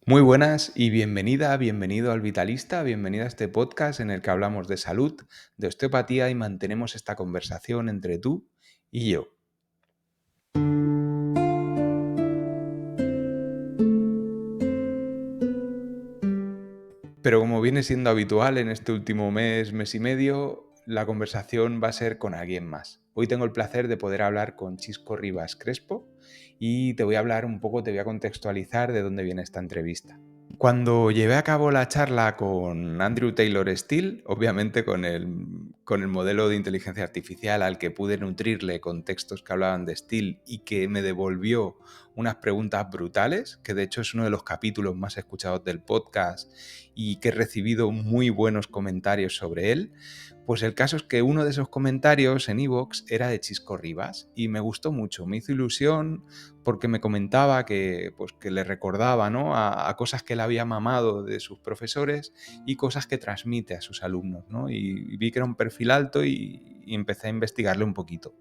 Muy buenas y bienvenido al Vitalista, bienvenida a este podcast en el que hablamos de salud, de osteopatía y mantenemos esta conversación entre tú y yo. Pero como viene siendo habitual en este último mes y medio, la conversación va a ser con alguien más. Hoy tengo el placer de poder hablar con Chisco Rivas Crespo y te voy a hablar un poco, te voy a contextualizar de dónde viene esta entrevista. Cuando llevé a cabo la charla con Andrew Taylor Steele, obviamente con el modelo de inteligencia artificial al que pude nutrirle con textos que hablaban de Steele y que me devolvió unas preguntas brutales, que de hecho es uno de los capítulos más escuchados del podcast y que he recibido muy buenos comentarios sobre él, pues el caso es que uno de esos comentarios en iVoox era de Chisco Rivas y me gustó mucho, me hizo ilusión porque me comentaba que le recordaba, ¿no?, a cosas que él había mamado de sus profesores y cosas que transmite a sus alumnos, ¿no? Y vi que era un perfil alto y empecé a investigarle un poquito.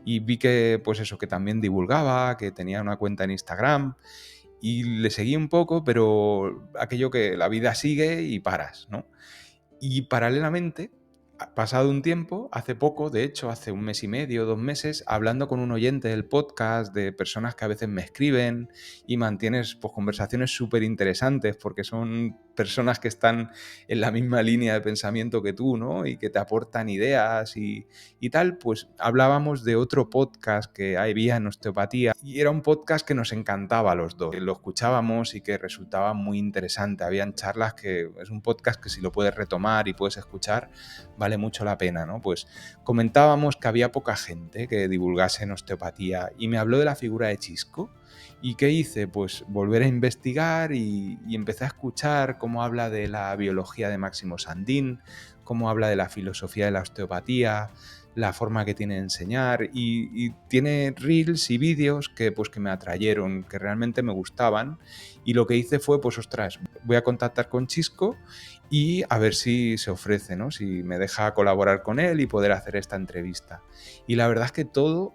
Y vi que, pues eso, que también divulgaba, que tenía una cuenta en Instagram y le seguí un poco, pero aquello que la vida sigue y paras, ¿no? Y paralelamente, pasado un tiempo, hace poco, de hecho, hace un mes y medio, 2 meses, hablando con un oyente del podcast, de personas que a veces me escriben y mantienes pues conversaciones súper interesantes porque son personas que están en la misma línea de pensamiento que tú, ¿no? Y que te aportan ideas y tal, pues hablábamos de otro podcast que había en osteopatía y era un podcast que nos encantaba a los dos. Lo escuchábamos y que resultaba muy interesante. Habían charlas que es un podcast que si lo puedes retomar y puedes escuchar, vale mucho la pena, ¿no? Pues comentábamos que había poca gente que divulgase en osteopatía y me habló de la figura de Chisco. ¿Y qué hice? Pues volver a investigar y empecé a escuchar cómo habla de la biología de Máximo Sandin, cómo habla de la filosofía de la osteopatía, la forma que tiene de enseñar y tiene reels y vídeos que me atrayeron, que realmente me gustaban, y lo que hice fue, pues ostras, voy a contactar con Chisco y a ver si se ofrece, ¿no? Si me deja colaborar con él y poder hacer esta entrevista. Y la verdad es que todo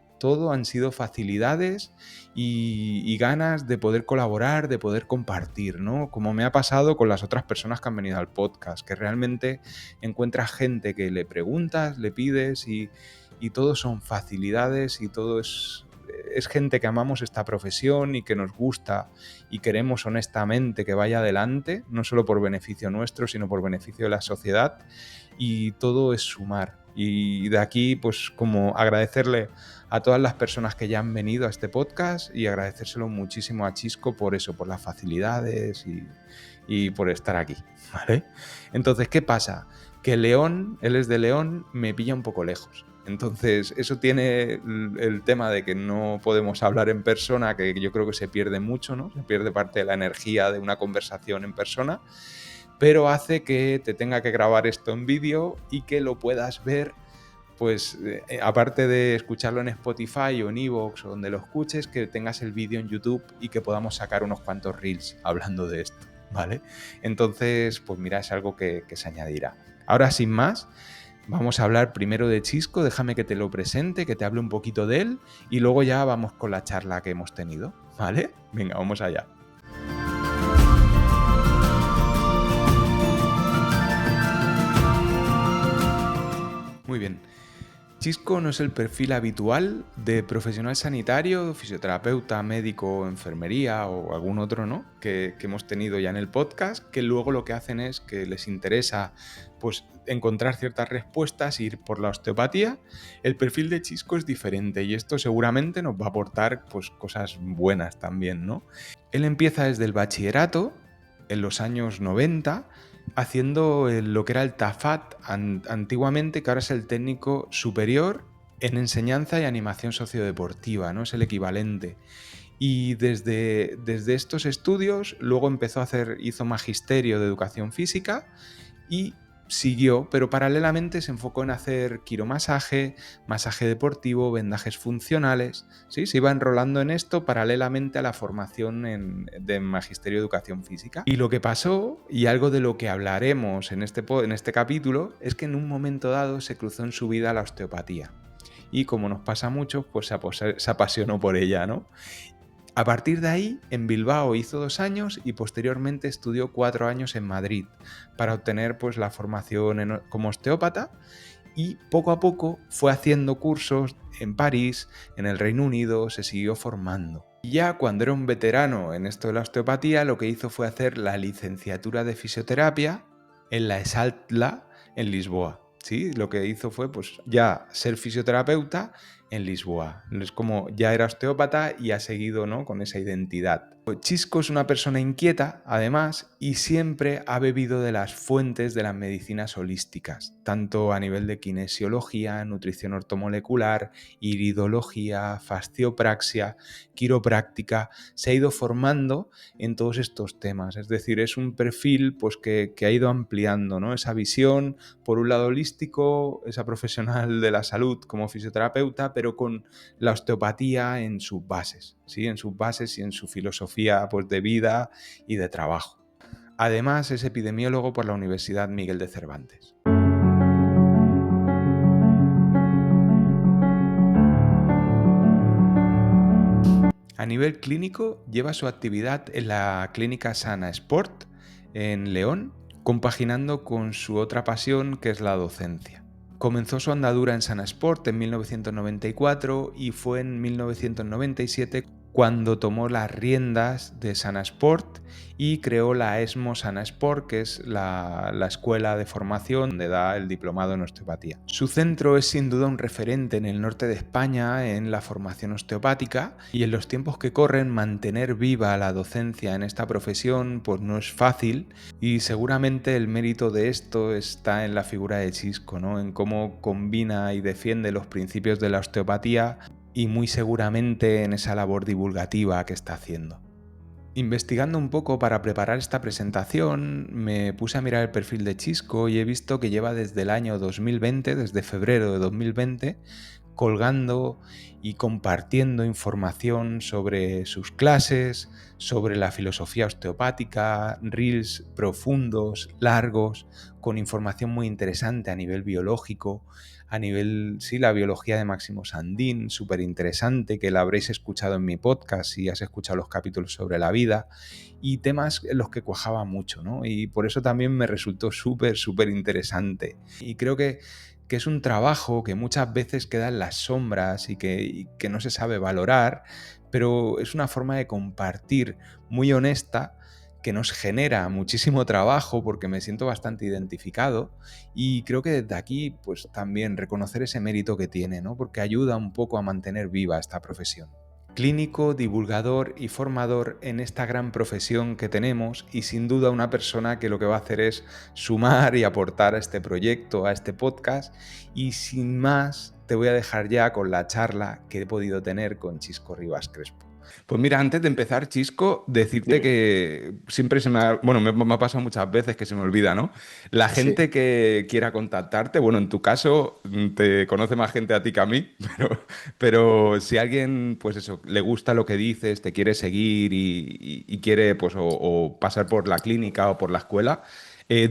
han sido facilidades y ganas de poder colaborar, de poder compartir, ¿no? Como me ha pasado con las otras personas que han venido al podcast, que realmente encuentras gente que le preguntas, le pides y todo son facilidades y todo es gente que amamos esta profesión y que nos gusta y queremos honestamente que vaya adelante, no solo por beneficio nuestro, sino por beneficio de la sociedad, y todo es sumar. Y de aquí, pues como agradecerle a todas las personas que ya han venido a este podcast y agradecérselo muchísimo a Chisco por eso, por las facilidades y por estar aquí, ¿vale? Entonces, ¿qué pasa? Que León, él es de León, me pilla un poco lejos. Entonces, eso tiene el tema de que no podemos hablar en persona, que yo creo que se pierde mucho, ¿no? Se pierde parte de la energía de una conversación en persona, pero hace que te tenga que grabar esto en vídeo y que lo puedas ver, pues aparte de escucharlo en Spotify o en iVoox o donde lo escuches, que tengas el vídeo en YouTube y que podamos sacar unos cuantos reels hablando de esto, ¿vale? Entonces, pues mira, es algo que se añadirá. Ahora, sin más, vamos a hablar primero de Chisco, déjame que te lo presente, que te hable un poquito de él y luego ya vamos con la charla que hemos tenido, ¿vale? Venga, vamos allá. Muy bien. Chisco no es el perfil habitual de profesional sanitario, fisioterapeuta, médico, enfermería o algún otro, ¿no?, que hemos tenido ya en el podcast, que luego lo que hacen es que les interesa pues encontrar ciertas respuestas e ir por la osteopatía. El perfil de Chisco es diferente y esto seguramente nos va a aportar pues cosas buenas también, ¿no? Él empieza desde el bachillerato en los años 90 haciendo lo que era el TAFAT antiguamente, que ahora es el técnico superior en enseñanza y animación sociodeportiva, ¿no? Es el equivalente. Y desde estos estudios luego hizo magisterio de educación física y siguió, pero paralelamente se enfocó en hacer quiromasaje, masaje deportivo, vendajes funcionales, ¿sí? Se iba enrolando en esto paralelamente a la formación de magisterio de educación física. Y lo que pasó, y algo de lo que hablaremos en este capítulo, es que en un momento dado se cruzó en su vida la osteopatía. Y como nos pasa a muchos, pues se apasionó por ella, ¿no? A partir de ahí, en Bilbao hizo 2 años y posteriormente estudió 4 años en Madrid para obtener pues, la formación como osteópata, y poco a poco fue haciendo cursos en París, en el Reino Unido, se siguió formando. Y ya cuando era un veterano en esto de la osteopatía, lo que hizo fue hacer la licenciatura de fisioterapia en la ESALTLA en Lisboa. ¿Sí? Lo que hizo fue pues, ya ser fisioterapeuta en Lisboa. Es como ya era osteópata y ha seguido, ¿no?, con esa identidad. Chisco es una persona inquieta, además, y siempre ha bebido de las fuentes de las medicinas holísticas, tanto a nivel de kinesiología, nutrición ortomolecular, iridología, fasciopraxia, quiropráctica. Se ha ido formando en todos estos temas, es decir, es un perfil pues, que ha ido ampliando, ¿no?, esa visión, por un lado holístico, esa profesional de la salud como fisioterapeuta, pero con la osteopatía en sus bases, ¿sí?, en sus bases y en su filosofía pues, de vida y de trabajo. Además, es epidemiólogo por la Universidad Miguel de Cervantes. A nivel clínico, lleva su actividad en la clínica Sana Sport en León, compaginando con su otra pasión, que es la docencia. Comenzó su andadura en Sana Sport en 1994 y fue en 1997 cuando tomó las riendas de Sana Sport y creó la ESMO Sana Sport, que es la escuela de formación donde da el diplomado en osteopatía. Su centro es sin duda un referente en el norte de España en la formación osteopática, y en los tiempos que corren mantener viva la docencia en esta profesión pues no es fácil, y seguramente el mérito de esto está en la figura de Chisco, ¿no?, en cómo combina y defiende los principios de la osteopatía y muy seguramente en esa labor divulgativa que está haciendo. Investigando un poco para preparar esta presentación, me puse a mirar el perfil de Chisco y he visto que lleva desde el año 2020, desde febrero de 2020, colgando y compartiendo información sobre sus clases, sobre la filosofía osteopática, reels profundos, largos, con información muy interesante a nivel biológico, a nivel, sí, la biología de Máximo Sandín, súper interesante, que la habréis escuchado en mi podcast si has escuchado los capítulos sobre la vida, y temas en los que cuajaba mucho, ¿no? Y por eso también me resultó súper interesante. Y creo que es un trabajo que muchas veces queda en las sombras y que no se sabe valorar, pero es una forma de compartir muy honesta que nos genera muchísimo trabajo porque me siento bastante identificado, y creo que desde aquí pues también reconocer ese mérito que tiene, ¿no?, porque ayuda un poco a mantener viva esta profesión. Clínico, divulgador y formador en esta gran profesión que tenemos, y sin duda una persona que lo que va a hacer es sumar y aportar a este proyecto, a este podcast, y sin más te voy a dejar ya con la charla que he podido tener con Chisco Rivas Crespo. Pues mira, antes de empezar, Chisco, decirte Dime. que siempre me ha pasado muchas veces que se me olvida, ¿no? La Sí. gente que quiera contactarte, bueno, en tu caso te conoce más gente a ti que a mí, pero si a alguien, pues eso, le gusta lo que dices, te quiere seguir y quiere, pues, o pasar por la clínica o por la escuela,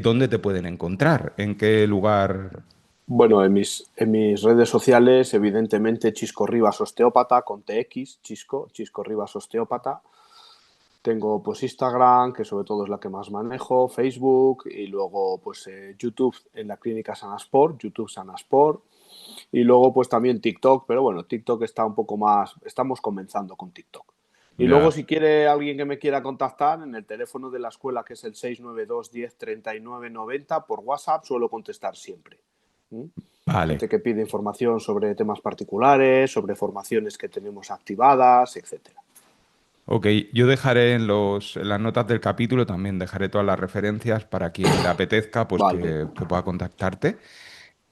¿dónde te pueden encontrar? ¿En qué lugar? Bueno, en mis redes sociales, evidentemente, Chisco Rivas Osteópata con TX, Chisco Rivas Osteópata. Tengo pues Instagram, que sobre todo es la que más manejo, Facebook, y luego pues YouTube en la clínica Sanasport, YouTube Sanasport, y luego pues también TikTok, pero bueno, TikTok está un poco más, estamos comenzando con TikTok. Y luego Ya. si quiere alguien que me quiera contactar en el teléfono de la escuela, que es el 692 10 39 90, por WhatsApp suelo contestar siempre. ¿Mm? Vale. Gente que pide información sobre temas particulares, sobre formaciones que tenemos activadas, etcétera. Ok, yo dejaré en las notas del capítulo, también dejaré todas las referencias para quien le apetezca, pues Vale, que pueda contactarte.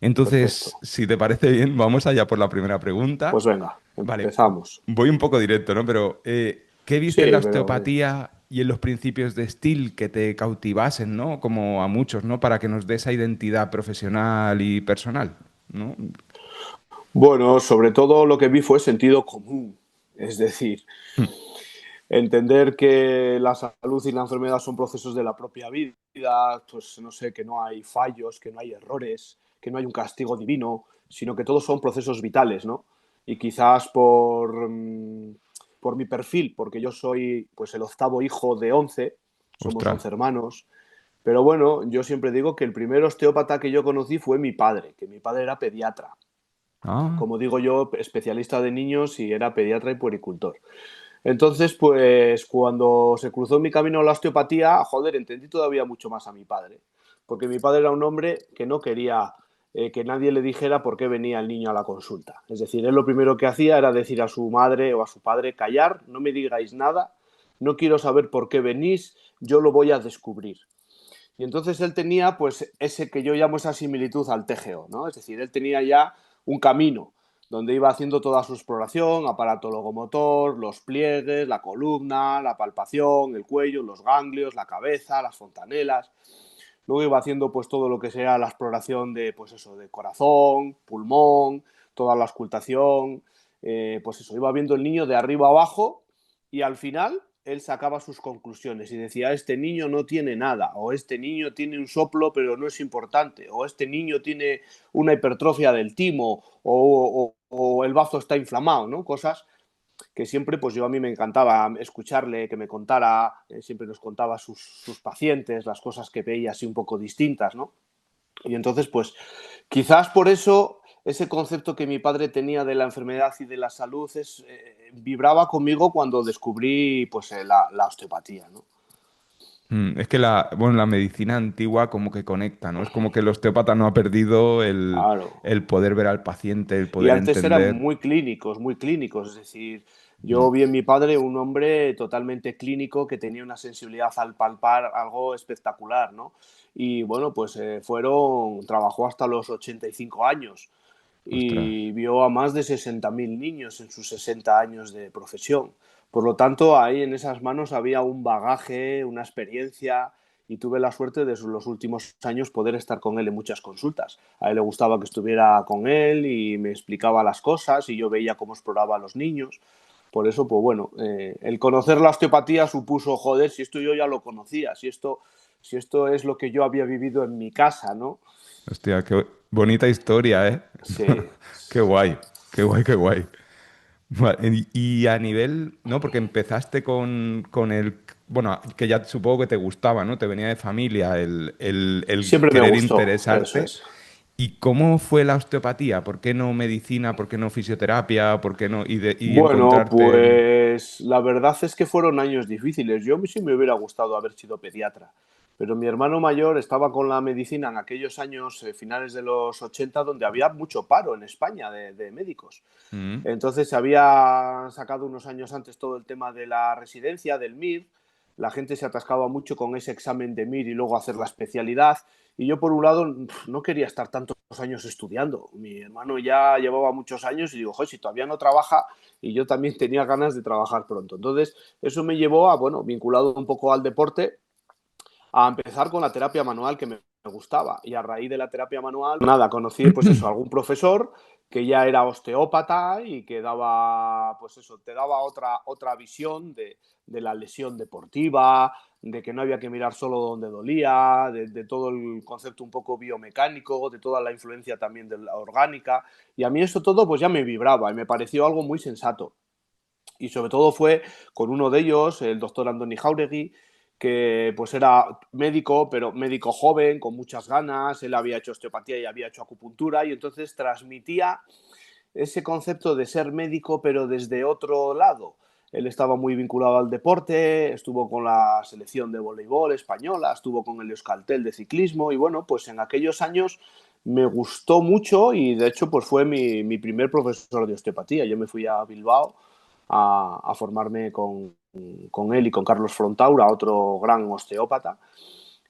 Entonces, perfecto. si te parece bien, vamos allá por la primera Pues pregunta. venga, Vale, empezamos. voy un poco directo, ¿no? Pero, ¿qué viste en la Sí, pero osteopatía y en los principios de Steele que te cautivasen, ¿no? Como a muchos, ¿no? Para que nos dé esa identidad profesional y personal, ¿no? bueno, sobre todo lo que vi fue sentido común. Es decir, entender que la salud y la enfermedad son procesos de la propia vida, pues no sé, que no hay fallos, que no hay errores, que no hay un castigo divino, sino que todos son procesos vitales, ¿no? Y quizás por mi perfil, porque yo soy pues el octavo hijo de 11, somos Ostras. 11 hermanos. Pero bueno, yo siempre digo que el primer osteópata que yo conocí fue mi padre, que mi padre era pediatra. Ah, Como digo yo, especialista de niños y era pediatra y puericultor. Entonces, pues cuando se cruzó en mi camino la osteopatía, joder, entendí todavía mucho más a mi padre. Porque mi padre era un hombre que no quería que nadie le dijera por qué venía el niño a la consulta. Es decir, él lo primero que hacía era decir a su madre o a su padre, callar, no me digáis nada, no quiero saber por qué venís, yo lo voy a descubrir. Y entonces él tenía, pues, ese que yo llamo esa similitud al TGO, ¿no? Es decir, él tenía ya un camino donde iba haciendo toda su exploración, aparato locomotor, los pliegues, la columna, la palpación, el cuello, los ganglios, la cabeza, las fontanelas. Luego iba haciendo pues todo lo que sea la exploración de, pues eso, de corazón, pulmón, toda la auscultación, pues eso, iba viendo el niño de arriba a abajo y al final él sacaba sus conclusiones y decía, este niño no tiene nada, o este niño tiene un soplo pero no es importante, o este niño tiene una hipertrofia del timo, o el bazo está inflamado, ¿no? Cosas que siempre, pues yo a mí me encantaba escucharle, que me contara, siempre nos contaba sus pacientes, las cosas que veía así un poco distintas, ¿no? Y entonces, pues quizás por eso ese concepto que mi padre tenía de la enfermedad y de la salud vibraba conmigo cuando descubrí pues, la osteopatía, ¿no? es que bueno, la medicina antigua como que conecta, ¿no? Es como que el osteópata no ha perdido Claro. el poder ver al paciente, el Y poder antes eran entender. muy clínicos, es decir, yo Mm, vi en mi padre un hombre totalmente clínico que tenía una sensibilidad al palpar algo espectacular, ¿no? Y bueno, pues trabajó hasta los 85 años ostras. y vio a más de 60.000 niños en sus 60 años de profesión. Por lo tanto, ahí en esas manos había un bagaje, una experiencia y tuve la suerte de los últimos años poder estar con él en muchas consultas. A él le gustaba que estuviera con él y me explicaba las cosas y yo veía cómo exploraba a los niños. Por eso, pues bueno, el conocer la osteopatía supuso, joder, si esto yo ya lo conocía, si esto es lo que yo había vivido en mi casa, ¿no? Hostia, qué bonita historia, ¿eh? Sí. Qué guay, qué guay, qué guay. Vale, y a nivel, ¿no? Porque empezaste con el, bueno, que ya supongo que te gustaba, ¿no? Te venía de familia el Siempre me querer gustó, eso interesarte. es. ¿Y cómo fue la osteopatía? ¿Por qué no medicina? ¿Por qué no fisioterapia? ¿Por qué no? Y Bueno, encontrarte en... pues la verdad es que fueron años difíciles. Yo sí me hubiera gustado haber sido pediatra, pero mi hermano mayor estaba con la medicina en aquellos años, finales de los 80, donde había mucho paro en España de médicos. Mm, Entonces se había sacado unos años antes todo el tema de la residencia, del MIR. La gente se atascaba mucho con ese examen de MIR y luego hacer la especialidad. Y yo, por un lado, no quería estar tantos años estudiando. Mi hermano ya llevaba muchos años y digo, joder, si todavía no trabaja, y yo también tenía ganas de trabajar pronto. Entonces, eso me llevó a, bueno, vinculado un poco al deporte, a empezar con la terapia manual que me gustaba. Y a raíz de la terapia manual, nada, conocí pues eso, algún profesor que ya era osteópata y que daba, pues eso, te daba otra visión de la lesión deportiva, de que no había que mirar solo donde dolía, de todo el concepto un poco biomecánico, de toda la influencia también de la orgánica. Y a mí eso todo pues ya me vibraba y me pareció algo muy sensato. Y sobre todo fue con uno de ellos, el doctor Andoni Jauregui, que pues era médico, pero médico joven, con muchas ganas, él había hecho osteopatía y había hecho acupuntura, y entonces transmitía ese concepto de ser médico, pero desde otro lado. Él estaba muy vinculado al deporte, estuvo con la selección de voleibol española, estuvo con el Euskaltel de ciclismo, y bueno, pues en aquellos años me gustó mucho y de hecho pues fue mi primer profesor de osteopatía. Yo me fui a Bilbao a formarme con él y con Carlos Frontaura, otro gran osteópata.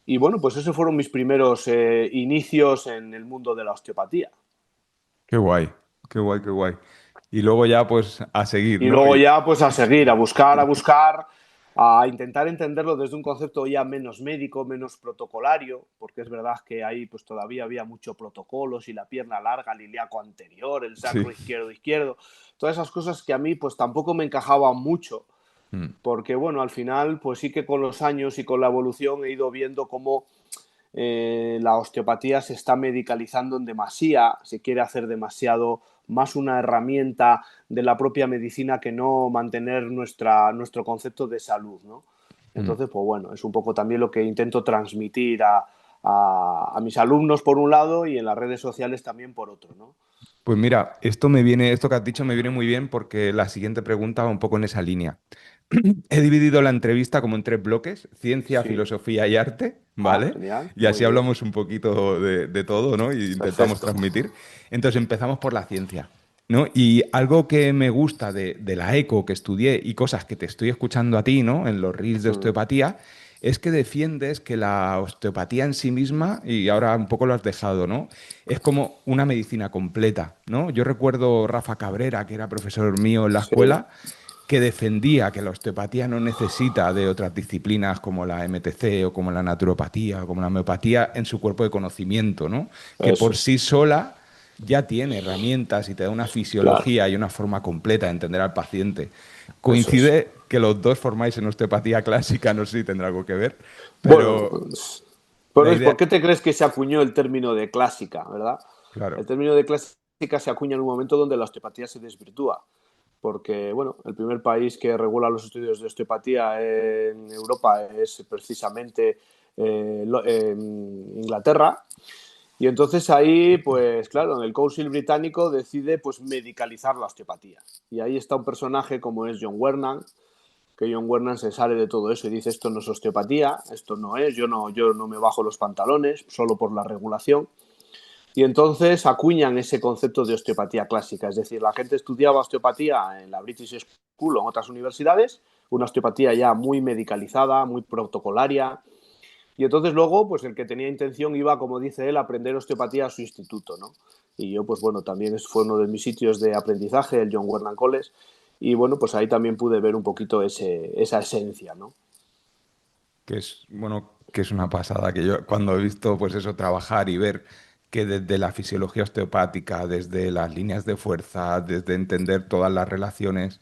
Y bueno, pues esos fueron mis primeros inicios en el mundo de la osteopatía. qué guay, qué guay, qué guay. Y luego ya pues a seguir, Y ¿no? luego ya pues a seguir, a buscar, a intentar entenderlo desde un concepto ya menos médico, menos protocolario, porque es verdad que ahí pues todavía había mucho protocolo, si la pierna larga, el ilíaco anterior, el Sí. sacro izquierdo, todas esas cosas que a mí pues tampoco me encajaban mucho, Mm, porque bueno, al final pues sí que con los años y con la evolución he ido viendo cómo la osteopatía se está medicalizando en demasía, se quiere hacer demasiado más una herramienta de la propia medicina que no mantener nuestro concepto de salud, ¿no? Mm. Entonces, pues bueno, es un poco también lo que intento transmitir a mis alumnos por un lado y en las redes sociales también por otro, ¿no? Pues mira, esto que has dicho me viene muy bien porque la siguiente pregunta va un poco en esa línea. He dividido la entrevista como en tres bloques: ciencia, Sí. filosofía y arte, Ah, ¿vale? genial, Y muy así bien. hablamos un poquito de todo, ¿no? Y intentamos Perfecto. transmitir. Entonces empezamos por la ciencia, ¿no? Y algo que me gusta de la ECO que estudié y cosas que te estoy escuchando a ti, ¿no? En los reels de Mm. osteopatía, es que defiendes que la osteopatía en sí misma, y ahora un poco lo has dejado, ¿no? Es como una medicina completa, ¿no? Yo recuerdo Rafa Cabrera, que era profesor mío en la Sí, escuela, que defendía que la osteopatía no necesita de otras disciplinas como la MTC o como la naturopatía o como la homeopatía en su cuerpo de conocimiento, ¿no? Que eso por es. sí sola ya tiene herramientas y te da una Claro, fisiología y una forma completa de entender al paciente. eso es. Coincide que los dos formáis en osteopatía clásica, no sé si tendrá algo que ver, Bueno, pero la pero ¿por idea, qué te crees que se acuñó el término de clásica, verdad? El claro. término de clásica se acuña en un momento donde la osteopatía se desvirtúa, porque, bueno, el primer país que regula los estudios de osteopatía en Europa es precisamente Inglaterra. Y entonces ahí, pues claro, en el Council británico decide pues medicalizar la osteopatía. Y ahí está un personaje como es John Wernan, que John Wernan se sale de todo eso y dice esto no es osteopatía, esto no es, yo no me bajo los pantalones solo por la regulación. Y entonces acuñan ese concepto de osteopatía clásica, es decir, la gente estudiaba osteopatía en la British School o en otras universidades, una osteopatía ya muy medicalizada, muy protocolaria, y entonces luego, pues el que tenía intención iba, como dice él, a aprender osteopatía a su instituto, ¿no? Y yo, pues bueno, también fue uno de mis sitios de aprendizaje, el John Wernan College, y bueno, pues ahí también pude ver un poquito esa esencia, ¿no? Que es, bueno, que es una pasada, que yo cuando he visto pues eso trabajar y ver que desde la fisiología osteopática, desde las líneas de fuerza, desde entender todas las relaciones,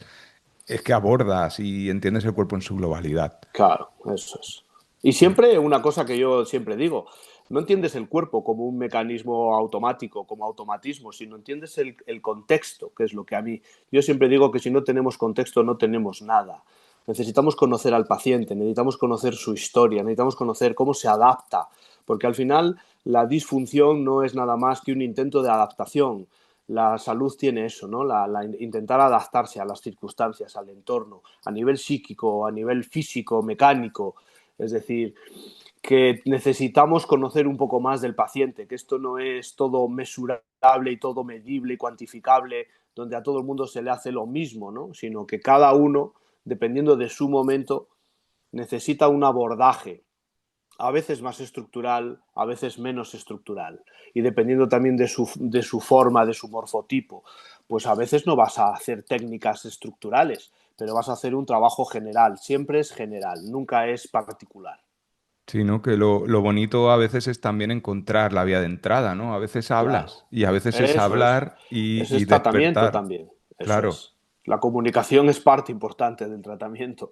es que abordas y entiendes el cuerpo en su globalidad. Claro, eso es. Y siempre una cosa que yo siempre digo, no entiendes el cuerpo como un mecanismo automático, como automatismo, sino entiendes el contexto, que es lo que a mí, yo siempre digo que si no tenemos contexto no tenemos nada. Necesitamos conocer al paciente, necesitamos conocer su historia, necesitamos conocer cómo se adapta, porque al final la disfunción no es nada más que un intento de adaptación. La salud tiene eso, ¿no? Intentar adaptarse a las circunstancias, al entorno, a nivel psíquico, a nivel físico, mecánico. Es decir, que necesitamos conocer un poco más del paciente, que esto no es todo mesurable y todo medible y cuantificable, donde a todo el mundo se le hace lo mismo, ¿no? Sino que cada uno, dependiendo de su momento, necesita un abordaje a veces más estructural, a veces menos estructural. Y dependiendo también de su forma, de su morfotipo, pues a veces no vas a hacer técnicas estructurales, pero vas a hacer un trabajo general. Siempre es general, nunca es particular. Sí, ¿no? Que lo bonito a veces es también encontrar la vía de entrada, ¿no? A veces hablas Claro, y a veces es eso es. hablar Ese y es tratamiento despertar. también, eso Claro. es. La comunicación es parte importante del tratamiento.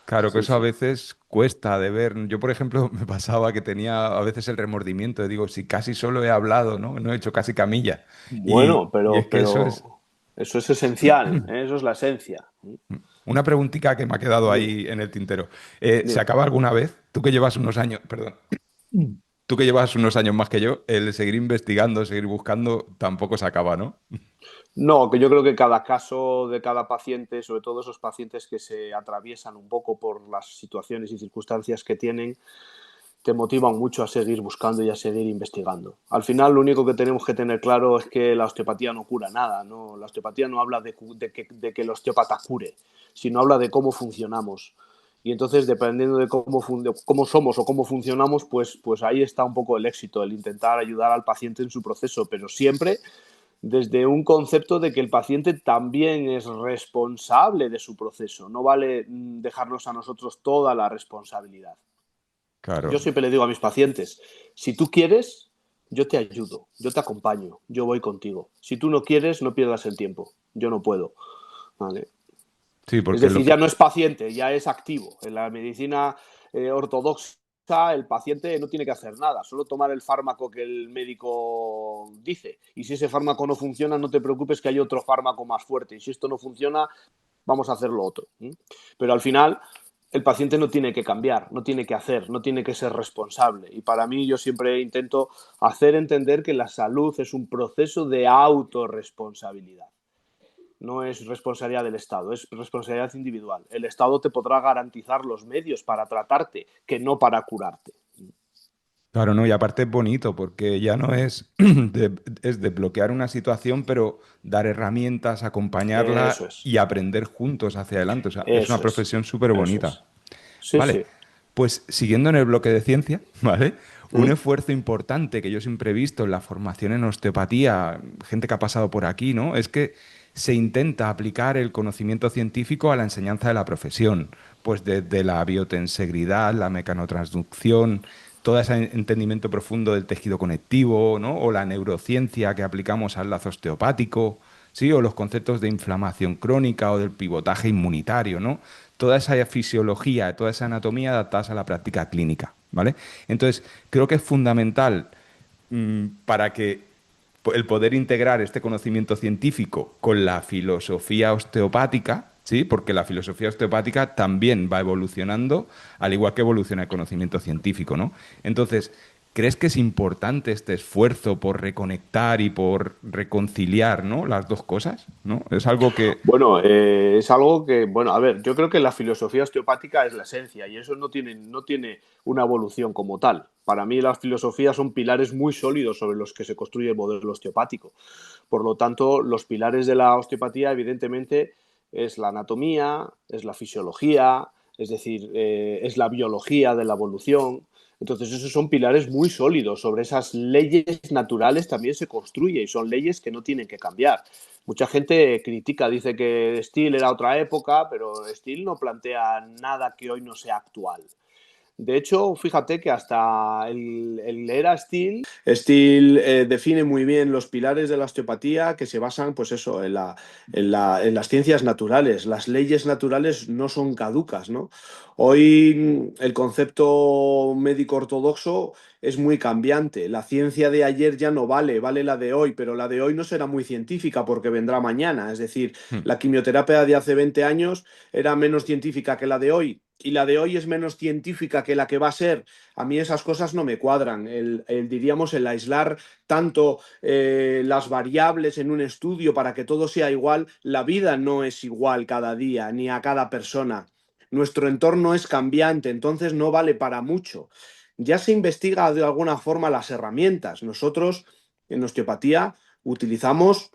Claro que Sí, eso a sí. veces cuesta de ver. Yo, por ejemplo, me pasaba que tenía a veces el remordimiento de digo, si casi solo he hablado, ¿no? No he hecho casi camilla. Bueno, Y es que eso es eso es esencial, ¿eh? Eso es la esencia. una preguntita que me ha quedado Dime, ahí en el tintero. ¿Se dime. acaba alguna vez? Tú que llevas unos años, perdón, tú que llevas unos años más que yo, el seguir investigando, seguir buscando, tampoco se acaba, ¿no? No, que yo creo que cada caso de cada paciente, sobre todo esos pacientes que se atraviesan un poco por las situaciones y circunstancias que tienen, te motivan mucho a seguir buscando y a seguir investigando. Al final, lo único que tenemos que tener claro es que la osteopatía no cura nada, ¿no? La osteopatía no habla de que el osteópata cure, sino habla de cómo funcionamos. Y entonces, dependiendo de cómo somos o cómo funcionamos, pues ahí está un poco el éxito, el intentar ayudar al paciente en su proceso, pero siempre desde un concepto de que el paciente también es responsable de su proceso. No vale dejarnos a nosotros toda la responsabilidad. Yo Claro. siempre le digo a mis pacientes, si tú quieres, yo te ayudo, yo te acompaño, yo voy contigo. Si tú no quieres, no pierdas el tiempo. Yo no puedo. ¿Vale? Sí, Es porque lo decir, ya que... no es paciente, ya es activo. En la medicina ortodoxa el paciente no tiene que hacer nada, solo tomar el fármaco que el médico dice. Y si ese fármaco no funciona, no te preocupes que hay otro fármaco más fuerte. Y si esto no funciona, vamos a hacer lo otro. Pero al final, el paciente no tiene que cambiar, no tiene que hacer, no tiene que ser responsable. Y para mí yo siempre intento hacer entender que la salud es un proceso de autorresponsabilidad. No es responsabilidad del Estado, es responsabilidad individual. El Estado te podrá garantizar los medios para tratarte, que no para curarte. Claro, no, y aparte es bonito porque ya no es, es desbloquear una situación, pero dar herramientas, Eso acompañarla es, y aprender juntos hacia adelante. O sea, es una eso es, profesión súper eso bonita. es. Sí, Vale, sí. pues siguiendo en el bloque de ciencia, ¿vale? Un ¿Mm? esfuerzo importante que yo siempre he visto en la formación en osteopatía, gente que ha pasado por aquí, ¿no? Es que se intenta aplicar el conocimiento científico a la enseñanza de la profesión, pues desde la biotensegridad, la mecanotransducción, todo ese entendimiento profundo del tejido conectivo, ¿no? O la neurociencia que aplicamos al lazo osteopático, ¿sí? O los conceptos de inflamación crónica o del pivotaje inmunitario, ¿no? Toda esa fisiología, toda esa anatomía adaptadas a la práctica clínica, ¿vale? Entonces, creo que es fundamental para que el poder integrar este conocimiento científico con la filosofía osteopática, ¿sí? Porque la filosofía osteopática también va evolucionando, al igual que evoluciona el conocimiento científico, ¿no? Entonces, ¿crees que es importante este esfuerzo por reconectar y por reconciliar, ¿no? Las dos cosas, ¿no? Es algo que... Bueno, es algo que, bueno, a ver, yo creo que la filosofía osteopática es la esencia y eso no tiene una evolución como tal. Para mí las filosofías son pilares muy sólidos sobre los que se construye el modelo osteopático. Por lo tanto, los pilares de la osteopatía, evidentemente, es la anatomía, es la fisiología, es decir, es la biología de la evolución. Entonces, esos son pilares muy sólidos. Sobre esas leyes naturales también se construye y son leyes que no tienen que cambiar. Mucha gente critica, dice que Steele era otra época, pero Steele no plantea nada que hoy no sea actual. De hecho, fíjate que hasta el era Steele define muy bien los pilares de la osteopatía que se basan, pues eso, en las ciencias naturales. Las leyes naturales no son caducas, ¿no? Hoy el concepto médico ortodoxo es muy cambiante. La ciencia de ayer ya no vale, vale la de hoy, pero la de hoy no será muy científica porque vendrá mañana. Es decir, Hmm. la quimioterapia de hace 20 años era menos científica que la de hoy y la de hoy es menos científica que la que va a ser. A mí esas cosas no me cuadran. Diríamos, el aislar tanto las variables en un estudio para que todo sea igual, la vida no es igual cada día, ni a cada persona. Nuestro entorno es cambiante, entonces no vale para mucho. Ya se investiga de alguna forma las herramientas. Nosotros en osteopatía utilizamos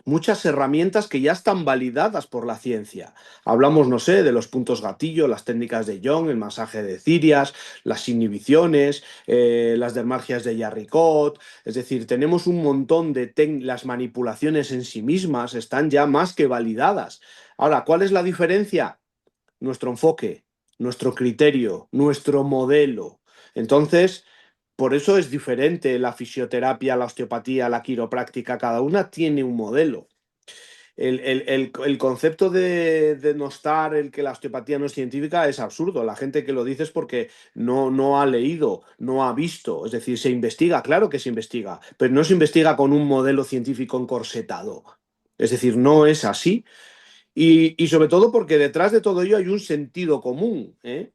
muchas herramientas que ya están validadas por la ciencia. Hablamos, no sé, de los puntos gatillo, las técnicas de Young, el masaje de cirias, las inhibiciones, las dermalgias de Jarricot. Es decir, tenemos un montón de las manipulaciones en sí mismas están ya más que validadas. Ahora, ¿cuál es la diferencia? Nuestro enfoque, nuestro criterio, nuestro modelo. Entonces, por eso es diferente la fisioterapia, la osteopatía, la quiropráctica, cada una tiene un modelo. El concepto de denostar el que la osteopatía no es científica es absurdo. La gente que lo dice es porque no ha leído, no ha visto. Es decir, se investiga, claro que se investiga, pero no se investiga con un modelo científico encorsetado. Es decir, no es así. Y sobre todo porque detrás de todo ello hay un sentido común, ¿eh?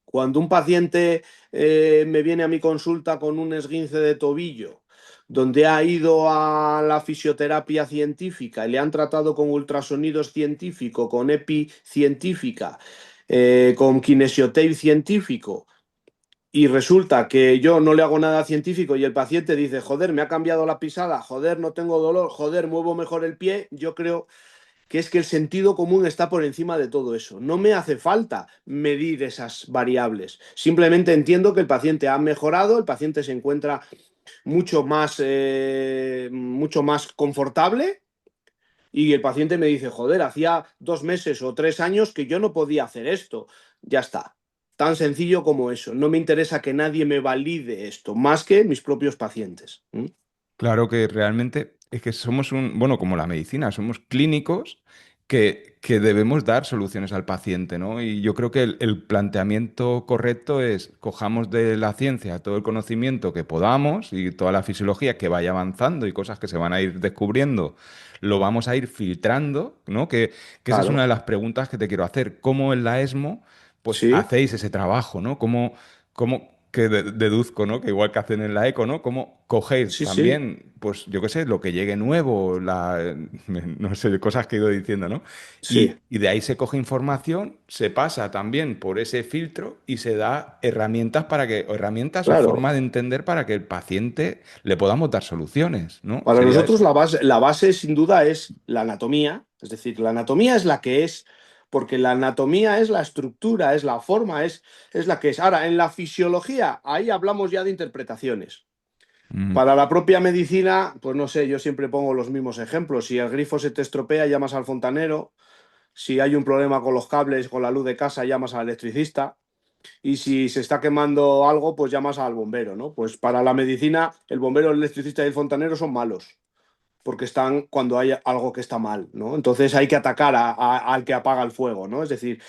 Cuando un paciente me viene a mi consulta con un esguince de tobillo, donde ha ido a la fisioterapia científica y le han tratado con ultrasonidos científico, con EPI científica, con kinesiotape científico, y resulta que yo no le hago nada científico y el paciente dice, joder, me ha cambiado la pisada, joder, no tengo dolor, joder, muevo mejor el pie, yo creo que es que el sentido común está por encima de todo eso. No me hace falta medir esas variables. Simplemente entiendo que el paciente ha mejorado, el paciente se encuentra mucho más confortable y el paciente me dice, joder, hacía 2 meses o 3 años que yo no podía hacer esto. Ya está. Tan sencillo como eso. No me interesa que nadie me valide esto, más que mis propios pacientes. Claro que realmente es que somos un, bueno, como la medicina, somos clínicos que debemos dar soluciones al paciente, ¿no? Y yo creo que el planteamiento correcto es cojamos de la ciencia todo el conocimiento que podamos y toda la fisiología que vaya avanzando y cosas que se van a ir descubriendo, lo vamos a ir filtrando, ¿no? Que esa es una Claro, de las preguntas que te quiero hacer. ¿Cómo en la ESMO, pues, sí, hacéis ese trabajo, ¿no? ¿Cómo que deduzco, ¿no? Que igual que hacen en la eco, ¿no? ¿Cómo cogéis sí, sí, también, pues yo qué sé, lo que llegue nuevo, no sé, cosas que he ido diciendo, ¿no? sí, Y de ahí se coge información, se pasa también por ese filtro y se da herramientas o herramientas o forma claro. de entender para que el paciente le podamos dar soluciones, ¿no? Para Sería nosotros eso. la base sin duda es la anatomía, es decir, la anatomía es la que es, porque la anatomía es la estructura, es la forma, es la que es. Ahora, en la fisiología, ahí hablamos ya de interpretaciones. Mm, Para la propia medicina, pues no sé, yo siempre pongo los mismos ejemplos. Si el grifo se te estropea, llamas al fontanero. Si hay un problema con los cables, con la luz de casa, llamas al electricista. Y si se está quemando algo, pues llamas al bombero, ¿no? Pues para la medicina, el bombero, el electricista y el fontanero son malos, porque están cuando hay algo que está mal, ¿no? Entonces hay que atacar al que apaga el fuego, ¿no? Es decir,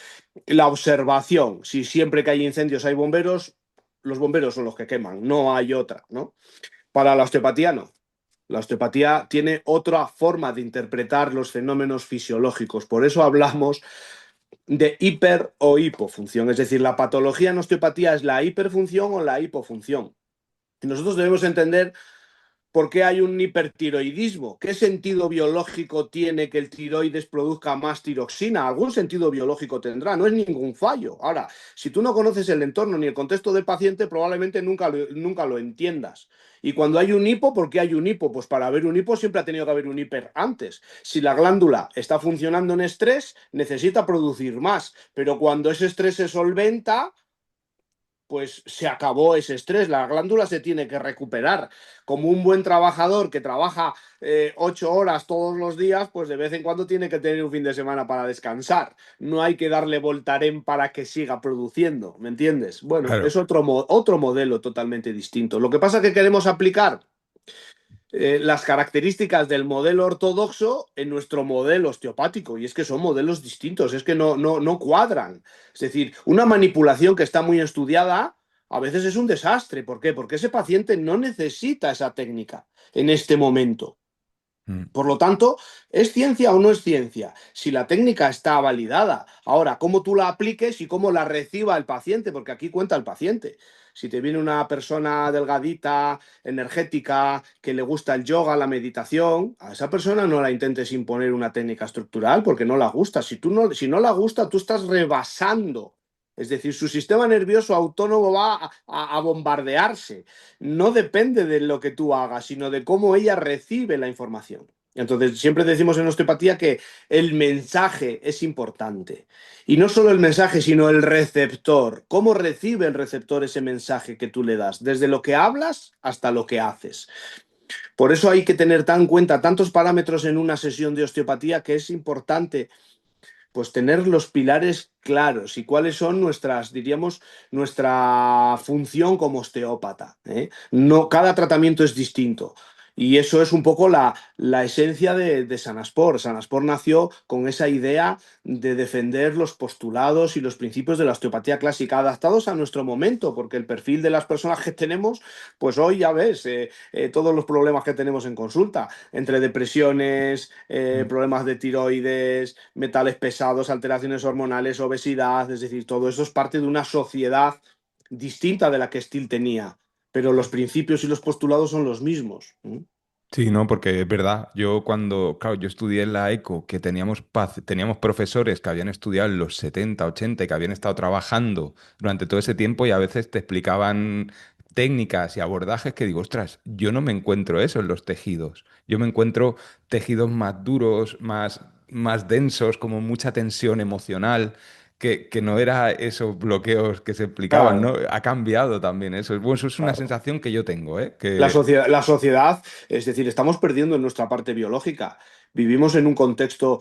la observación, si siempre que hay incendios hay bomberos, los bomberos son los que queman, no hay otra, ¿no? Para la osteopatía no. La osteopatía tiene otra forma de interpretar los fenómenos fisiológicos. Por eso hablamos de hiper o hipofunción. Es decir, la patología en osteopatía es la hiperfunción o la hipofunción. Y nosotros debemos entender por qué hay un hipertiroidismo. ¿Qué sentido biológico tiene que el tiroides produzca más tiroxina? Algún sentido biológico tendrá, no es ningún fallo. Ahora, si tú no conoces el entorno ni el contexto del paciente, probablemente nunca lo entiendas. Y cuando hay un hipo, ¿por qué hay un hipo? Pues para haber un hipo siempre ha tenido que haber un hiper antes. Si la glándula está funcionando en estrés, necesita producir más, pero cuando ese estrés se solventa, pues se acabó ese estrés, la glándula se tiene que recuperar. Como un buen trabajador que trabaja 8 horas todos los días, pues de vez en cuando tiene que tener un fin de semana para descansar. No hay que darle Voltaren para que siga produciendo, ¿me entiendes? Bueno, es claro. otro modelo totalmente distinto. Lo que pasa es que queremos aplicar las características del modelo ortodoxo en nuestro modelo osteopático. Y es que son modelos distintos, es que no cuadran. Es decir, una manipulación que está muy estudiada a veces es un desastre. ¿Por qué? Porque ese paciente no necesita esa técnica en este momento. Mm. Por lo tanto, ¿es ciencia o no es ciencia? Si la técnica está validada. Ahora, cómo tú la apliques y cómo la reciba el paciente, porque aquí cuenta el paciente. Si te viene una persona delgadita, energética, que le gusta el yoga, la meditación, a esa persona no la intentes imponer una técnica estructural porque no la gusta. Si no la gusta, tú estás rebasando. Es decir, su sistema nervioso autónomo va a bombardearse. No depende de lo que tú hagas, sino de cómo ella recibe la información. Entonces, siempre decimos en osteopatía que el mensaje es importante. Y no solo el mensaje, sino el receptor. ¿Cómo recibe el receptor ese mensaje que tú le das? Desde lo que hablas hasta lo que haces. Por eso hay que tener tan en cuenta tantos parámetros en una sesión de osteopatía que es importante pues tener los pilares claros y cuáles son nuestras, diríamos, nuestra función como osteópata, ¿eh? No, cada tratamiento es distinto. Y eso es un poco la esencia de Sanaspor. Sanaspor nació con esa idea de defender los postulados y los principios de la osteopatía clásica adaptados a nuestro momento, porque el perfil de las personas que tenemos, pues hoy ya ves, todos los problemas que tenemos en consulta, entre depresiones, Mm. problemas de tiroides, metales pesados, alteraciones hormonales, obesidad, es decir, todo eso es parte de una sociedad distinta de la que Steele tenía, pero los principios y los postulados son los mismos. Sí, no, porque es verdad. Yo claro, yo estudié en la ECO, que teníamos profesores que habían estudiado en los 70, 80 y que habían estado trabajando durante todo ese tiempo y a veces te explicaban técnicas y abordajes que digo, ostras, yo no me encuentro eso en los tejidos. Yo me encuentro tejidos más duros, más densos, como mucha tensión emocional. Que no era esos bloqueos que se explicaban, ¿no? Claro, Ha cambiado también eso. Bueno, eso es una claro. sensación que yo tengo, ¿eh? La sociedad, es decir, estamos perdiendo en nuestra parte biológica. Vivimos en un contexto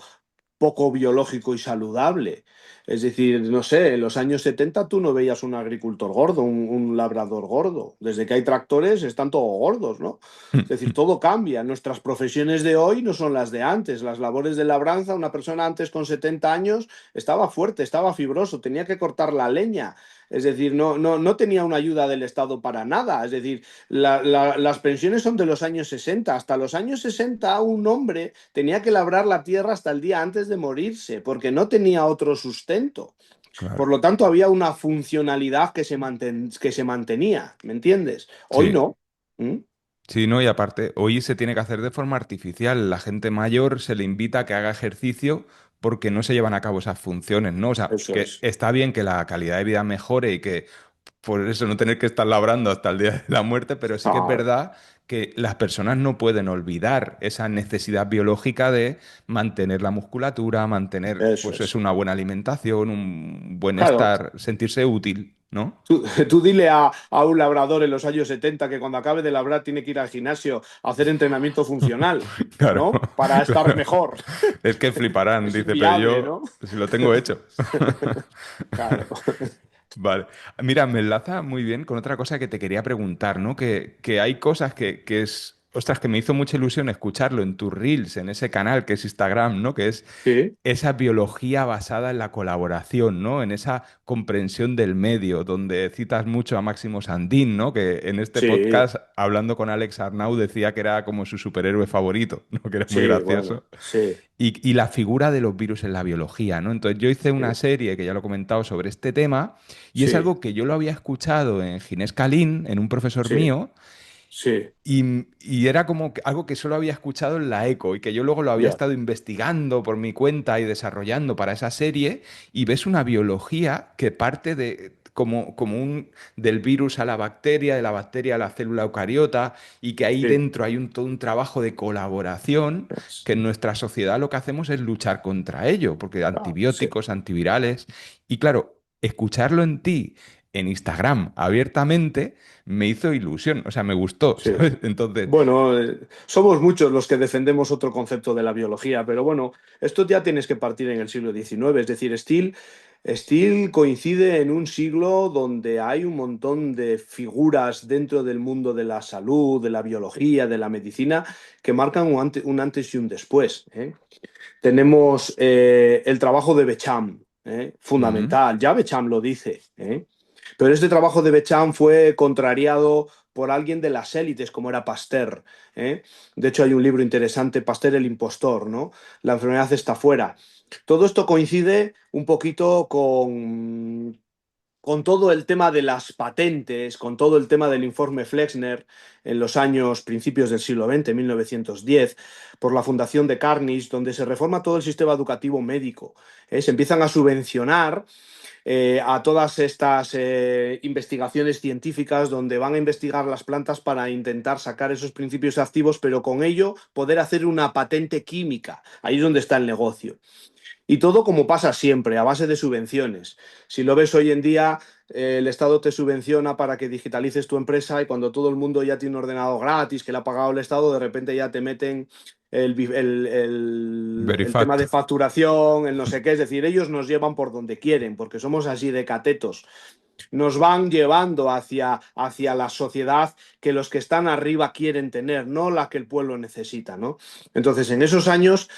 poco biológico y saludable. Es decir, no sé, en los años 70 tú no veías un agricultor gordo, un labrador gordo. Desde que hay tractores están todos gordos, ¿no? Es decir, todo cambia. Nuestras profesiones de hoy no son las de antes. Las labores de labranza, una persona antes con 70 años estaba fuerte, estaba fibroso, tenía que cortar la leña. Es decir, no tenía una ayuda del Estado para nada. Es decir, las pensiones son de los años 60. Hasta los años 60 un hombre tenía que labrar la tierra hasta el día antes de morirse, porque no tenía otro sustento. Por Claro. lo tanto, había una funcionalidad que se mantenía, ¿me entiendes? Hoy Sí. no. ¿Mm? Sí, no, y aparte, hoy se tiene que hacer de forma artificial. La gente mayor se le invita a que haga ejercicio porque no se llevan a cabo esas funciones, ¿no? O sea, Eso que es. está bien que la calidad de vida mejore y que por eso no tener que estar labrando hasta el día de la muerte, pero sí que es Claro, verdad que las personas no pueden olvidar esa necesidad biológica de mantener la musculatura, mantener, eso pues es es. una buena alimentación, un buen Claro, estar, sentirse útil, ¿no? tú dile a un labrador en los años 70 que cuando acabe de labrar tiene que ir al gimnasio a hacer entrenamiento funcional, Claro, ¿no? Para estar claro. mejor. Es que fliparán, Es dice, pero inviable, yo ¿no? si lo tengo hecho. Claro. Vale. Mira, me enlaza muy bien con otra cosa que te quería preguntar, ¿no? Que hay cosas que es, ostras, que me hizo mucha ilusión escucharlo en tus reels, en ese canal que es Instagram, ¿no? Que es Sí, esa biología basada en la colaboración, ¿no? En esa comprensión del medio, donde citas mucho a Máximo Sandín, ¿no? Que en este sí, podcast, hablando con Alex Arnau, decía que era como su superhéroe favorito, ¿no? Que era muy sí, bueno, gracioso. sí, Y la figura de los virus en la biología, ¿no? Entonces yo hice una sí, serie, que ya lo he comentado, sobre este tema, y es sí, algo que yo lo había escuchado en Ginés Calín, en un profesor sí, mío, sí, y era como algo que solo había escuchado en la ECO y que yo luego lo había ya, estado investigando por mi cuenta y desarrollando para esa serie, y ves una biología que parte de... Como un del virus a la bacteria, de la bacteria a la célula eucariota, y que ahí sí, dentro hay todo un trabajo de colaboración que en nuestra sociedad lo que hacemos es luchar contra ello, porque claro, sí, antibióticos, antivirales, y claro, escucharlo en ti, en Instagram, abiertamente, me hizo ilusión, o sea, me gustó, sí. ¿sabes? Entonces, Bueno, somos muchos los que defendemos otro concepto de la biología, pero bueno, esto ya tienes que partir en el siglo XIX, es decir, Steele coincide en un siglo donde hay un montón de figuras dentro del mundo de la salud, de la biología, de la medicina, que marcan un antes y un después, ¿eh? Tenemos el trabajo de Becham, mm, fundamental, ya Becham lo dice, pero este trabajo de Becham fue contrariado por alguien de las élites, como era Pasteur, ¿eh? De hecho, hay un libro interesante, Pasteur el impostor, ¿no? La enfermedad está fuera. Todo esto coincide un poquito con todo el tema de las patentes, con todo el tema del informe Flexner en los años principios del siglo XX, 1910, por la fundación de Carnegie, donde se reforma todo el sistema educativo médico. Se empiezan a subvencionar a todas estas investigaciones científicas donde van a investigar las plantas para intentar sacar esos principios activos, pero con ello poder hacer una patente química. Ahí es donde está el negocio. Y todo como pasa siempre, a base de subvenciones. Si lo ves hoy en día, el Estado te subvenciona para que digitalices tu empresa y cuando todo el mundo ya tiene un ordenador gratis que le ha pagado el Estado, de repente ya te meten el tema de Verifact. facturación, el no sé qué. Es decir, ellos nos llevan por donde quieren, porque somos así de catetos. Nos van llevando hacia la sociedad que los que están arriba quieren tener, no la que el pueblo necesita, ¿no? Entonces, en esos años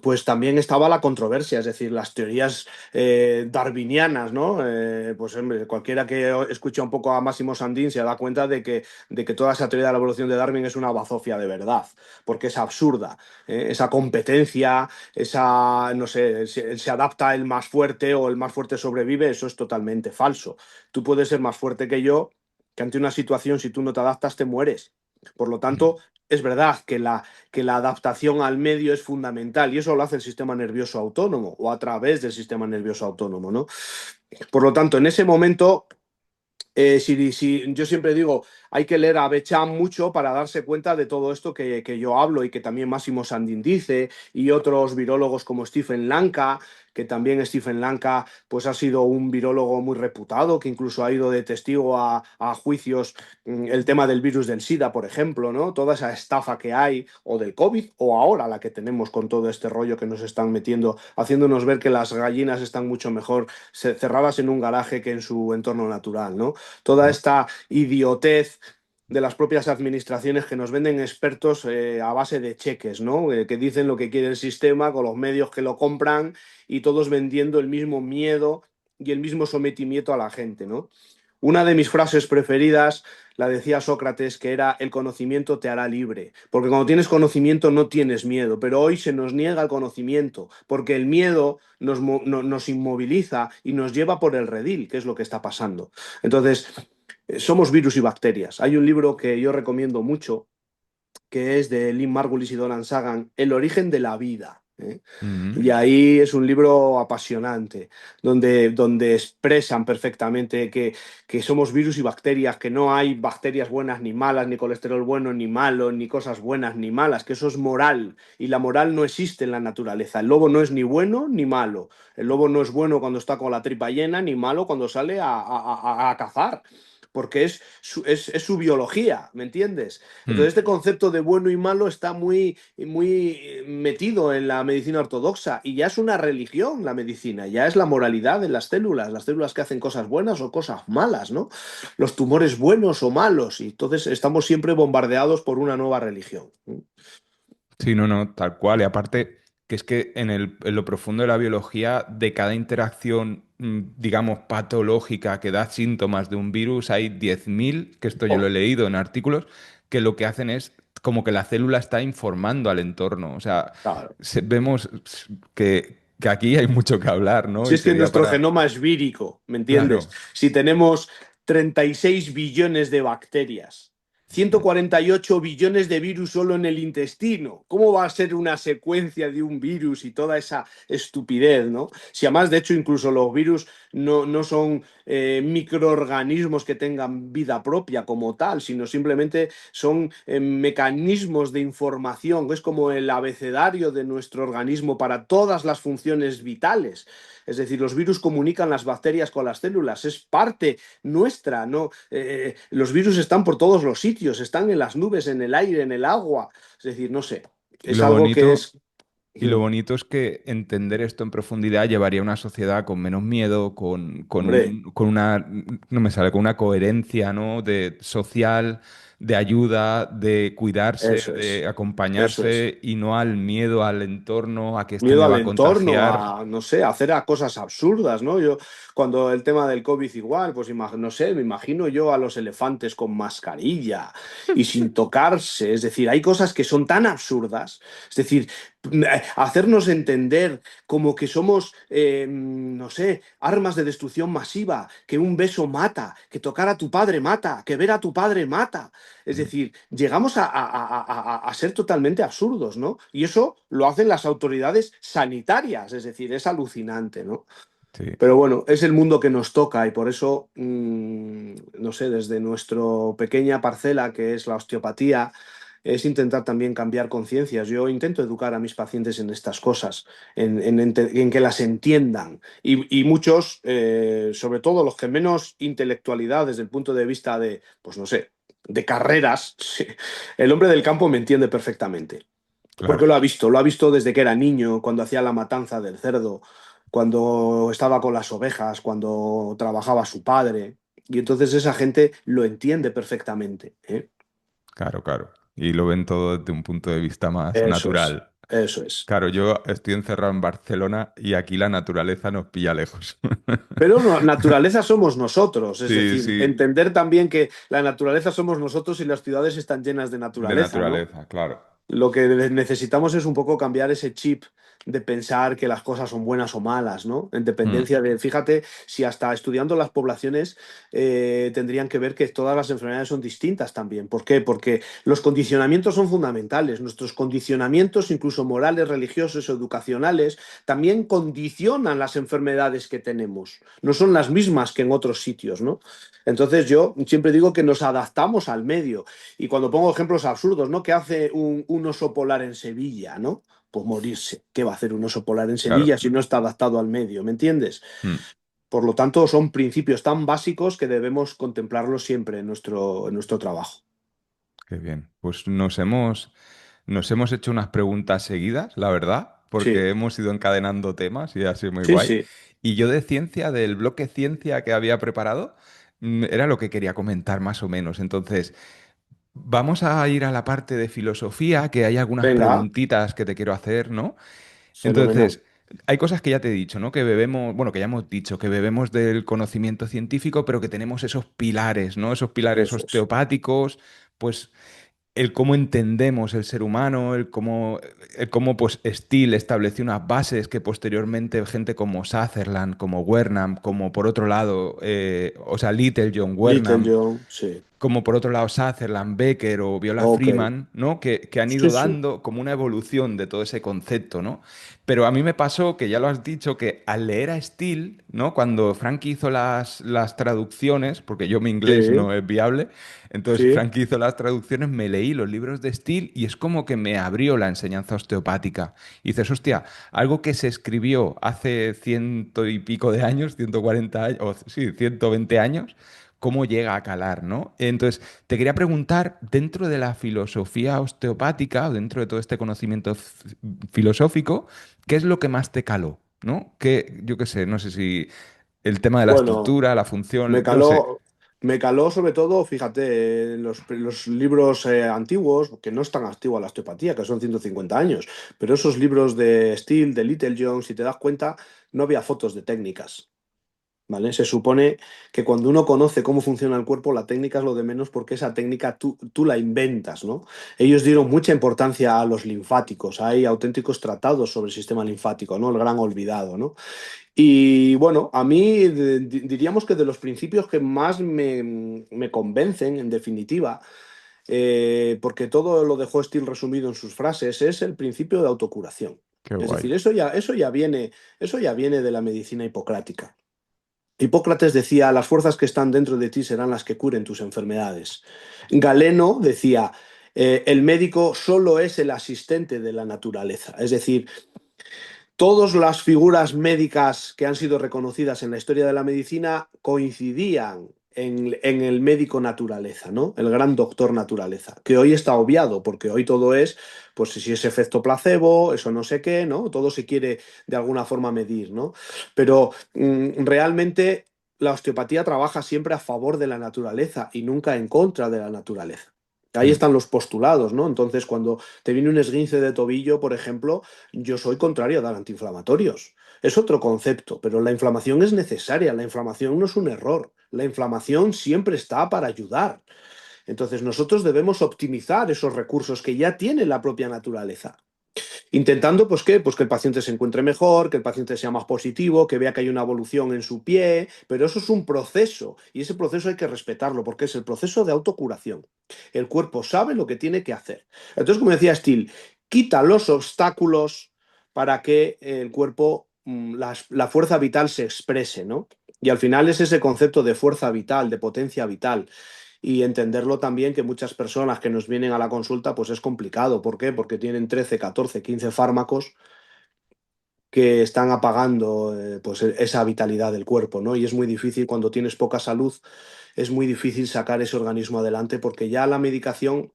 pues también estaba la controversia, es decir, las teorías darwinianas, ¿no? Pues hombre, cualquiera que escuche un poco a Máximo Sandín se da cuenta de que toda esa teoría de la evolución de Darwin es una bazofia de verdad, porque es absurda. Esa competencia, esa, no sé, se adapta el más fuerte o el más fuerte sobrevive, eso es totalmente falso. Tú puedes ser más fuerte que yo, que ante una situación, si tú no te adaptas, te mueres. Por lo Mm, tanto, es verdad que la adaptación al medio es fundamental y eso lo hace el sistema nervioso autónomo o a través del sistema nervioso autónomo, ¿no? Por lo tanto, en ese momento, yo siempre digo, hay que leer a Becham mucho para darse cuenta de todo esto que yo hablo y que también Máximo Sandin dice y otros virólogos como Stephen Lanka, que también Stephen Lanka pues ha sido un virólogo muy reputado, que incluso ha ido de testigo a juicios, el tema del virus del SIDA, por ejemplo, ¿no? Toda esa estafa que hay, o del COVID, o ahora la que tenemos con todo este rollo que nos están metiendo, haciéndonos ver que las gallinas están mucho mejor cerradas en un garaje que en su entorno natural, ¿no? Toda esta idiotez de las propias administraciones que nos venden expertos a base de cheques, ¿no? Que dicen lo que quiere el sistema con los medios que lo compran y todos vendiendo el mismo miedo y el mismo sometimiento a la gente, ¿no? Una de mis frases preferidas la decía Sócrates, que era: el conocimiento te hará libre, porque cuando tienes conocimiento no tienes miedo, pero hoy se nos niega el conocimiento, porque el miedo nos inmoviliza y nos lleva por el redil, que es lo que está pasando. Entonces, somos virus y bacterias. Hay un libro que yo recomiendo mucho, que es de Lynn Margulis y Donald Sagan, El origen de la vida. Y ahí es un libro apasionante, donde expresan perfectamente que somos virus y bacterias, que no hay bacterias buenas ni malas, ni colesterol bueno ni malo, ni cosas buenas ni malas, que eso es moral, y la moral no existe en la naturaleza. El lobo no es ni bueno ni malo. El lobo no es bueno cuando está con la tripa llena, ni malo cuando sale a cazar, porque es su biología, ¿me entiendes? Entonces este concepto de bueno y malo está muy metido en la medicina ortodoxa, y ya es una religión la medicina, ya es la moralidad de las células que hacen cosas buenas o cosas malas, ¿no? Los tumores buenos o malos, y entonces estamos siempre bombardeados por una nueva religión. Sí, no, no, tal cual. Y aparte, que es que en lo profundo de la biología, de cada interacción, digamos, patológica que da síntomas de un virus, hay 10.000, que esto yo lo he Oh, leído en artículos, que lo que hacen es como que la célula está informando al entorno. O sea, claro. vemos que aquí hay mucho que hablar, ¿no? Si Y es que sería nuestro para... genoma es vírico, ¿me entiendes? Claro. Si tenemos 36 billones de bacterias, Sí. 148 billones de virus solo en el intestino, ¿cómo va a ser una secuencia de un virus y toda esa estupidez, ¿no? Si además, de hecho, incluso los virus no son microorganismos que tengan vida propia como tal, sino simplemente son mecanismos de información, es como el abecedario de nuestro organismo para todas las funciones vitales. Es decir, los virus comunican las bacterias con las células, es parte nuestra, ¿no? Los virus están por todos los sitios, están en las nubes, en el aire, en el agua. Es decir, no sé, Y es lo algo que bonito, es... y lo bonito es que entender esto en profundidad llevaría a una sociedad con menos miedo, Hombre, con una, no me sale, con una coherencia, ¿no? De social, de ayuda, de cuidarse, eso de es, eso es. acompañarse y no al miedo al entorno, a que este Miedo me al va a entorno, contagiar. a, no sé, a hacer a cosas absurdas, ¿no? Yo, cuando el tema del COVID igual, pues no sé, me imagino yo a los elefantes con mascarilla y sin tocarse. Es decir, hay cosas que son tan absurdas. Es decir, hacernos entender como que somos, no sé, armas de destrucción masiva, que un beso mata, que tocar a tu padre mata, que ver a tu padre mata. Es decir, llegamos a ser totalmente absurdos, ¿no? Y eso lo hacen las autoridades sanitarias, es decir, es alucinante, ¿no? Sí, Pero bueno, es el mundo que nos toca, y por eso, no sé, desde nuestra pequeña parcela, que es la osteopatía, es intentar también cambiar conciencias. Yo intento educar a mis pacientes en estas cosas, en que las entiendan. Y muchos, sobre todo los que menos intelectualidad desde el punto de vista de, pues no sé, de carreras, sí, el hombre del campo me entiende perfectamente. Porque claro. lo ha visto desde que era niño, cuando hacía la matanza del cerdo, cuando estaba con las ovejas, cuando trabajaba su padre. Y entonces esa gente lo entiende perfectamente, ¿eh? Claro, claro. Y lo ven todo desde un punto de vista más Eso es, natural. eso es. Claro, yo estoy encerrado en Barcelona y aquí la naturaleza nos pilla lejos. Pero no, naturaleza somos nosotros, es Sí, decir, sí, entender también que la naturaleza somos nosotros y las ciudades están llenas de de naturaleza, ¿no? naturaleza, claro. Lo que necesitamos es un poco cambiar ese chip de pensar que las cosas son buenas o malas, ¿no? En Mm, dependencia de, fíjate, si hasta estudiando las poblaciones tendrían que ver que todas las enfermedades son distintas también. ¿Por qué? Porque los condicionamientos son fundamentales. Nuestros condicionamientos, incluso morales, religiosos o educacionales, también condicionan las enfermedades que tenemos. No son las mismas que en otros sitios, ¿no? Entonces yo siempre digo que nos adaptamos al medio. Y cuando pongo ejemplos absurdos, ¿no? ¿Qué hace un oso polar en Sevilla, ¿no? pues morirse. ¿Qué va a hacer un oso polar en Claro. Sevilla si no está adaptado al medio? ¿Me entiendes? Mm, Por lo tanto, son principios tan básicos que debemos contemplarlos siempre en nuestro trabajo. qué bien. Pues nos hemos hecho unas preguntas seguidas, la verdad, Sí, porque hemos ido encadenando temas y ha sido muy sí, guay. sí. Y yo de ciencia, del bloque ciencia que había preparado, era lo que quería comentar más o menos. Entonces, vamos a ir a la parte de filosofía, que hay algunas Venga, preguntitas que te quiero hacer, ¿no? fenomenal. Entonces, hay cosas que ya te he dicho, ¿no? Que bebemos, bueno, que ya hemos dicho, que bebemos del conocimiento científico, pero que tenemos esos pilares, ¿no? Esos pilares Eso es. osteopáticos, pues el cómo entendemos el ser humano, el cómo pues, Steele estableció unas bases que posteriormente gente como Sutherland, como Wernham, como por otro lado, o sea, Little John Little Wernham, John, sí. como por otro lado Sutherland, Becker o Viola Ok. Freeman, ¿no? Que han Sí, ido sí. dando como una evolución de todo ese concepto, ¿no? Pero a mí me pasó, que ya lo has dicho, que al leer a Steele, ¿no? Cuando Frank hizo las traducciones, porque yo mi inglés Sí, no es viable, entonces sí. Frank hizo las traducciones, me leí los libros de Steele y es como que me abrió la enseñanza osteopática. Y dices, hostia, algo que se escribió hace ciento y pico de años, 140 años, o sí, 120 años, cómo llega a calar, ¿no? Entonces, te quería preguntar, dentro de la filosofía osteopática, o dentro de todo este conocimiento filosófico, ¿qué es lo que más te caló? ¿No? Que, yo qué sé, no sé si el tema de la Bueno, estructura, la me función, no sé. caló, me caló sobre todo, fíjate, en los libros antiguos, que no es tan antigua la osteopatía, que son 150 años, pero esos libros de Steele, de Little John, si te das cuenta, no había fotos de técnicas. ¿Vale? Se supone que cuando uno conoce cómo funciona el cuerpo, la técnica es lo de menos porque esa técnica tú la inventas, ¿no? Ellos dieron mucha importancia a los linfáticos, hay auténticos tratados sobre el sistema linfático, ¿no? El gran olvidado, ¿no? Y bueno, a mí diríamos que de los principios que más me convencen, en definitiva, porque todo lo dejó Steele resumido en sus frases, es el principio de autocuración. Qué Es guay. decir, eso ya viene de la medicina hipocrática. Hipócrates decía, las fuerzas que están dentro de ti serán las que curen tus enfermedades. Galeno decía, el médico solo es el asistente de la naturaleza. Es decir, todas las figuras médicas que han sido reconocidas en la historia de la medicina coincidían en el médico naturaleza, ¿no? El gran doctor naturaleza, que hoy está obviado, porque hoy todo es, pues si es efecto placebo, eso no sé qué, ¿no? Todo se quiere de alguna forma medir, ¿no? Pero realmente la osteopatía trabaja siempre a favor de la naturaleza y nunca en contra de la naturaleza. Ahí Mm, están los postulados, ¿no? Entonces, cuando te viene un esguince de tobillo, por ejemplo, yo soy contrario a dar antiinflamatorios. Es otro concepto, pero la inflamación es necesaria, la inflamación no es un error, la inflamación siempre está para ayudar. Entonces nosotros debemos optimizar esos recursos que ya tiene la propia naturaleza. Intentando, pues, ¿qué? Pues que el paciente se encuentre mejor, que el paciente sea más positivo, que vea que hay una evolución en su pie, pero eso es un proceso y ese proceso hay que respetarlo porque es el proceso de autocuración. El cuerpo sabe lo que tiene que hacer. Entonces, como decía Steele, quita los obstáculos para que el cuerpo, la fuerza vital se exprese, ¿no? Y al final es ese concepto de fuerza vital, de potencia vital y entenderlo también que muchas personas que nos vienen a la consulta pues es complicado. ¿Por qué? Porque tienen 13, 14, 15 fármacos que están apagando pues esa vitalidad del cuerpo, ¿no? Y es muy difícil cuando tienes poca salud, es muy difícil sacar ese organismo adelante porque ya la medicación,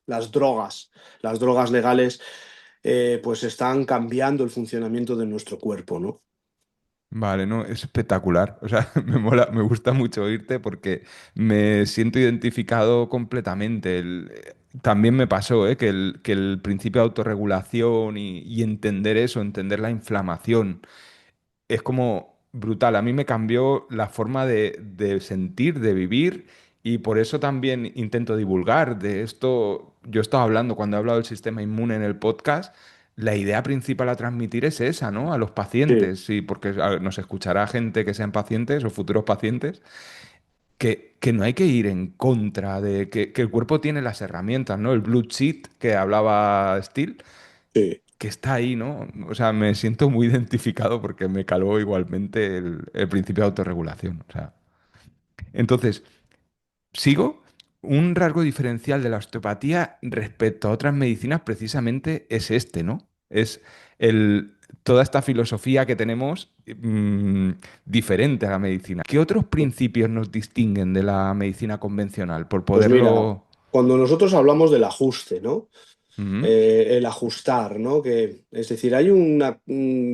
las drogas legales, pues están cambiando el funcionamiento de nuestro cuerpo, ¿no? vale, no, es espectacular. O sea, me mola, me gusta mucho oírte porque me siento identificado completamente. También me pasó, que el principio de autorregulación y entender eso, entender la inflamación es como brutal. A mí me cambió la forma de sentir, de vivir, y por eso también intento divulgar de esto. Yo estaba hablando, cuando he hablado del sistema inmune en el podcast, la idea principal a transmitir es esa, ¿no? A los Sí, pacientes, sí, porque nos escuchará gente que sean pacientes o futuros pacientes, que no hay que ir en contra de que el cuerpo tiene las herramientas, ¿no? El blue sheet que hablaba Steele, sí. que está ahí, ¿no? O sea, me siento muy identificado porque me caló igualmente el principio de autorregulación. O sea, entonces, sigo. Un rasgo diferencial de la osteopatía respecto a otras medicinas precisamente es este, ¿no? Es toda esta filosofía que tenemos diferente a la medicina. ¿Qué otros principios nos distinguen de la medicina convencional? Por Pues mira, poderlo... cuando nosotros hablamos del ajuste, ¿no? Ujú. El ajustar, ¿no? Es decir, hay una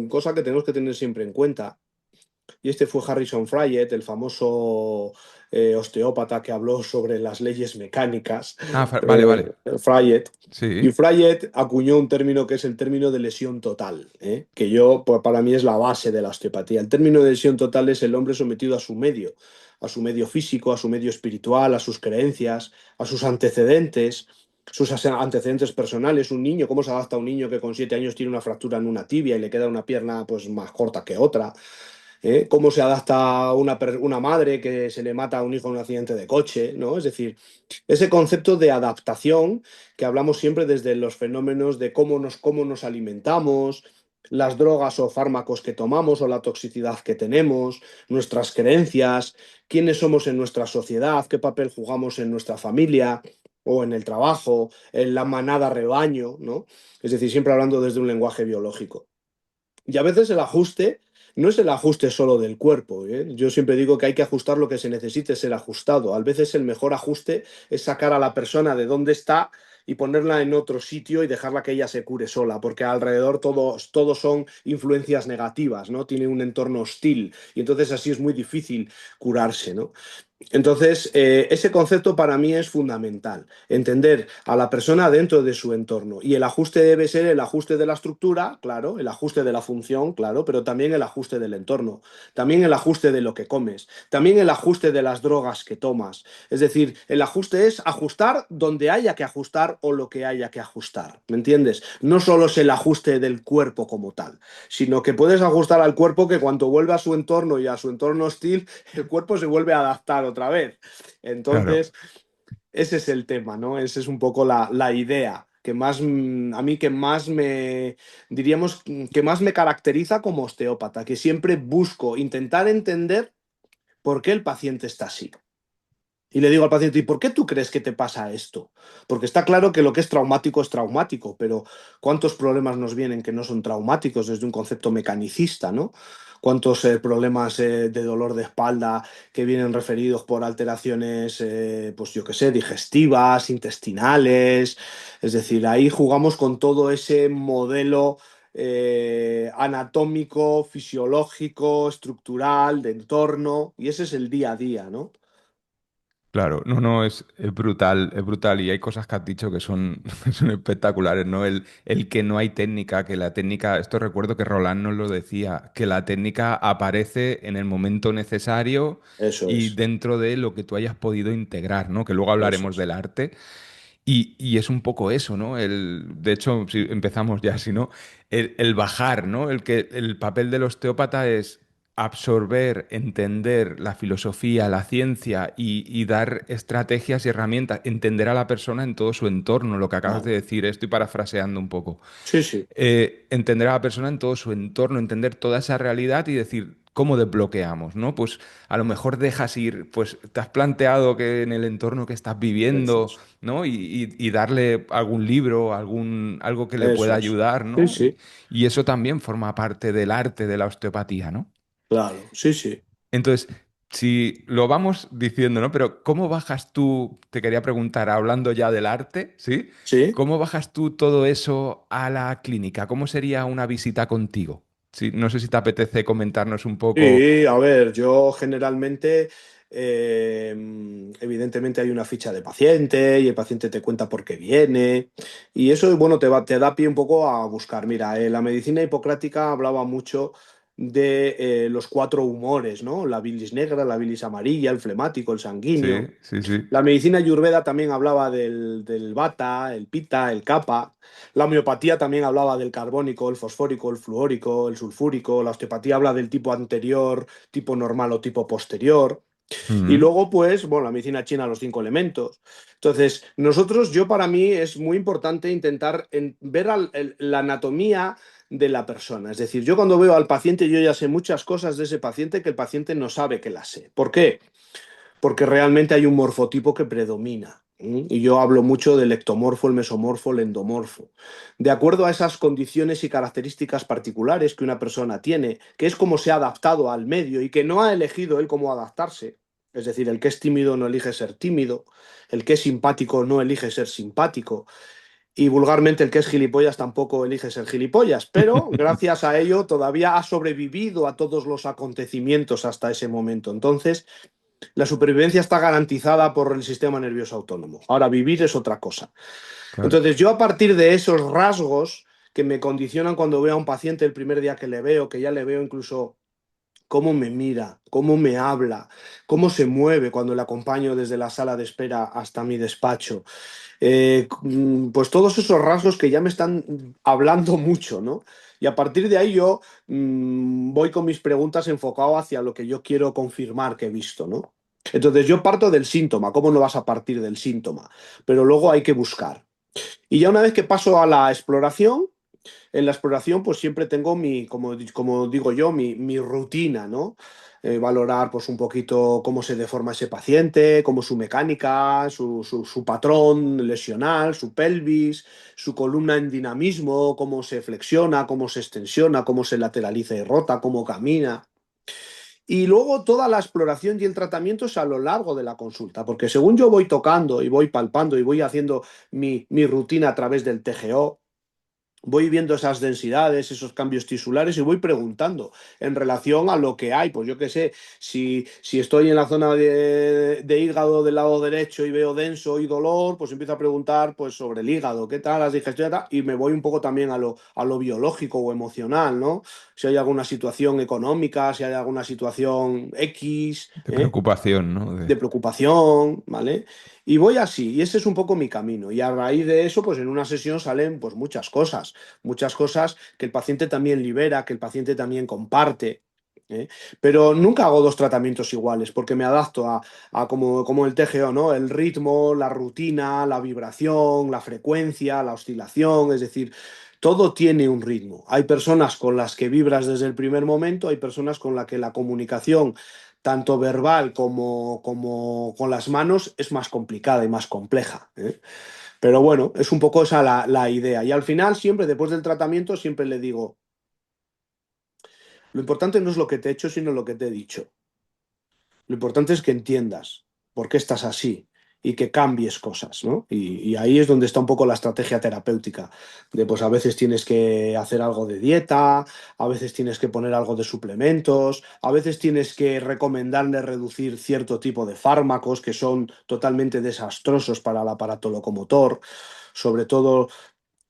cosa que tenemos que tener siempre en cuenta. Y este fue Harrison Fryett, el famoso osteópata que habló sobre las leyes mecánicas, Ah, vale, vale. Fryett. Y Sí, Fryett acuñó un término que es el término de lesión total, que yo, pues, para mí es la base de la osteopatía. El término de lesión total es el hombre sometido a su medio físico, a su medio espiritual, a sus creencias, a sus antecedentes personales. Un niño, ¿cómo se adapta a un niño que con 7 años tiene una fractura en una tibia y le queda una pierna pues más corta que otra? Cómo se adapta una madre que se le mata a un hijo en un accidente de coche, ¿no? Es decir, ese concepto de adaptación que hablamos siempre desde los fenómenos de cómo nos alimentamos, las drogas o fármacos que tomamos o la toxicidad que tenemos, nuestras creencias, quiénes somos en nuestra sociedad, qué papel jugamos en nuestra familia o en el trabajo, en la manada rebaño, ¿no? Es decir, siempre hablando desde un lenguaje biológico. Y a veces el ajuste no es el ajuste solo del cuerpo, ¿eh? Yo siempre digo que hay que ajustar lo que se necesite ser ajustado. A veces el mejor ajuste es sacar a la persona de donde está y ponerla en otro sitio y dejarla que ella se cure sola, porque alrededor todos son influencias negativas, ¿no? Tiene un entorno hostil y entonces así es muy difícil curarse, ¿no? Entonces, ese concepto para mí es fundamental, entender a la persona dentro de su entorno. Y el ajuste debe ser el ajuste de la estructura, claro, el ajuste de la función, claro, pero también el ajuste del entorno, también el ajuste de lo que comes, también el ajuste de las drogas que tomas. Es decir, el ajuste es ajustar donde haya que ajustar o lo que haya que ajustar, ¿me entiendes? No solo es el ajuste del cuerpo como tal, sino que puedes ajustar al cuerpo que cuando vuelve a su entorno y a su entorno hostil, el cuerpo se vuelve a adaptar otra vez. claro. Entonces, ese es el tema, ¿no? Esa es un poco la idea que más, a mí que más diríamos, que más me caracteriza como osteópata, que siempre busco intentar entender por qué el paciente está así. Y le digo al paciente, ¿y por qué tú crees que te pasa esto? Porque está claro que lo que es traumático, pero ¿cuántos problemas nos vienen que no son traumáticos desde un concepto mecanicista, ¿no? ¿Cuántos problemas de dolor de espalda que vienen referidos por alteraciones, pues yo qué sé, digestivas, intestinales? Es decir, ahí jugamos con todo ese modelo anatómico, fisiológico, estructural, de entorno, y ese es el día a día, ¿no? Claro, no, no, es brutal, es brutal. Y hay cosas que has dicho que son, son espectaculares, ¿no? El que no hay técnica, que la técnica, esto recuerdo que Roland nos lo decía, que la técnica aparece en el momento necesario Eso y es. dentro de lo que tú hayas podido integrar, ¿no? Que luego Eso hablaremos es, del arte. Y es un poco eso, ¿no? De hecho, si empezamos ya, si no, el bajar, ¿no? El papel del osteópata es absorber, entender la filosofía, la ciencia y dar estrategias y herramientas, entender a la persona en todo su entorno, lo que acabas de claro. decir, estoy parafraseando un poco. Sí, sí, Entender a la persona en todo su entorno, entender toda esa realidad y decir, ¿cómo desbloqueamos, no? Pues a lo mejor dejas ir, pues te has planteado que en el entorno que estás eso viviendo, es, ¿no? Y darle algún libro, algo que le pueda eso es. ayudar, Sí, ¿no? sí, Y eso también forma parte del arte de la osteopatía, ¿no? claro, sí, sí, Entonces, si lo vamos diciendo, ¿no? Pero ¿cómo bajas tú, te quería preguntar, hablando ya del arte, ¿sí? sí. ¿Cómo bajas tú todo eso a la clínica? ¿Cómo sería una visita contigo? Sí, no sé si te apetece comentarnos un poco. Sí, a ver, yo generalmente, evidentemente hay una ficha de paciente y el paciente te cuenta por qué viene y eso, bueno, te da pie un poco a buscar. Mira, la medicina hipocrática hablaba mucho de los cuatro humores, ¿no? La bilis negra, la bilis amarilla, el flemático, el Sí, sanguíneo. sí, sí. La medicina ayurveda también hablaba del vata, el pita, el kapha. La homeopatía también hablaba del carbónico, el fosfórico, el fluórico, el sulfúrico. La osteopatía habla del tipo anterior, tipo normal o tipo posterior. Y Mm, luego, pues, bueno, la medicina china, los cinco elementos. Entonces, yo para mí es muy importante intentar ver la anatomía de la persona. Es decir, yo cuando veo al paciente, yo ya sé muchas cosas de ese paciente que el paciente no sabe que las sé. ¿Por qué? Porque realmente hay un morfotipo que predomina. Y yo hablo mucho del ectomorfo, el mesomorfo, el endomorfo. De acuerdo a esas condiciones y características particulares que una persona tiene, que es como se ha adaptado al medio y que no ha elegido él cómo adaptarse, es decir, el que es tímido no elige ser tímido, el que es simpático no elige ser simpático, y vulgarmente el que es gilipollas tampoco elige ser gilipollas, pero gracias a ello todavía ha sobrevivido a todos los acontecimientos hasta ese momento. Entonces, la supervivencia está garantizada por el sistema nervioso autónomo. Ahora, vivir es otra cosa. Claro. Entonces, yo a partir de esos rasgos que me condicionan cuando veo a un paciente el primer día que le veo, que ya le veo incluso cómo me mira, cómo me habla, cómo se mueve cuando le acompaño desde la sala de espera hasta mi despacho, pues todos esos rasgos que ya me están hablando mucho, ¿no? Y a partir de ahí yo voy con mis preguntas enfocado hacia lo que yo quiero confirmar que he visto, ¿no? Entonces yo parto del síntoma, ¿cómo no vas a partir del síntoma? Pero luego hay que buscar. Y ya una vez que paso a la exploración, en la exploración pues siempre tengo como digo yo, mi rutina, ¿no? Valorar pues un poquito cómo se deforma ese paciente, cómo su mecánica, su patrón lesional, su pelvis, su columna en dinamismo, cómo se flexiona, cómo se extensiona, cómo se lateraliza y rota, cómo camina. Y luego toda la exploración y el tratamiento es a lo largo de la consulta, porque según yo voy tocando y voy palpando y voy haciendo mi rutina a través del TGO, voy viendo esas densidades, esos cambios tisulares y voy preguntando en relación a lo que hay. Pues yo qué sé, si estoy en la zona de hígado del lado derecho y veo denso y dolor, pues empiezo a preguntar pues, sobre el hígado, qué tal, las digestiones, tal, y me voy un poco también a lo biológico o emocional, ¿no? Si hay alguna situación económica, si hay alguna situación X, De preocupación, ¿no? de preocupación, ¿vale? Y voy así, y ese es un poco mi camino. Y a raíz de eso, pues en una sesión salen pues muchas cosas que el paciente también libera, que el paciente también comparte. ¿Eh? Pero nunca hago dos tratamientos iguales porque me adapto a como el TGO, ¿no? El ritmo, la rutina, la vibración, la frecuencia, la oscilación, es decir, todo tiene un ritmo. Hay personas con las que vibras desde el primer momento, hay personas con las que la comunicación tanto verbal como con las manos, es más complicada y más compleja. ¿Eh? Pero bueno, es un poco esa la idea. Y al final, siempre, después del tratamiento, siempre le digo, lo importante no es lo que te he hecho, sino lo que te he dicho. Lo importante es que entiendas por qué estás así y que cambies cosas, ¿no? Y ahí es donde está un poco la estrategia terapéutica, de pues a veces tienes que hacer algo de dieta, a veces tienes que poner algo de suplementos, a veces tienes que recomendarle reducir cierto tipo de fármacos que son totalmente desastrosos para el aparato locomotor, sobre todo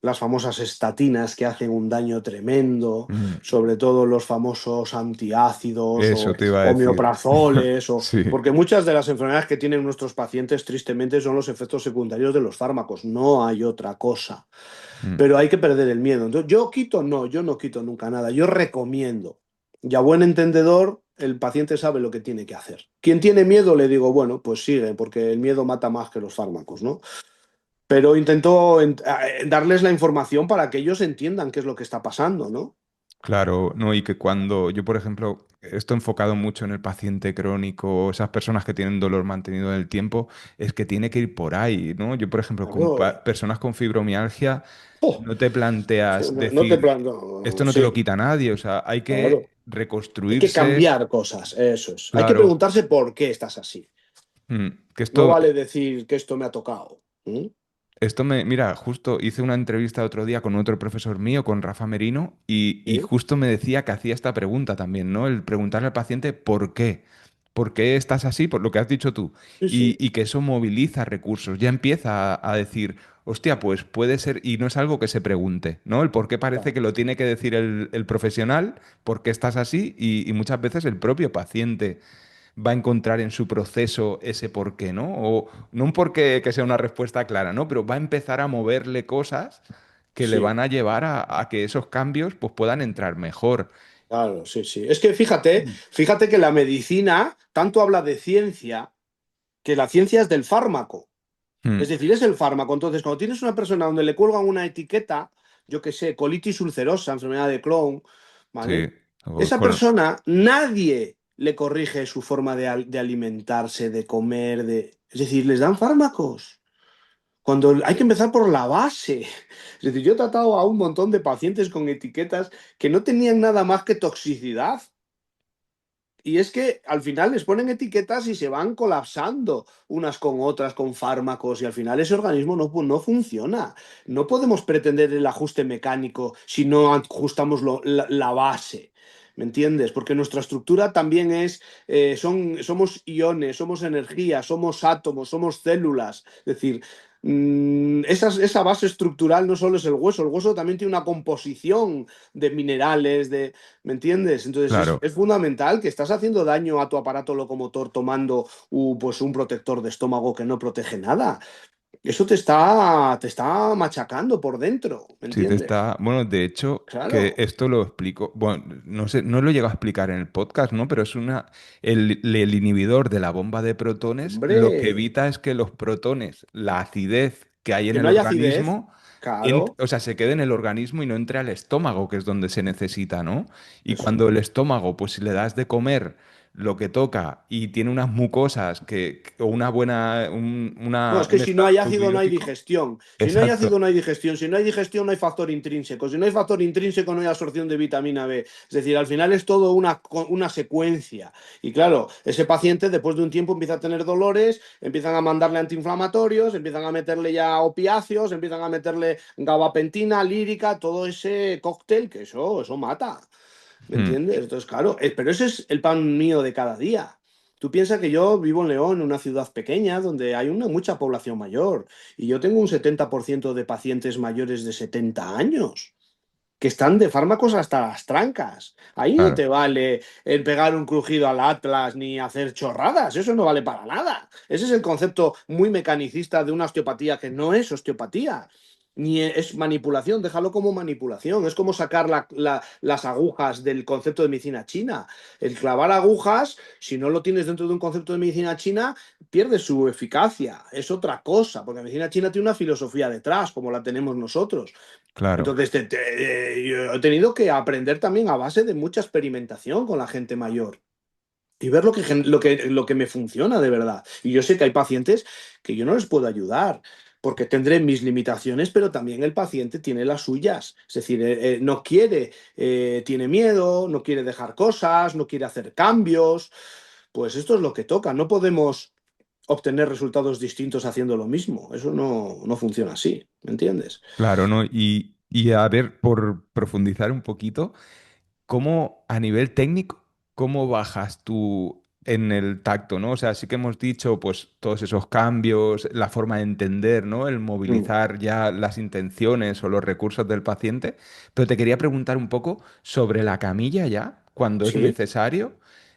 las famosas estatinas que hacen un daño tremendo, Mm, sobre todo los famosos antiácidos o eso te iba a decir. omioprazoles, Sí. porque muchas de las enfermedades que tienen nuestros pacientes tristemente son los efectos secundarios de los fármacos, no hay otra cosa, Mm, pero hay que perder el miedo. Entonces, yo quito, no, yo no quito nunca nada, yo recomiendo. Y a buen entendedor, el paciente sabe lo que tiene que hacer. Quien tiene miedo le digo, bueno, pues sigue, porque el miedo mata más que los fármacos, ¿no? Pero intento darles la información para que ellos entiendan qué es lo que está pasando, ¿no? claro, no, y que cuando yo, por ejemplo, esto enfocado mucho en el paciente crónico, esas personas que tienen dolor mantenido en el tiempo, es que tiene que ir por ahí, ¿no? Yo, por ejemplo, con Claro. personas con fibromialgia, ¡Oh! no te planteas No te decir, planto, esto no te sí, lo quita nadie, o sea, hay que claro. Hay que reconstruirse, cambiar cosas, eso es. Hay que claro, preguntarse por qué estás así. que No esto, vale decir que esto me ha tocado. ¿Mm? mira, justo hice una entrevista otro día con otro profesor mío, con Rafa Merino, y ¿Mm? justo me decía que hacía esta pregunta también, ¿no? El preguntarle al paciente por qué. ¿Por qué estás así? Por lo que has dicho tú. Sí, sí, Y que eso moviliza recursos. Ya empieza a decir, hostia, pues puede ser, y no es algo que se pregunte, ¿no? El por qué parece claro, que lo tiene que decir el profesional, por qué estás así, y muchas veces el propio paciente va a encontrar en su proceso ese porqué, ¿no? O no un porqué que sea una respuesta clara, ¿no? Pero va a empezar a moverle cosas que le sí, van a llevar a que esos cambios pues, puedan entrar mejor. claro, sí, sí. Es que fíjate que la medicina tanto habla de ciencia que la ciencia es del fármaco. Es Mm, decir, es el fármaco. Entonces, cuando tienes una persona donde le cuelgan una etiqueta, yo qué sé, colitis ulcerosa, enfermedad de Crohn, sí, ¿vale? Esa persona, nadie le corrige su forma de alimentarse, de comer, de... Es decir, les dan fármacos. Cuando hay que empezar por la base. Es decir, yo he tratado a un montón de pacientes con etiquetas que no tenían nada más que toxicidad. Y es que al final les ponen etiquetas y se van colapsando unas con otras, con fármacos, y al final ese organismo no funciona. No podemos pretender el ajuste mecánico si no ajustamos la base. ¿Me entiendes? Porque nuestra estructura también somos iones, somos energía, somos átomos, somos células. Es decir, esa base estructural no solo es el hueso también tiene una composición de minerales, ¿me entiendes? Entonces Claro. es fundamental que estás haciendo daño a tu aparato locomotor tomando pues un protector de estómago que no protege nada. Eso te está machacando por dentro, ¿me Sí, te entiendes? está. Bueno, de hecho, que Claro, esto lo explico. Bueno, no sé, no lo he llegado a explicar en el podcast, ¿no? Pero es una. El inhibidor de la bomba de protones lo que hombre, evita es que los protones, la acidez que hay en que el no haya acidez, organismo, claro, o sea, se quede en el organismo y no entre al estómago, que es donde se necesita, ¿no? Y eso. cuando el estómago, pues si le das de comer lo que toca y tiene unas mucosas o una buena, No, es que un si no estado hay ácido no hay probiótico. digestión. Si no hay Exacto, ácido no hay digestión. Si no hay digestión no hay factor intrínseco. Si no hay factor intrínseco no hay absorción de vitamina B. Es decir, al final es todo una secuencia. Y claro, ese paciente después de un tiempo empieza a tener dolores, empiezan a mandarle antiinflamatorios, empiezan a meterle ya opiáceos, empiezan a meterle gabapentina, lírica, todo ese cóctel que eso mata. ¿Me hmm, entiendes? Entonces, claro, pero ese es el pan mío de cada día. Tú piensas que yo vivo en León, una ciudad pequeña, donde hay mucha población mayor, y yo tengo un 70% de pacientes mayores de 70 años, que están de fármacos hasta las trancas. Ahí no claro. te vale el pegar un crujido al Atlas ni hacer chorradas, eso no vale para nada. Ese es el concepto muy mecanicista de una osteopatía que no es osteopatía. Ni es manipulación, déjalo como manipulación. Es como sacar las agujas del concepto de medicina china. El clavar agujas, si no lo tienes dentro de un concepto de medicina china, pierde su eficacia. Es otra cosa, porque la medicina china tiene una filosofía detrás, como la tenemos nosotros. Claro, Entonces, yo he tenido que aprender también a base de mucha experimentación con la gente mayor y ver lo que me funciona de verdad. Y yo sé que hay pacientes que yo no les puedo ayudar porque tendré mis limitaciones, pero también el paciente tiene las suyas. Es decir, no quiere, tiene miedo, no quiere dejar cosas, no quiere hacer cambios. Pues esto es lo que toca. No podemos obtener resultados distintos haciendo lo mismo. Eso no funciona así, ¿me entiendes? claro, ¿no? Y a ver, por profundizar un poquito, ¿cómo a nivel técnico, cómo bajas tú en el tacto, ¿no? O sea, sí que hemos dicho, pues, todos esos cambios, la forma de entender, ¿no? El Mm. movilizar ya las intenciones o los recursos del paciente, pero te quería preguntar un poco sobre la camilla ya, cuando es Sí. necesario.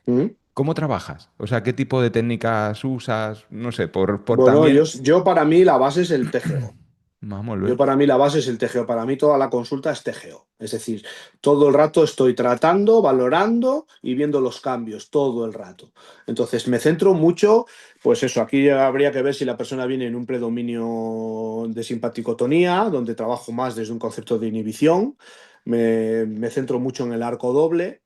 Mm. ¿Cómo trabajas? O sea, ¿qué tipo de técnicas usas? No sé, por Bueno, también. yo para mí la base es el TGO. Vamos a Yo ver. para mí la base es el TGO. Para mí toda la consulta es TGO. Es decir, todo el rato estoy tratando, valorando y viendo los cambios, todo el rato. Entonces me centro mucho, pues eso, aquí habría que ver si la persona viene en un predominio de simpaticotonía, donde trabajo más desde un concepto de inhibición. Me centro mucho en el arco doble.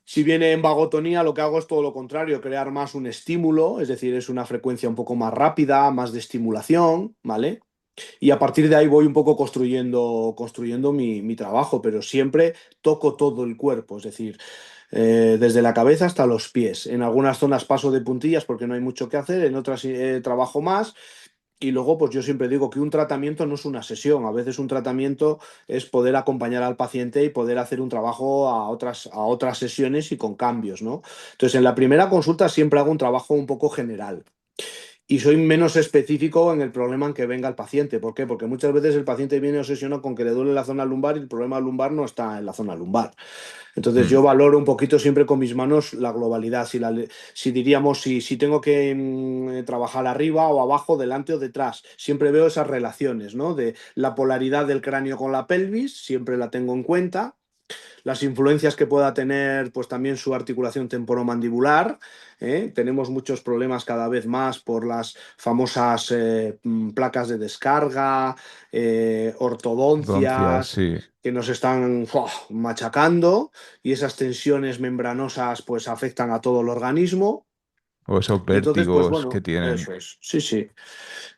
Si viene en vagotonía, lo que hago es todo lo contrario, crear más un estímulo, es decir, es una frecuencia un poco más rápida, más de estimulación, ¿vale? Y a partir de ahí voy un poco construyendo mi trabajo, pero siempre toco todo el cuerpo, es decir, desde la cabeza hasta los pies. En algunas zonas paso de puntillas porque no hay mucho que hacer, en otras trabajo más. Y luego, pues yo siempre digo que un tratamiento no es una sesión, a veces un tratamiento es poder acompañar al paciente y poder hacer un trabajo a otras sesiones y con cambios, ¿no? Entonces, en la primera consulta siempre hago un trabajo un poco general y soy menos específico en el problema en que venga el paciente. ¿Por qué? Porque muchas veces el paciente viene obsesionado con que le duele la zona lumbar y el problema lumbar no está en la zona lumbar. Entonces Mm, yo valoro un poquito siempre con mis manos la globalidad, si diríamos, si tengo que trabajar arriba o abajo, delante o detrás. Siempre veo esas relaciones, ¿no? De la polaridad del cráneo con la pelvis, siempre la tengo en cuenta las influencias que pueda tener, pues también su articulación temporomandibular. Tenemos muchos problemas cada vez más por las famosas placas de descarga, Doncias, ortodoncias sí. que nos están machacando y esas tensiones membranosas pues afectan a todo el organismo. O esos Y entonces, pues vértigos que bueno, tienen. eso es. Sí, sí.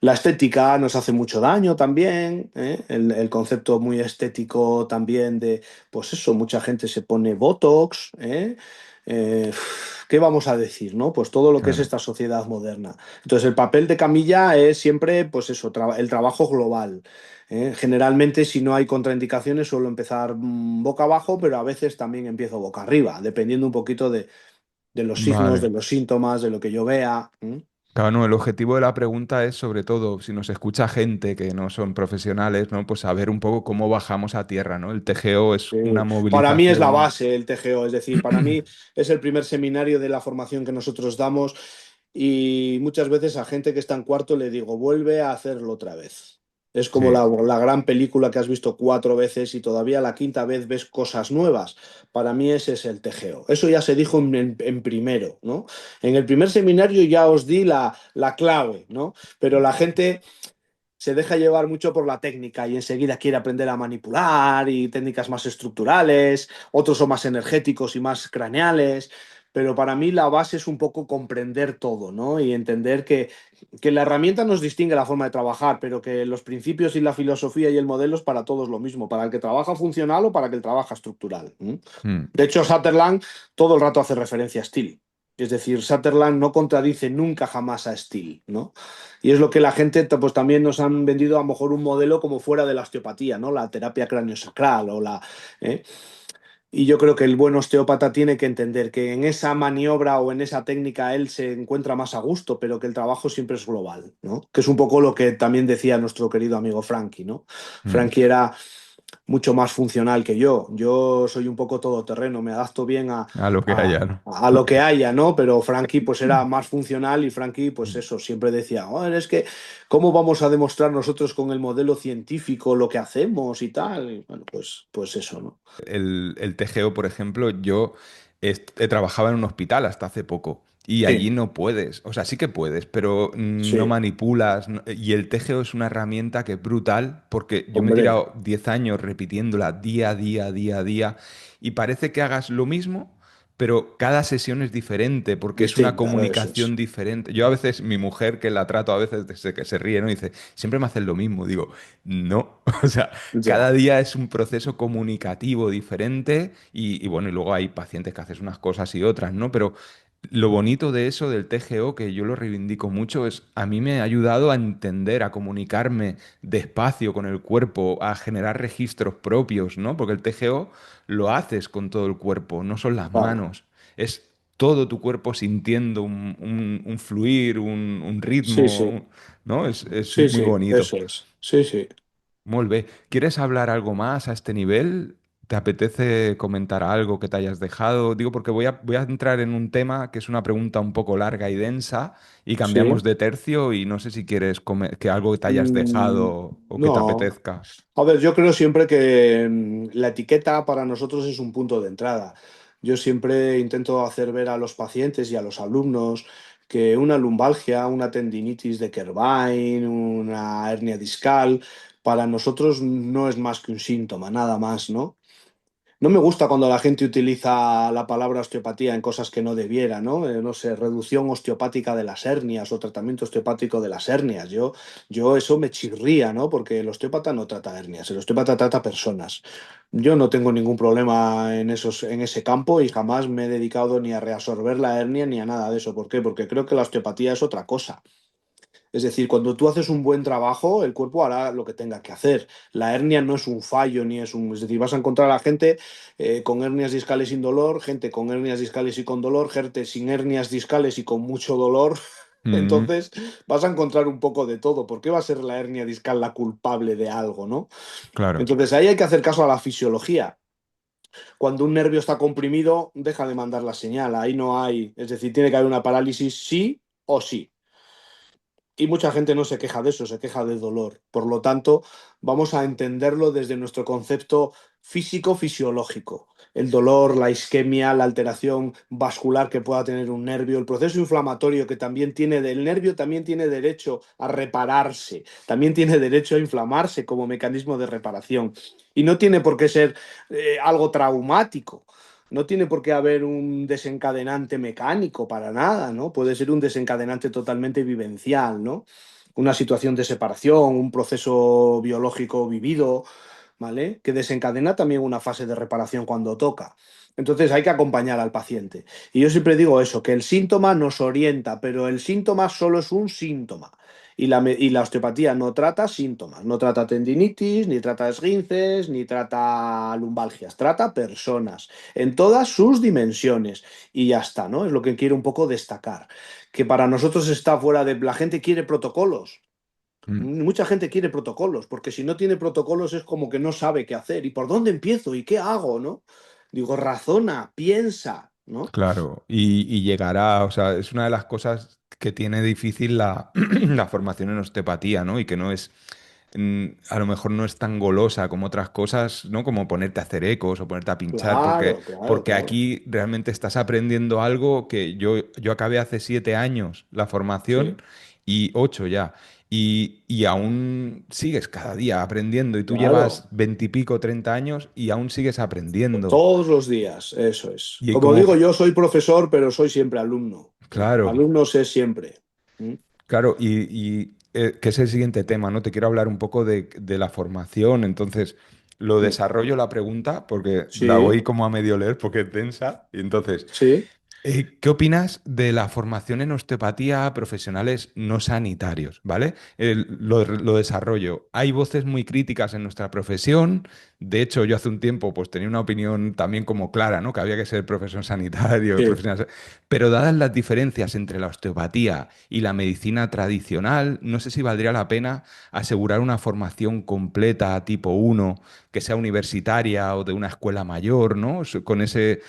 La estética nos hace mucho daño también, ¿eh? El concepto muy estético también de, pues eso, mucha gente se pone Botox, ¿eh? Eh, ¿Qué vamos a decir, no? Pues todo lo que es Claro. esta sociedad moderna. Entonces, el papel de Camilla es siempre, pues eso, el trabajo global. ¿Eh? Generalmente, si no hay contraindicaciones, suelo empezar boca abajo, pero a veces también empiezo boca arriba, dependiendo un poquito de los signos, de Vale. los síntomas, de lo que yo vea. Claro, no, el objetivo de la pregunta es sobre todo, si nos escucha gente que no son profesionales, ¿no? Pues saber un poco cómo bajamos a tierra, ¿no? El TGO es una Para mí es la movilización. base el TGO, es decir, para mí es el primer seminario de la formación que nosotros damos y muchas veces a gente que está en cuarto le digo, vuelve a hacerlo otra vez. Es como Sí, la gran película que has visto 4 veces y todavía la quinta vez ves cosas nuevas. Para mí ese es el TGO. Eso ya se dijo en primero, ¿no? En el primer seminario ya os di la clave, ¿no? Pero la gente se deja llevar mucho por la técnica y enseguida quiere aprender a manipular y técnicas más estructurales, otros son más energéticos y más craneales, pero para mí la base es un poco comprender todo, ¿no? Y entender que la herramienta nos distingue la forma de trabajar, pero que los principios y la filosofía y el modelo es para todos lo mismo, para el que trabaja funcional o para el que trabaja estructural. ¿M? mm, De hecho, Sutherland todo el rato hace referencia a Steele. Es decir, Sutherland no contradice nunca jamás a Steele, ¿no? Y es lo que la gente, pues también nos han vendido a lo mejor un modelo como fuera de la osteopatía, ¿no? La terapia craneosacral o la... ¿eh? Y yo creo que el buen osteópata tiene que entender que en esa maniobra o en esa técnica él se encuentra más a gusto, pero que el trabajo siempre es global, ¿no? Que es un poco lo que también decía nuestro querido amigo Frankie, ¿no? mm, Frankie era mucho más funcional que yo. Yo soy un poco todoterreno, me adapto bien a lo que haya, ¿no? a lo que haya, ¿no? Pero Frankie pues era más funcional y Frankie pues eso, siempre decía, "Oh, es que, ¿cómo vamos a demostrar nosotros con el modelo científico lo que hacemos y tal?" Y bueno, pues eso, ¿no? El TGO, por ejemplo, yo trabajaba en un hospital hasta hace poco y allí Sí, no puedes, o sea, sí que puedes, pero no sí, manipulas. Y el TGO es una herramienta que es brutal porque yo me he hombre, tirado 10 años repitiéndola día a día, día a día y parece que hagas lo mismo, pero cada sesión es diferente porque es una distinta, eso comunicación es. diferente. Yo a veces, mi mujer, que la trato a veces desde que se ríe, ¿no? Dice, siempre me hacen lo mismo. Digo, no, o sea, cada Ya, día es un proceso comunicativo diferente y bueno, y luego hay pacientes que haces unas cosas y otras, ¿no? Pero lo bonito de eso, del TGO, que yo lo reivindico mucho, es a mí me ha ayudado a entender, a comunicarme despacio con el cuerpo, a generar registros propios, ¿no? Porque el TGO lo haces con todo el cuerpo, no son las claro. manos, es todo tu cuerpo sintiendo un fluir, un Sí, ritmo, sí, ¿no? Es sí, muy sí, bonito. eso es. Sí, sí. Muy bien. ¿Quieres hablar algo más a este nivel? ¿Te apetece comentar algo que te hayas dejado? Digo, porque voy a entrar en un tema que es una pregunta un poco larga y densa y cambiamos Sí. de tercio y no sé si quieres que algo que te hayas Mm, dejado o que te no. apetezca. A ver, yo creo siempre que la etiqueta para nosotros es un punto de entrada. Yo siempre intento hacer ver a los pacientes y a los alumnos que una lumbalgia, una tendinitis de Kerbein, una hernia discal, para nosotros no es más que un síntoma, nada más, ¿no? No me gusta cuando la gente utiliza la palabra osteopatía en cosas que no debiera, ¿no? No sé, reducción osteopática de las hernias o tratamiento osteopático de las hernias. Yo eso me chirría, ¿no? Porque el osteópata no trata hernias, el osteópata trata personas. Yo no tengo ningún problema en ese campo y jamás me he dedicado ni a reabsorber la hernia ni a nada de eso. ¿Por qué? Porque creo que la osteopatía es otra cosa. Es decir, cuando tú haces un buen trabajo, el cuerpo hará lo que tenga que hacer. La hernia no es un fallo, ni es un... Es decir, vas a encontrar a gente con hernias discales sin dolor, gente con hernias discales y con dolor, gente sin hernias discales y con mucho dolor. Mm, Entonces, vas a encontrar un poco de todo. ¿Por qué va a ser la hernia discal la culpable de algo, no? claro, Entonces, ahí hay que hacer caso a la fisiología. Cuando un nervio está comprimido, deja de mandar la señal. Ahí no hay... Es decir, tiene que haber una parálisis sí o sí. Y mucha gente no se queja de eso, se queja de dolor. Por lo tanto, vamos a entenderlo desde nuestro concepto físico-fisiológico. El dolor, la isquemia, la alteración vascular que pueda tener un nervio, el proceso inflamatorio que también tiene, el nervio también tiene derecho a repararse, también tiene derecho a inflamarse como mecanismo de reparación. Y no tiene por qué ser algo traumático. No tiene por qué haber un desencadenante mecánico para nada, ¿no? Puede ser un desencadenante totalmente vivencial, ¿no? Una situación de separación, un proceso biológico vivido, ¿vale? Que desencadena también una fase de reparación cuando toca. Entonces hay que acompañar al paciente. Y yo siempre digo eso, que el síntoma nos orienta, pero el síntoma solo es un síntoma. Y la osteopatía no trata síntomas, no trata tendinitis, ni trata esguinces, ni trata lumbalgias, trata personas en todas sus dimensiones. Y ya está, ¿no? Es lo que quiero un poco destacar. Que para nosotros está fuera de... La gente quiere protocolos. Mm. Mucha gente quiere protocolos, porque si no tiene protocolos es como que no sabe qué hacer. ¿Y por dónde empiezo? ¿Y qué hago? ¿No? Digo, razona, piensa, ¿no? Claro, y llegará, o sea, es una de las cosas que tiene difícil la, la formación en osteopatía, ¿no? Y que no es, a lo mejor no es tan golosa como otras cosas, ¿no? Como ponerte a hacer ecos o ponerte a pinchar, Claro, claro, porque claro. aquí realmente estás aprendiendo algo que yo acabé hace 7 años la formación Sí, y 8 ya. Y aún sigues cada día aprendiendo y tú claro. llevas 20 y pico, 30 años y aún sigues aprendiendo. Todos los días, eso es. Y Como como, digo, yo soy profesor, pero soy siempre alumno. claro. Alumnos es siempre. ¿Mm? Claro, que es el siguiente tema, ¿no? Te quiero hablar un poco de la formación, entonces lo Mm. desarrollo la pregunta porque la Sí, voy como a medio leer porque es densa, y entonces sí. ¿qué opinas de la formación en osteopatía a profesionales no sanitarios? ¿Vale? Lo desarrollo. Hay voces muy críticas en nuestra profesión. De hecho, yo hace un tiempo pues tenía una opinión también como clara, ¿no? Que había que ser profesor sanitario, Sí. profesional. Pero dadas las diferencias entre la osteopatía y la medicina tradicional, no sé si valdría la pena asegurar una formación completa tipo uno que sea universitaria o de una escuela mayor, ¿no? Con ese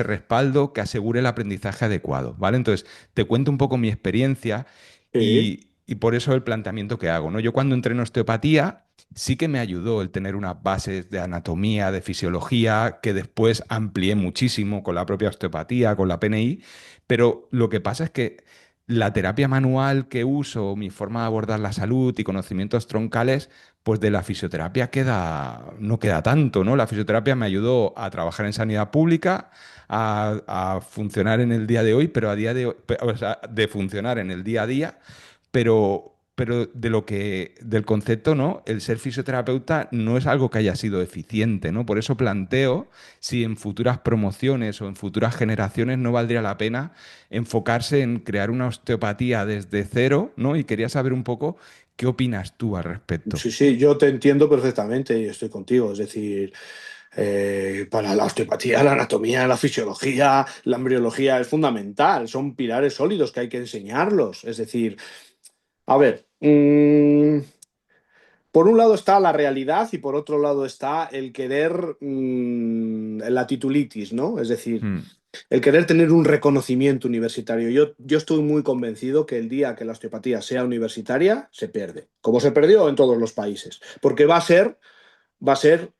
respaldo que asegure el aprendizaje adecuado, ¿vale? Entonces, te cuento un poco mi experiencia Sí. y por eso el planteamiento que hago, ¿no? Yo cuando entré en osteopatía sí que me ayudó el tener unas bases de anatomía, de fisiología, que después amplié muchísimo con la propia osteopatía, con la PNI, pero lo que pasa es que la terapia manual que uso, mi forma de abordar la salud y conocimientos troncales, pues de la fisioterapia no queda tanto, ¿no? La fisioterapia me ayudó a trabajar en sanidad pública, a funcionar en el día de hoy, pero a día de hoy, o sea, de funcionar en el día a día, pero del concepto, ¿no? El ser fisioterapeuta no es algo que haya sido eficiente, ¿no? Por eso planteo si en futuras promociones o en futuras generaciones no valdría la pena enfocarse en crear una osteopatía desde cero, ¿no? Y quería saber un poco qué opinas tú al respecto. Sí, sí, yo te entiendo perfectamente y estoy contigo. Es decir, para la osteopatía, la anatomía, la fisiología, la embriología es fundamental. Son pilares sólidos que hay que enseñarlos. Es decir, a ver, por un lado está la realidad y por otro lado está el querer, la titulitis, ¿no? Es decir, Mm, el querer tener un reconocimiento universitario. Yo estoy muy convencido que el día que la osteopatía sea universitaria, se pierde, como se perdió en todos los países, porque va a ser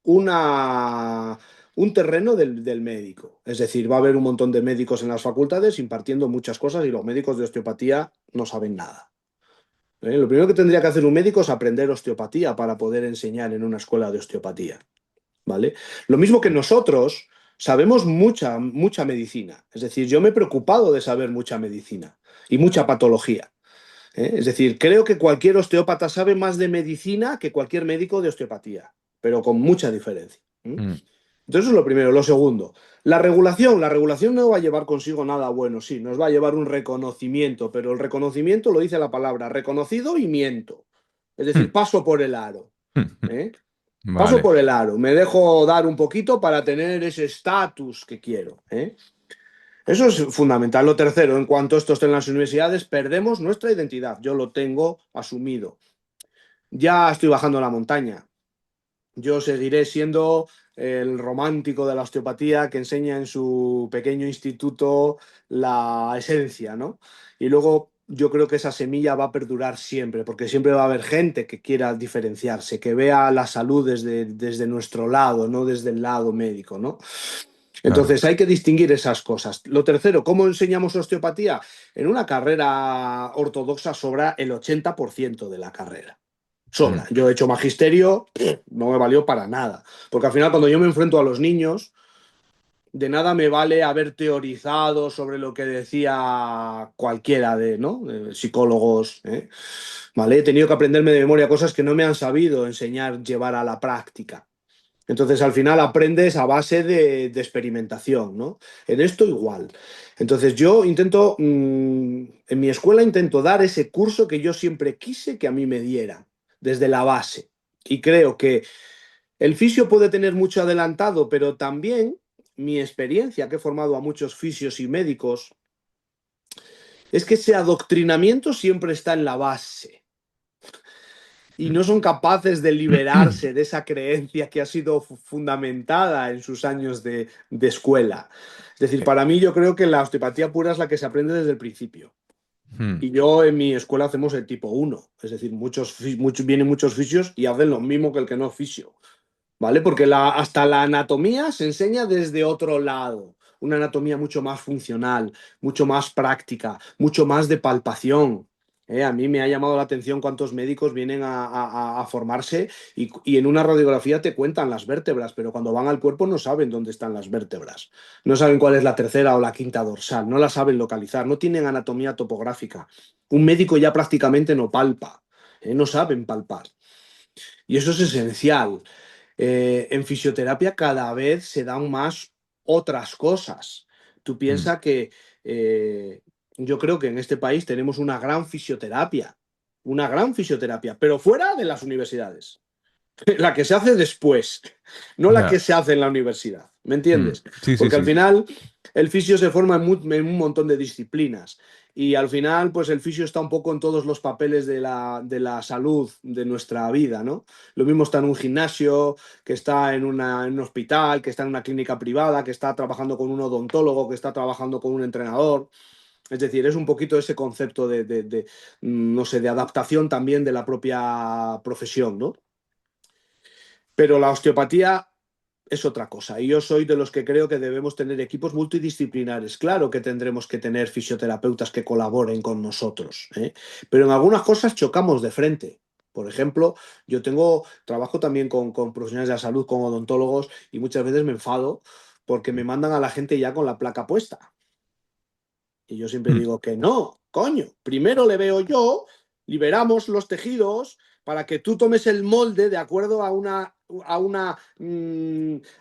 una, un terreno del médico. Es decir, va a haber un montón de médicos en las facultades impartiendo muchas cosas y los médicos de osteopatía no saben nada. Lo primero que tendría que hacer un médico es aprender osteopatía para poder enseñar en una escuela de osteopatía. ¿Vale? Lo mismo que nosotros sabemos mucha, mucha medicina. Es decir, yo me he preocupado de saber mucha medicina y mucha patología. Es decir, creo que cualquier osteópata sabe más de medicina que cualquier médico de osteopatía, pero con mucha diferencia. mm, Entonces, eso es lo primero. Lo segundo, la regulación no va a llevar consigo nada bueno, sí, nos va a llevar un reconocimiento, pero el reconocimiento lo dice la palabra, reconocido y miento. Es decir, mm, paso por el aro. mm. ¿Eh? Paso Vale, por el aro, me dejo dar un poquito para tener ese estatus que quiero. Eso es fundamental. Lo tercero, en cuanto esto esté en las universidades, perdemos nuestra identidad. Yo lo tengo asumido. Ya estoy bajando la montaña. Yo seguiré siendo el romántico de la osteopatía que enseña en su pequeño instituto la esencia, ¿no? Y luego yo creo que esa semilla va a perdurar siempre, porque siempre va a haber gente que quiera diferenciarse, que vea la salud desde nuestro lado, no desde el lado médico, ¿no? claro. Entonces hay que distinguir esas cosas. Lo tercero, ¿cómo enseñamos osteopatía? En una carrera ortodoxa sobra el 80% de la carrera. Mm, Sobra. Yo he hecho magisterio, no me valió para nada. Porque al final cuando yo me enfrento a los niños, De nada me vale haber teorizado sobre lo que decía cualquiera de, ¿no? Psicólogos, ¿eh? ¿Vale? He tenido que aprenderme de memoria cosas que no me han sabido enseñar, llevar a la práctica. Entonces, al final aprendes a base de experimentación, ¿no? En esto igual. Entonces, yo intento, en mi escuela intento dar ese curso que yo siempre quise que a mí me dieran, desde la base. Y creo que el fisio puede tener mucho adelantado, pero también mi experiencia, que he formado a muchos fisios y médicos, es que ese adoctrinamiento siempre está en la base y no son capaces de liberarse de esa creencia que ha sido fundamentada en sus años de escuela. Es decir, para mí yo creo que la osteopatía pura es la que se aprende desde el principio. Hmm. Y yo en mi escuela hacemos el tipo uno, es decir, vienen muchos fisios y hacen lo mismo que el que no es fisio. ¿Vale? Porque hasta la anatomía se enseña desde otro lado, una anatomía mucho más funcional, mucho más práctica, mucho más de palpación. A mí me ha llamado la atención cuántos médicos vienen a formarse y en una radiografía te cuentan las vértebras, pero cuando van al cuerpo no saben dónde están las vértebras, no saben cuál es la tercera o la quinta dorsal, no la saben localizar, no tienen anatomía topográfica. Un médico ya prácticamente no palpa, no saben palpar. Y eso es esencial. En fisioterapia cada vez se dan más otras cosas. Tú Hmm. piensas que yo creo que en este país tenemos una gran fisioterapia, pero fuera de las universidades. La que se hace después, no la que Ya. se hace en la universidad. ¿Me Hmm. entiendes? Sí, sí, Porque al sí. final el fisio se forma en un montón de disciplinas y al final pues el fisio está un poco en todos los papeles de la salud de nuestra vida, ¿no? Lo mismo está en un gimnasio, que está en un hospital, que está en una clínica privada, que está trabajando con un odontólogo, que está trabajando con un entrenador. Es decir, es un poquito ese concepto no sé, de adaptación también de la propia profesión, ¿no? Pero la osteopatía es otra cosa. Y yo soy de los que creo que debemos tener equipos multidisciplinares. Claro que tendremos que tener fisioterapeutas que colaboren con nosotros, ¿eh? Pero en algunas cosas chocamos de frente. Por ejemplo, trabajo también con profesionales de la salud, con odontólogos, y muchas veces me enfado porque me mandan a la gente ya con la placa puesta. Y yo siempre Hmm. digo que no, coño, primero le veo yo, liberamos los tejidos para que tú tomes el molde de acuerdo a una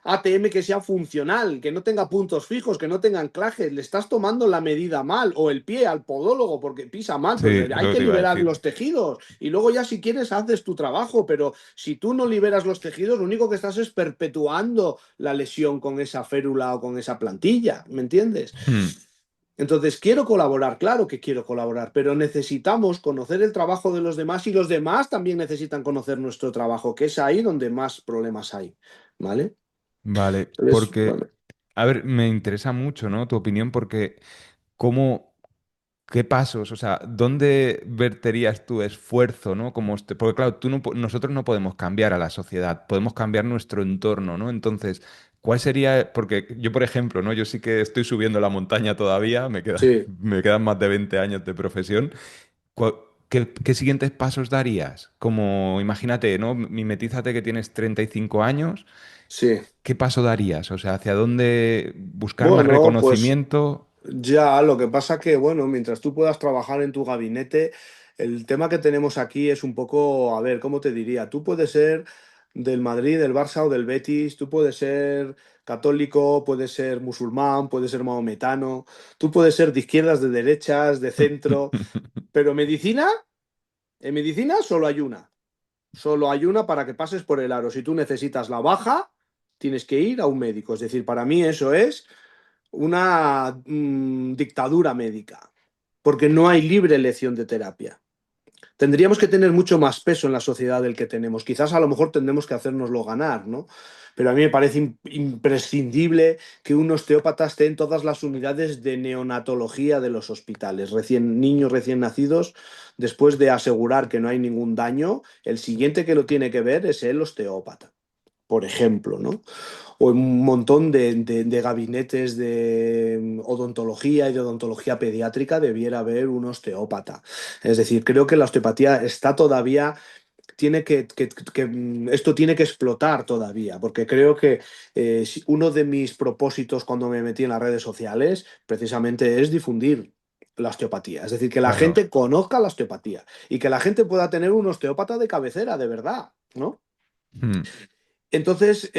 ATM que sea funcional, que no tenga puntos fijos, que no tenga anclajes. Le estás tomando la medida mal o el pie al podólogo porque pisa mal, Sí, pues es hay lo que que te iba a liberar decir. los tejidos y luego ya si quieres haces tu trabajo, pero si tú no liberas los tejidos, lo único que estás es perpetuando la lesión con esa férula o con esa plantilla, ¿me entiendes? Hmm. Entonces, quiero colaborar, claro que quiero colaborar, pero necesitamos conocer el trabajo de los demás y los demás también necesitan conocer nuestro trabajo, que es ahí donde más problemas hay, ¿vale? Vale, Entonces, porque, bueno, a ver, me interesa mucho, ¿no? Tu opinión, porque cómo, qué pasos, o sea, ¿dónde verterías tu esfuerzo, ¿no? Porque claro, nosotros no podemos cambiar a la sociedad, podemos cambiar nuestro entorno, ¿no? Entonces, ¿cuál sería? Porque yo, por ejemplo, ¿no? Yo sí que estoy subiendo la montaña todavía, sí, me quedan más de 20 años de profesión. ¿Qué siguientes pasos darías? Como, imagínate, ¿no? Mimetízate que tienes 35 años. sí. ¿Qué paso darías? O sea, ¿hacia dónde buscar más Bueno, pues reconocimiento? ya, lo que pasa que, bueno, mientras tú puedas trabajar en tu gabinete, el tema que tenemos aquí es un poco, a ver, ¿cómo te diría? Tú puedes ser del Madrid, del Barça o del Betis, tú puedes ser católico, puedes ser musulmán, puedes ser maometano, tú puedes ser de izquierdas, de derechas, de centro, pero en medicina solo hay una para que pases por el aro. Si tú necesitas la baja, tienes que ir a un médico. Es decir, para mí eso es una dictadura médica, porque no hay libre elección de terapia. Tendríamos que tener mucho más peso en la sociedad del que tenemos. Quizás a lo mejor tendremos que hacérnoslo ganar, ¿no? Pero a mí me parece imprescindible que un osteópata esté en todas las unidades de neonatología de los hospitales. Niños recién nacidos, después de asegurar que no hay ningún daño, el siguiente que lo tiene que ver es el osteópata, por ejemplo, ¿no? O en un montón de gabinetes de odontología y de odontología pediátrica debiera haber un osteópata. Es decir, creo que la osteopatía está todavía esto tiene que explotar todavía, porque creo que uno de mis propósitos cuando me metí en las redes sociales precisamente es difundir la osteopatía, es decir, que la Claro. gente conozca la osteopatía y que la gente pueda tener un osteópata de cabecera, de verdad, ¿no? Hmm. Entonces,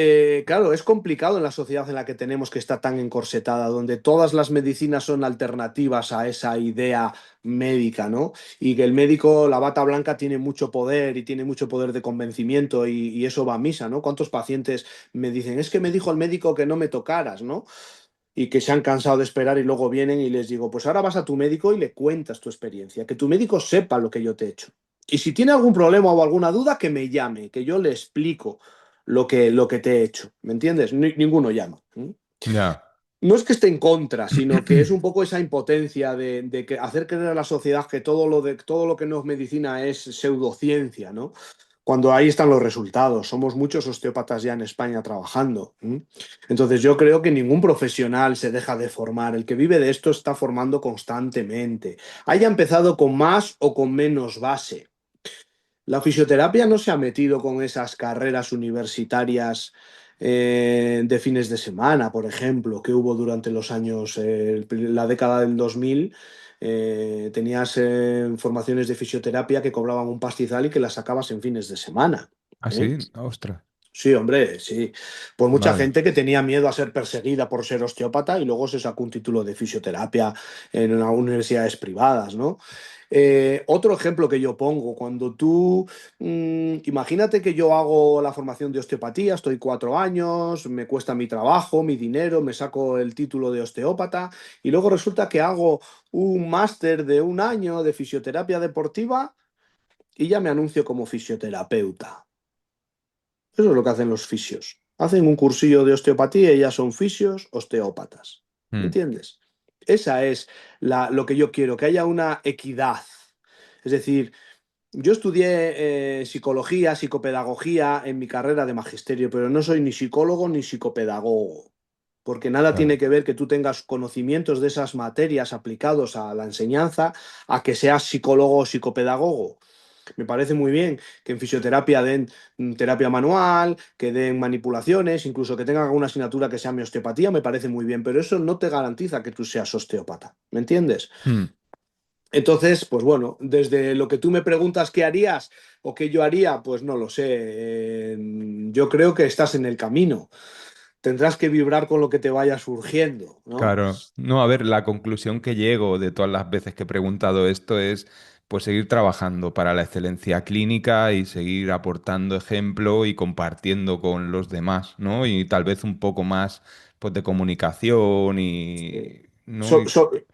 claro, es complicado en la sociedad en la que tenemos que está tan encorsetada, donde todas las medicinas son alternativas a esa idea médica, ¿no? Y que el médico, la bata blanca, tiene mucho poder y tiene mucho poder de convencimiento y eso va a misa, ¿no? ¿Cuántos pacientes me dicen, es que me dijo el médico que no me tocaras, ¿no? Y que se han cansado de esperar y luego vienen y les digo, pues ahora vas a tu médico y le cuentas tu experiencia, que tu médico sepa lo que yo te he hecho. Y si tiene algún problema o alguna duda, que me llame, que yo le explico lo que te he hecho. ¿Me entiendes? Ninguno llama. ¿Mm? Ya. No es que esté en contra, sino que es un poco esa impotencia de que hacer creer a la sociedad que todo lo que no es medicina es pseudociencia, ¿no? Cuando ahí están los resultados. Somos muchos osteópatas ya en España trabajando. ¿M? Entonces yo creo que ningún profesional se deja de formar. El que vive de esto está formando constantemente. Haya empezado con más o con menos base. La fisioterapia no se ha metido con esas carreras universitarias de fines de semana, por ejemplo, que hubo durante los años, la década del 2000. Tenías formaciones de fisioterapia que cobraban un pastizal y que las sacabas en fines de semana. ¿Ah, ¿Eh? sí? Ostras. Sí, hombre, sí. Pues mucha Vale. gente que tenía miedo a ser perseguida por ser osteópata y luego se sacó un título de fisioterapia en unas universidades privadas, ¿no? Otro ejemplo que yo pongo, cuando tú, imagínate que yo hago la formación de osteopatía, estoy 4 años, me cuesta mi trabajo, mi dinero, me saco el título de osteópata y luego resulta que hago un máster de 1 año de fisioterapia deportiva y ya me anuncio como fisioterapeuta. Eso es lo que hacen los fisios. Hacen un cursillo de osteopatía y ya son fisios osteópatas. ¿Me Hmm. entiendes? Esa es lo que yo quiero, que haya una equidad. Es decir, yo estudié psicología, psicopedagogía en mi carrera de magisterio, pero no soy ni psicólogo ni psicopedagogo, porque nada tiene Claro. que ver que tú tengas conocimientos de esas materias aplicados a la enseñanza a que seas psicólogo o psicopedagogo. Me parece muy bien que en fisioterapia den terapia manual, que den manipulaciones, incluso que tengan alguna asignatura que sea mi osteopatía, me parece muy bien, pero eso no te garantiza que tú seas osteópata, ¿me entiendes? Hmm. Entonces, pues bueno, desde lo que tú me preguntas qué harías o qué yo haría, pues no lo sé. Yo creo que estás en el camino. Tendrás que vibrar con lo que te vaya surgiendo, ¿no? Claro. No, a ver, la conclusión que llego de todas las veces que he preguntado esto es pues seguir trabajando para la excelencia clínica y seguir aportando ejemplo y compartiendo con los demás, ¿no? Y tal vez un poco más pues de comunicación y, ¿no?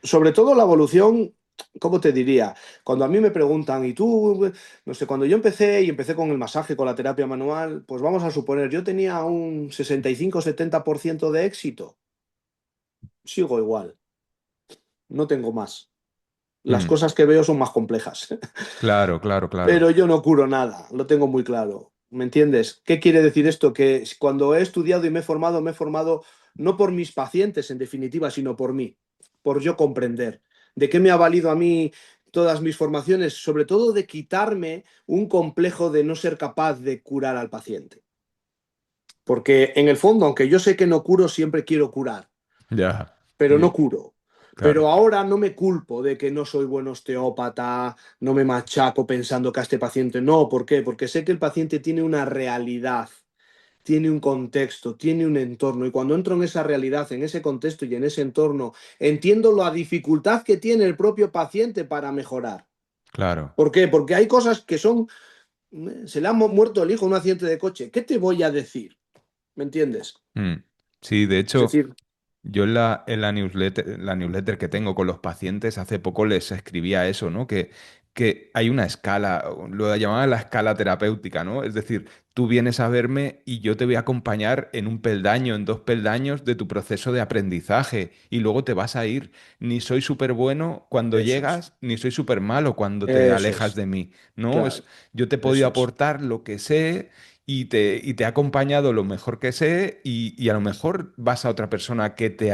Sobre todo la evolución, ¿cómo te diría? Cuando a mí me preguntan, ¿y tú? No sé, cuando yo empecé y empecé con el masaje, con la terapia manual, pues vamos a suponer, yo tenía un 65-70% de éxito. Sigo igual, no tengo más. Las Hmm. cosas que veo son más complejas, Claro, claro, claro. pero yo no curo nada, lo tengo muy claro. ¿Me entiendes? ¿Qué quiere decir esto? Que cuando he estudiado y me he formado no por mis pacientes, en definitiva, sino por mí, por yo comprender. ¿De qué me ha valido a mí todas mis formaciones? Sobre todo de quitarme un complejo de no ser capaz de curar al paciente. Porque en el fondo, aunque yo sé que no curo, siempre quiero curar, Ya. pero Y- no curo. claro, Pero ahora no me culpo de que no soy buen osteópata, no me machaco pensando que a este paciente no. ¿Por qué? Porque sé que el paciente tiene una realidad, tiene un contexto, tiene un entorno. Y cuando entro en esa realidad, en ese contexto y en ese entorno, entiendo la dificultad que tiene el propio paciente para mejorar. claro. ¿Por qué? Porque hay cosas que son... Se le ha muerto el hijo en un accidente de coche. ¿Qué te voy a decir? ¿Me entiendes? Mm. Sí, de Es hecho, decir, yo en la newsletter que tengo con los pacientes, hace poco les escribía eso, ¿no? Que hay una escala, lo llamaban la escala terapéutica, ¿no? Es decir, tú vienes a verme y yo te voy a acompañar en un peldaño, en 2 peldaños de tu proceso de aprendizaje y luego te vas a ir. Ni soy súper bueno cuando eso es. llegas, ni soy súper malo cuando te Eso alejas es. de mí, ¿no? Claro. Yo te he podido Eso es. aportar lo que sé y te he acompañado lo mejor que sé y a lo mejor vas a otra persona que te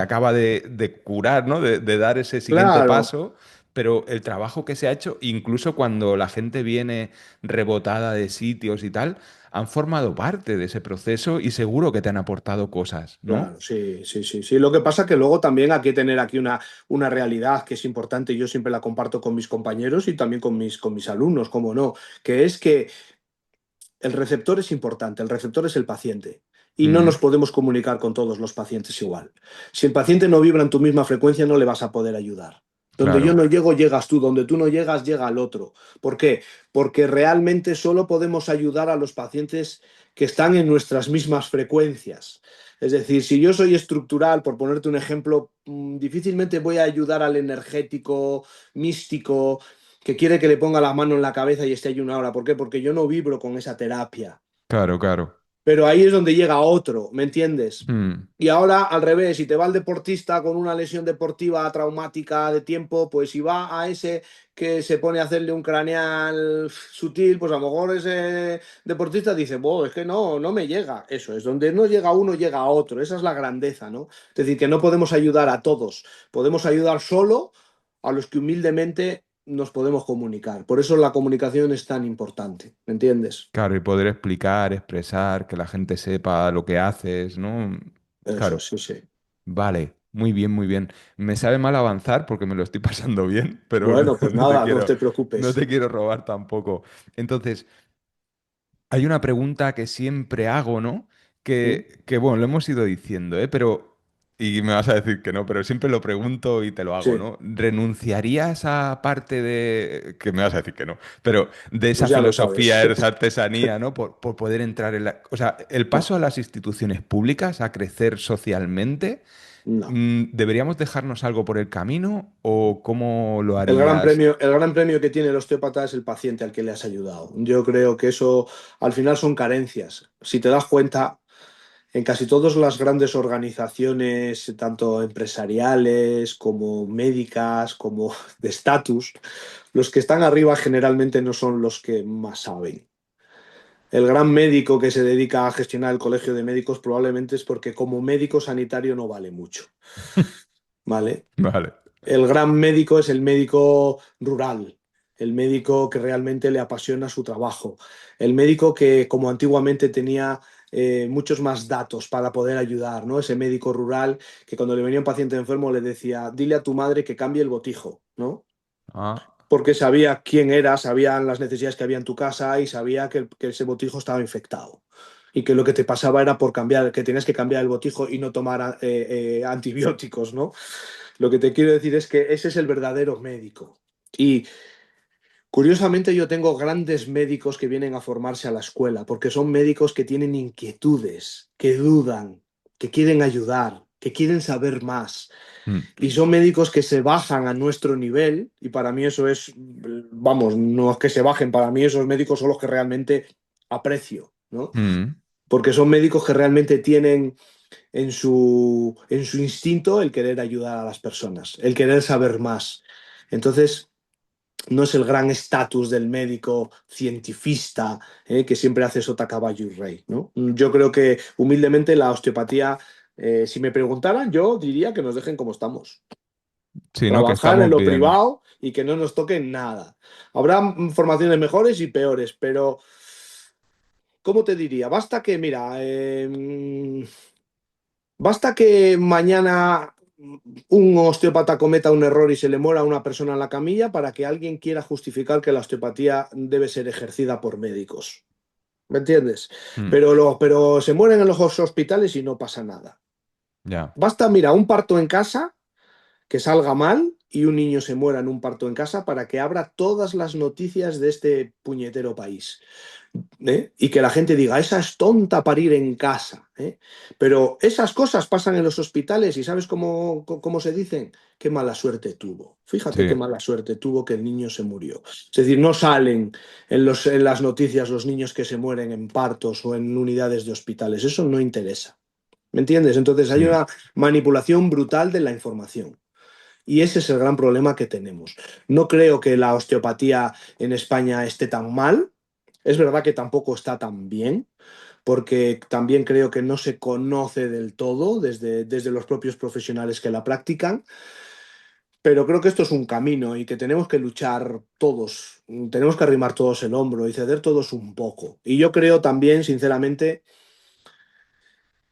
acaba de curar, ¿no? De dar ese siguiente Claro, paso, pero el trabajo que se ha hecho, incluso cuando la gente viene rebotada de sitios y tal, han formado parte de ese proceso y seguro que te han aportado cosas, ¿no? Claro, sí, sí, sí, sí. Lo que pasa que luego también hay que tener aquí una realidad que es importante, y yo siempre la comparto con mis compañeros y también con mis alumnos, como no, que es que el receptor es importante, el receptor es el paciente. Y no nos Mm, podemos comunicar con todos los pacientes igual. Si el paciente no vibra en tu misma frecuencia, no le vas a poder ayudar. Donde yo claro, no llego, llegas tú. Donde tú no llegas, llega el otro. ¿Por qué? Porque realmente solo podemos ayudar a los pacientes que están en nuestras mismas frecuencias. Es decir, si yo soy estructural, por ponerte un ejemplo, difícilmente voy a ayudar al energético, místico, que quiere que le ponga la mano en la cabeza y esté allí una hora. ¿Por qué? Porque yo no vibro con esa terapia. claro, claro. Pero ahí es donde llega otro, ¿me entiendes? Mm, Y ahora al revés, si te va el deportista con una lesión deportiva traumática de tiempo, pues si va a ese que se pone a hacerle un craneal sutil, pues a lo mejor ese deportista dice, wow, es que no, no me llega. Eso es, donde no llega uno, llega otro. Esa es la grandeza, ¿no? Es decir, que no podemos ayudar a todos, podemos ayudar solo a los que humildemente nos podemos comunicar. Por eso la comunicación es tan importante, ¿me entiendes? claro, y poder explicar, expresar, que la gente sepa lo que haces, ¿no? Eso, Claro, sí, sí. vale, muy bien, muy bien. Me sabe mal avanzar porque me lo estoy pasando bien, pero Bueno, pues nada, no te no preocupes. te quiero robar tampoco. Entonces, hay una pregunta que siempre hago, ¿no? ¿Mm? Bueno, lo hemos ido diciendo, ¿eh? Pero, y me vas a decir que no, pero siempre lo pregunto y te lo hago, Sí, ¿no? ¿Renunciarías a parte de, que me vas a decir que no, pero de esa pues ya lo sabes. filosofía, esa artesanía, ¿no? Por poder entrar en la... O sea, el No, paso a las instituciones públicas, a crecer socialmente, no. ¿deberíamos dejarnos algo por el camino o cómo lo harías? El gran premio que tiene el osteópata es el paciente al que le has ayudado. Yo creo que eso al final son carencias. Si te das cuenta, en casi todas las grandes organizaciones, tanto empresariales como médicas, como de estatus, los que están arriba generalmente no son los que más saben. El gran médico que se dedica a gestionar el colegio de médicos probablemente es porque como médico sanitario no vale mucho, ¿vale? Vale. El gran médico es el médico rural, el médico que realmente le apasiona su trabajo, el médico que como antiguamente tenía muchos más datos para poder ayudar, ¿no? Ese médico rural que cuando le venía un paciente enfermo le decía, dile a tu madre que cambie el botijo, ¿no? Ah, Porque sabía quién era, sabían las necesidades que había en tu casa y sabía que ese botijo estaba infectado. Y que lo que te pasaba era por cambiar, que tenías que cambiar el botijo y no tomar antibióticos, ¿no? Lo que te quiero decir es que ese es el verdadero médico. Y curiosamente yo tengo grandes médicos que vienen a formarse a la escuela, porque son médicos que tienen inquietudes, que dudan, que quieren ayudar, que quieren saber más. mm, Y son médicos que se bajan a nuestro nivel, y para mí eso es, vamos, no es que se bajen, para mí esos médicos son los que realmente aprecio, ¿no? mm. Porque son médicos que realmente tienen en su instinto el querer ayudar a las personas, el querer saber más. Entonces, no es el gran estatus del médico cientifista que siempre hace sota, caballo y rey, ¿no? Yo creo que humildemente la osteopatía, si me preguntaran, yo diría que nos dejen como estamos. Sí, ¿no? Que Trabajar en estamos lo bien. privado y que no nos toquen nada. Habrá formaciones mejores y peores, pero ¿cómo te diría? Basta que, mira, basta que mañana un osteópata cometa un error y se le muera a una persona en la camilla para que alguien quiera justificar que la osteopatía debe ser ejercida por médicos. ¿Me entiendes? Mm, Pero se mueren en los hospitales y no pasa nada. ya. Basta, mira, un parto en casa que salga mal y un niño se muera en un parto en casa para que abra todas las noticias de este puñetero país. ¿Eh? Y que la gente diga, esa es tonta parir en casa. ¿Eh? Pero esas cosas pasan en los hospitales y ¿sabes cómo se dicen? Qué mala suerte tuvo. Fíjate qué Sí. mala suerte tuvo que el niño se murió. Es decir, no salen en las noticias los niños que se mueren en partos o en unidades de hospitales. Eso no interesa. ¿Me entiendes? Entonces hay Mm, una manipulación brutal de la información. Y ese es el gran problema que tenemos. No creo que la osteopatía en España esté tan mal. Es verdad que tampoco está tan bien, porque también creo que no se conoce del todo desde los propios profesionales que la practican. pero creo que esto es un camino y que tenemos que luchar todos, tenemos que arrimar todos el hombro y ceder todos un poco. Y yo creo también, sinceramente,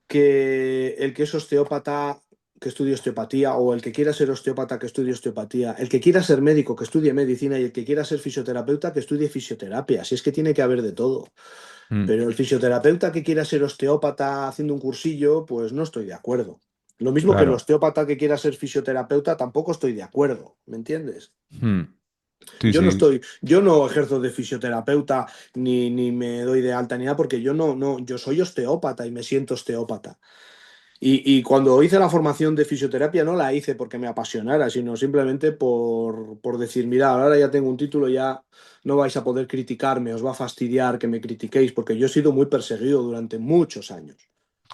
que el que es osteópata, que estudie osteopatía, o el que quiera ser osteópata, que estudie osteopatía, el que quiera ser médico, que estudie medicina, y el que quiera ser fisioterapeuta, que estudie fisioterapia. Si es que tiene que haber de todo. Mm, Pero el fisioterapeuta que quiera ser osteópata haciendo un cursillo, pues no estoy de acuerdo. Lo mismo que el claro. osteópata que quiera ser fisioterapeuta, tampoco estoy de acuerdo. ¿Me entiendes? Mm, sí, sí, Yo no ejerzo de fisioterapeuta ni me doy de alta ni nada, porque yo soy osteópata y me siento osteópata. Y cuando hice la formación de fisioterapia no la hice porque me apasionara, sino simplemente por decir, mira, ahora ya tengo un título, ya no vais a poder criticarme, os va a fastidiar que me critiquéis, porque yo he sido muy perseguido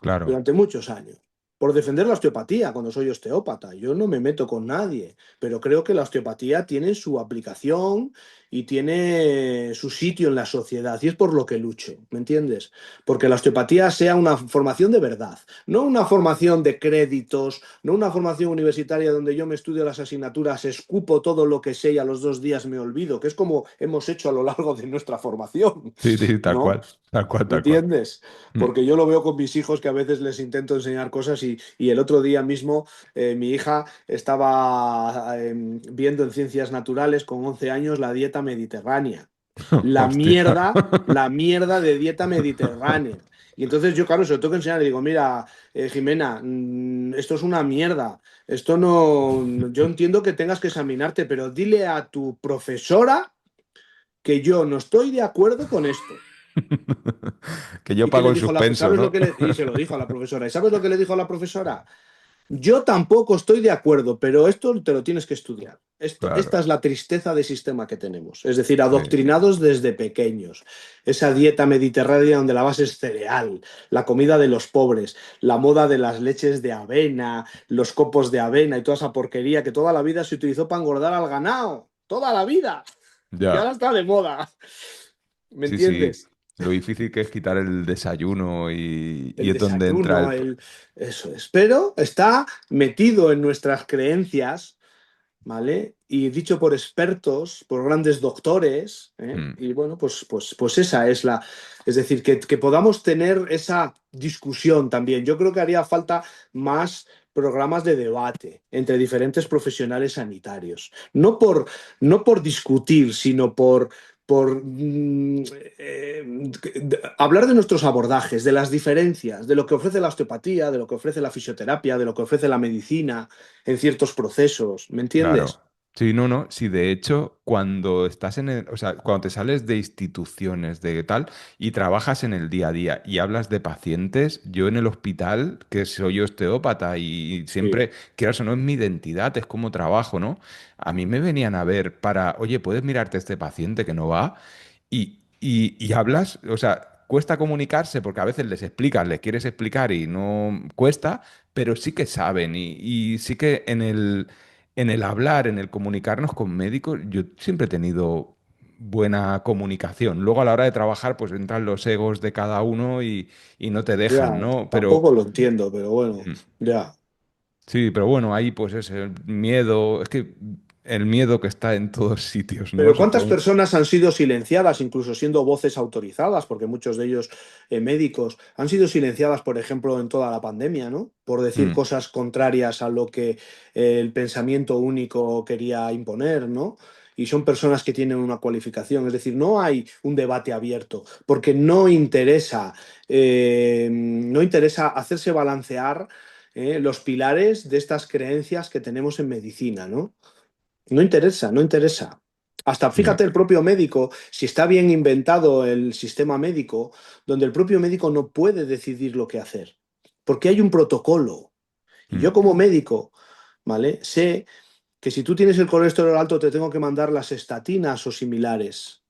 claro. durante muchos años, por defender la osteopatía cuando soy osteópata. Yo no me meto con nadie, pero creo que la osteopatía tiene su aplicación y tiene su sitio en la sociedad, y es por lo que lucho, ¿me entiendes? Porque la osteopatía sea una formación de verdad, no una formación de créditos, no una formación universitaria donde yo me estudio las asignaturas, escupo todo lo que sé y a los 2 días me olvido, que es como hemos hecho a lo largo de nuestra formación, Sí, sí, tal ¿no? cual. Tal cual, ¿Me tal cual. entiendes? Mm. Porque yo lo veo con mis hijos, que a veces les intento enseñar cosas, y el otro día mismo mi hija estaba viendo en Ciencias Naturales con 11 años la dieta mediterránea. Hostia. La mierda de dieta mediterránea. Y entonces yo, claro, se lo tengo que enseñar y digo, mira, Jimena, esto es una mierda. Esto no, yo entiendo que tengas que examinarte, pero dile a tu profesora que yo no estoy de acuerdo con esto. Que yo ¿Y qué pago le en dijo la, suspenso, sabes lo ¿no? que le, y se lo dijo a la profesora? ¿Y sabes lo que le dijo a la profesora? Yo tampoco estoy de acuerdo, pero esto te lo tienes que estudiar. Esta Claro. es la tristeza de sistema que tenemos. Es decir, Sí. adoctrinados desde pequeños. Esa dieta mediterránea donde la base es cereal, la comida de los pobres, la moda de las leches de avena, los copos de avena y toda esa porquería que toda la vida se utilizó para engordar al ganado. Toda la vida. Y Ya. ahora está de moda. ¿Me Sí, sí. entiendes? Lo difícil que es quitar el desayuno y El es donde entra desayuno, el... eso es. Pero está metido en nuestras creencias, ¿vale? Y dicho por expertos, por grandes doctores, ¿eh? Mm, Y bueno, pues esa es la. Es decir, que podamos tener esa discusión también. Yo creo que haría falta más programas de debate entre diferentes profesionales sanitarios. No por discutir, sino por hablar de nuestros abordajes, de las diferencias, de lo que ofrece la osteopatía, de lo que ofrece la fisioterapia, de lo que ofrece la medicina en ciertos procesos, ¿me claro. entiendes? Sí, no, no. Sí, de hecho, cuando estás en el, o sea, cuando te sales de instituciones de tal y trabajas en el día a día y hablas de pacientes, yo en el hospital, que soy osteópata y Sí, siempre, quieras o no, es mi identidad, es como trabajo, ¿no? A mí me venían a ver para, oye, ¿puedes mirarte a este paciente que no va? Y hablas, o sea, cuesta comunicarse porque a veces les explicas, les quieres explicar y no cuesta, pero sí que saben y sí que en el hablar, en el comunicarnos con médicos, yo siempre he tenido buena comunicación. Luego a la hora de trabajar, pues entran los egos de cada uno y no te dejan, ya, ¿no? Pero tampoco lo entiendo, pero bueno, mm, ya. sí, pero bueno, ahí pues es el miedo, es que el miedo que está en todos sitios, ¿no? Pero ¿cuántas Supongo. personas han sido silenciadas, incluso siendo voces autorizadas, porque muchos de ellos médicos han sido silenciadas, por ejemplo, en toda la pandemia, ¿no? Por decir Mm, cosas contrarias a lo que el pensamiento único quería imponer, ¿no? Y son personas que tienen una cualificación, es decir, no hay un debate abierto, porque no interesa hacerse balancear los pilares de estas creencias que tenemos en medicina, ¿no? No interesa, no interesa. Hasta ya, fíjate el propio médico, si está bien inventado el sistema médico, donde el propio médico no puede decidir lo que hacer, porque hay un protocolo. Y mm, yo como médico, ¿vale? Sé que si tú tienes el colesterol alto te tengo que mandar las estatinas o similares.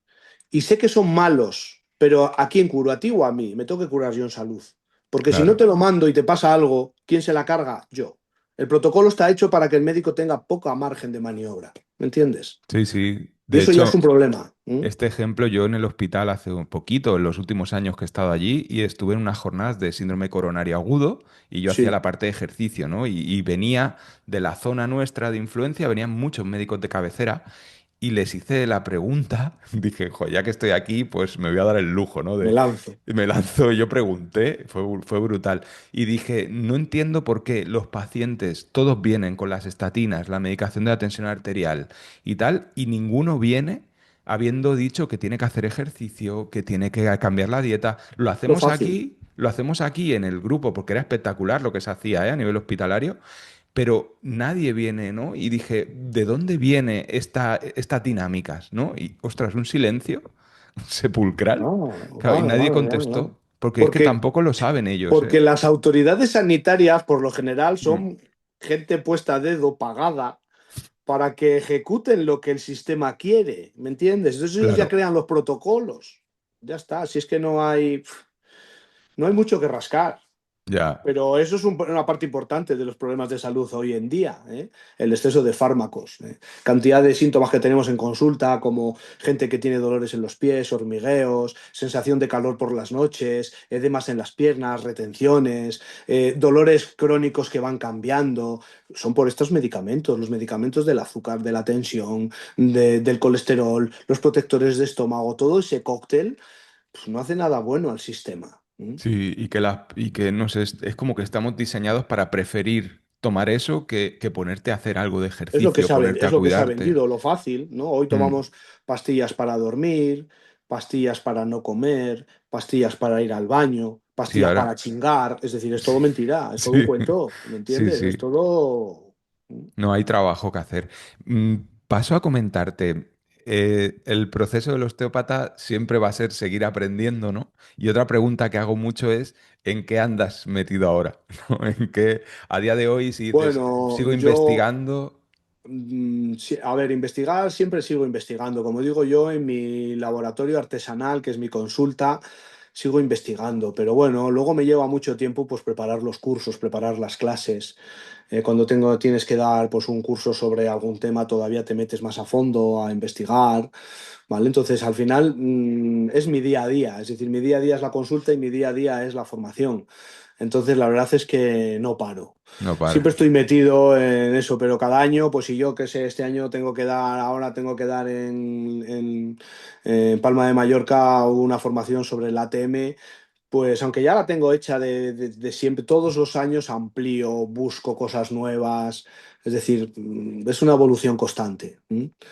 Y sé que son malos, pero ¿a quién curo? ¿A ti o a mí? Me tengo que curar yo en salud. Porque si no claro. te lo mando y te pasa algo, ¿quién se la carga? Yo. El protocolo está hecho para que el médico tenga poca margen de maniobra, ¿me entiendes? Sí, sí. Y De eso ya es hecho, un problema. este ejemplo yo en el hospital hace un poquito, en los últimos años que he estado allí, y estuve en unas jornadas de síndrome coronario agudo y yo hacía Sí, la parte de ejercicio, ¿no? Y venía de la zona nuestra de influencia, venían muchos médicos de cabecera y les hice la pregunta, dije, jo, ya que estoy aquí, pues me voy a dar el lujo, ¿no? me lanzo. Me lanzo, yo pregunté, fue brutal, y dije, no entiendo por qué los pacientes, todos vienen con las estatinas, la medicación de la tensión arterial y tal, y ninguno viene habiendo dicho que tiene que hacer ejercicio, que tiene que cambiar la dieta. Lo fácil. Lo hacemos aquí en el grupo, porque era espectacular lo que se hacía, a nivel hospitalario, pero nadie viene, ¿no? Y dije, ¿de dónde viene estas dinámicas, ¿no? Y, ostras, un silencio sepulcral. Claro, y Claro, nadie claro, claro, claro. contestó, porque es que Porque, tampoco lo saben ellos, porque ¿eh? las autoridades sanitarias, por lo general, Mm, son gente puesta a dedo, pagada, para que ejecuten lo que el sistema quiere, ¿me entiendes? Entonces ellos ya claro, crean los protocolos. Ya está, si es que no hay mucho que rascar. ya. Pero eso es una parte importante de los problemas de salud hoy en día, ¿eh? El exceso de fármacos, ¿eh? Cantidad de síntomas que tenemos en consulta, como gente que tiene dolores en los pies, hormigueos, sensación de calor por las noches, edemas en las piernas, retenciones, dolores crónicos que van cambiando. Son por estos medicamentos, los medicamentos del azúcar, de la tensión, del colesterol, los protectores de estómago, todo ese cóctel, pues, no hace nada bueno al sistema. ¿Eh? Sí, y que no sé, es como que estamos diseñados para preferir tomar eso que ponerte a hacer algo de Es lo que ejercicio, se ha, ponerte es a lo que se ha cuidarte. vendido, lo fácil, ¿no? Hoy Mm, tomamos pastillas para dormir, pastillas para no comer, pastillas para ir al baño, sí, pastillas para ahora. chingar, es decir, es Sí, todo mentira, es todo un sí, cuento, ¿me sí, entiendes? Es sí. todo... No hay trabajo que hacer. Paso a comentarte. El proceso del osteópata siempre va a ser seguir aprendiendo, ¿no? Y otra pregunta que hago mucho es, ¿en qué andas metido ahora? ¿No? ¿En qué, a día de hoy, si dices, Bueno, sigo yo investigando? Sí, a ver, investigar, siempre sigo investigando. Como digo yo, en mi laboratorio artesanal, que es mi consulta, sigo investigando. Pero bueno, luego me lleva mucho tiempo pues preparar los cursos, preparar las clases. Cuando tienes que dar pues un curso sobre algún tema, todavía te metes más a fondo a investigar, ¿vale? Entonces, al final, es mi día a día. Es decir, mi día a día es la consulta y mi día a día es la formación. Entonces, la verdad es que no paro. No Siempre paras. estoy metido en eso, pero cada año, pues si yo que sé, este año ahora tengo que dar en Palma de Mallorca una formación sobre el ATM, pues aunque ya la tengo hecha de siempre, todos los años amplío, busco cosas nuevas, es decir, es una evolución constante.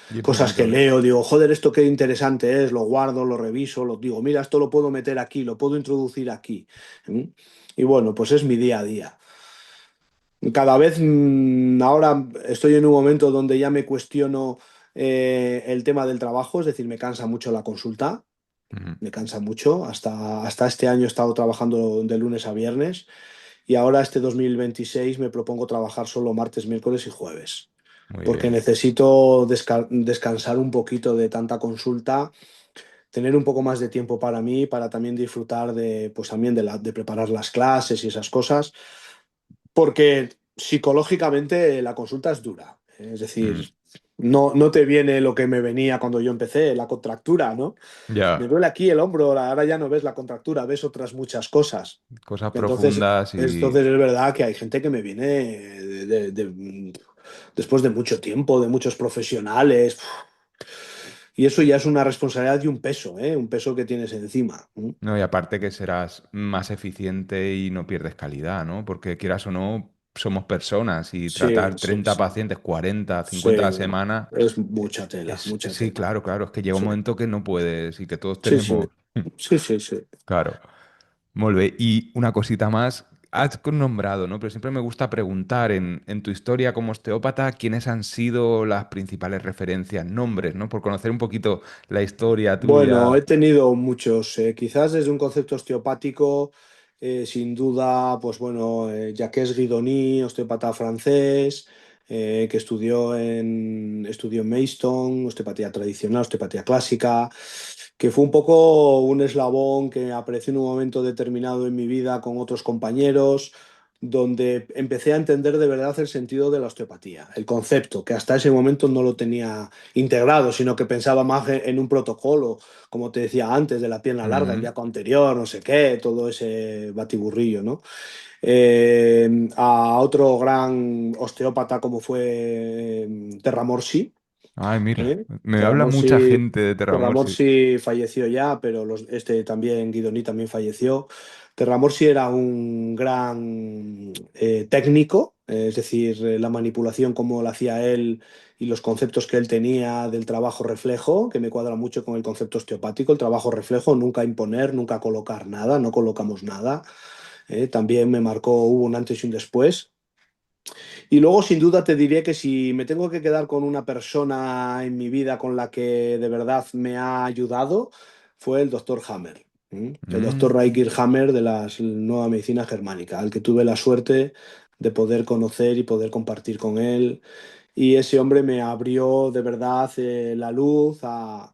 Y es Cosas bonito, que ¿eh? leo, digo, joder, esto qué interesante es, lo guardo, lo reviso, lo digo, mira, esto lo puedo meter aquí, lo puedo introducir aquí. ¿Mm? Y bueno, pues es mi día a día. Cada vez ahora estoy en un momento donde ya me cuestiono el tema del trabajo, es decir, me cansa mucho la consulta, Ujú. me cansa mucho. Hasta este año he estado trabajando de lunes a viernes y ahora este 2026 me propongo trabajar solo martes, miércoles y jueves, Muy porque bien. necesito descansar un poquito de tanta consulta, tener un poco más de tiempo para mí, para también disfrutar pues también de preparar las clases y esas cosas, porque psicológicamente la consulta es dura. Es Mm. decir, no te viene lo que me venía cuando yo empecé, la contractura, ¿no? Me Ya, duele aquí el hombro, ahora ya no ves la contractura, ves otras muchas cosas. cosas Entonces, profundas y... entonces es verdad que hay gente que me viene después de mucho tiempo, de muchos profesionales, y eso ya es una responsabilidad y un peso, ¿eh? Un peso que tienes encima. No, y aparte que serás más eficiente y no pierdes calidad, ¿no? Porque quieras o no, somos personas y Sí, tratar sí, 30 sí. pacientes, 40, 50 a la Sí, semana, es mucha tela, es, mucha sí, tela. claro, claro, es que llega un Sí, momento que no puedes y que todos sí, tenemos, sí, sí, sí, sí. claro. Molt bé. Y una cosita más, has nombrado, ¿no? Pero siempre me gusta preguntar en tu historia como osteópata, ¿quiénes han sido las principales referencias, nombres, ¿no? Por conocer un poquito la historia Bueno, he tuya. tenido muchos, quizás desde un concepto osteopático, sin duda, pues bueno, Jacques Guidoni, osteópata francés, que estudió en Maidstone, osteopatía tradicional, osteopatía clásica, que fue un poco un eslabón que apareció en un momento determinado en mi vida con otros compañeros, donde empecé a entender de verdad el sentido de la osteopatía, el concepto, que hasta ese momento no lo tenía integrado, sino que pensaba más en un protocolo, como te decía antes, de la pierna larga, el Mm. día anterior, no sé qué, todo ese batiburrillo, ¿no? A otro gran osteópata como fue Terramorsi. Ay, mira, ¿Eh? me habla mucha Terramorsi, gente de Terramorsi. Terramorsi falleció ya, pero este también, Guidoni también falleció. Terramorsi era un gran técnico, es decir, la manipulación como la hacía él y los conceptos que él tenía del trabajo reflejo, que me cuadra mucho con el concepto osteopático, el trabajo reflejo, nunca imponer, nunca colocar nada, no colocamos nada. También me marcó, hubo un antes y un después. Y luego, sin duda, te diré que si me tengo que quedar con una persona en mi vida con la que de verdad me ha ayudado, fue el doctor Hammer. El doctor Mm. Raikir Hammer de la nueva medicina germánica, al que tuve la suerte de poder conocer y poder compartir con él. Y ese hombre me abrió de verdad la luz a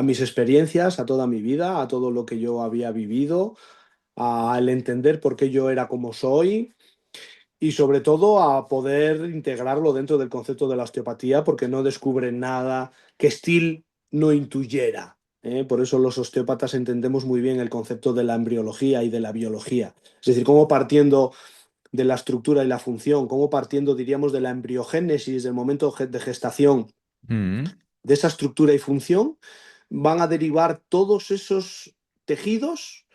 mis experiencias, a toda mi vida, a todo lo que yo había vivido, al entender por qué yo era como soy y sobre todo a poder integrarlo dentro del concepto de la osteopatía porque no descubre nada que Steele no intuyera. Por eso los osteópatas entendemos muy bien el concepto de la embriología y de la biología. Es decir, cómo partiendo de la estructura y la función, cómo partiendo, diríamos, de la embriogénesis, del momento de gestación, Mm. de esa estructura y función, van a derivar todos esos tejidos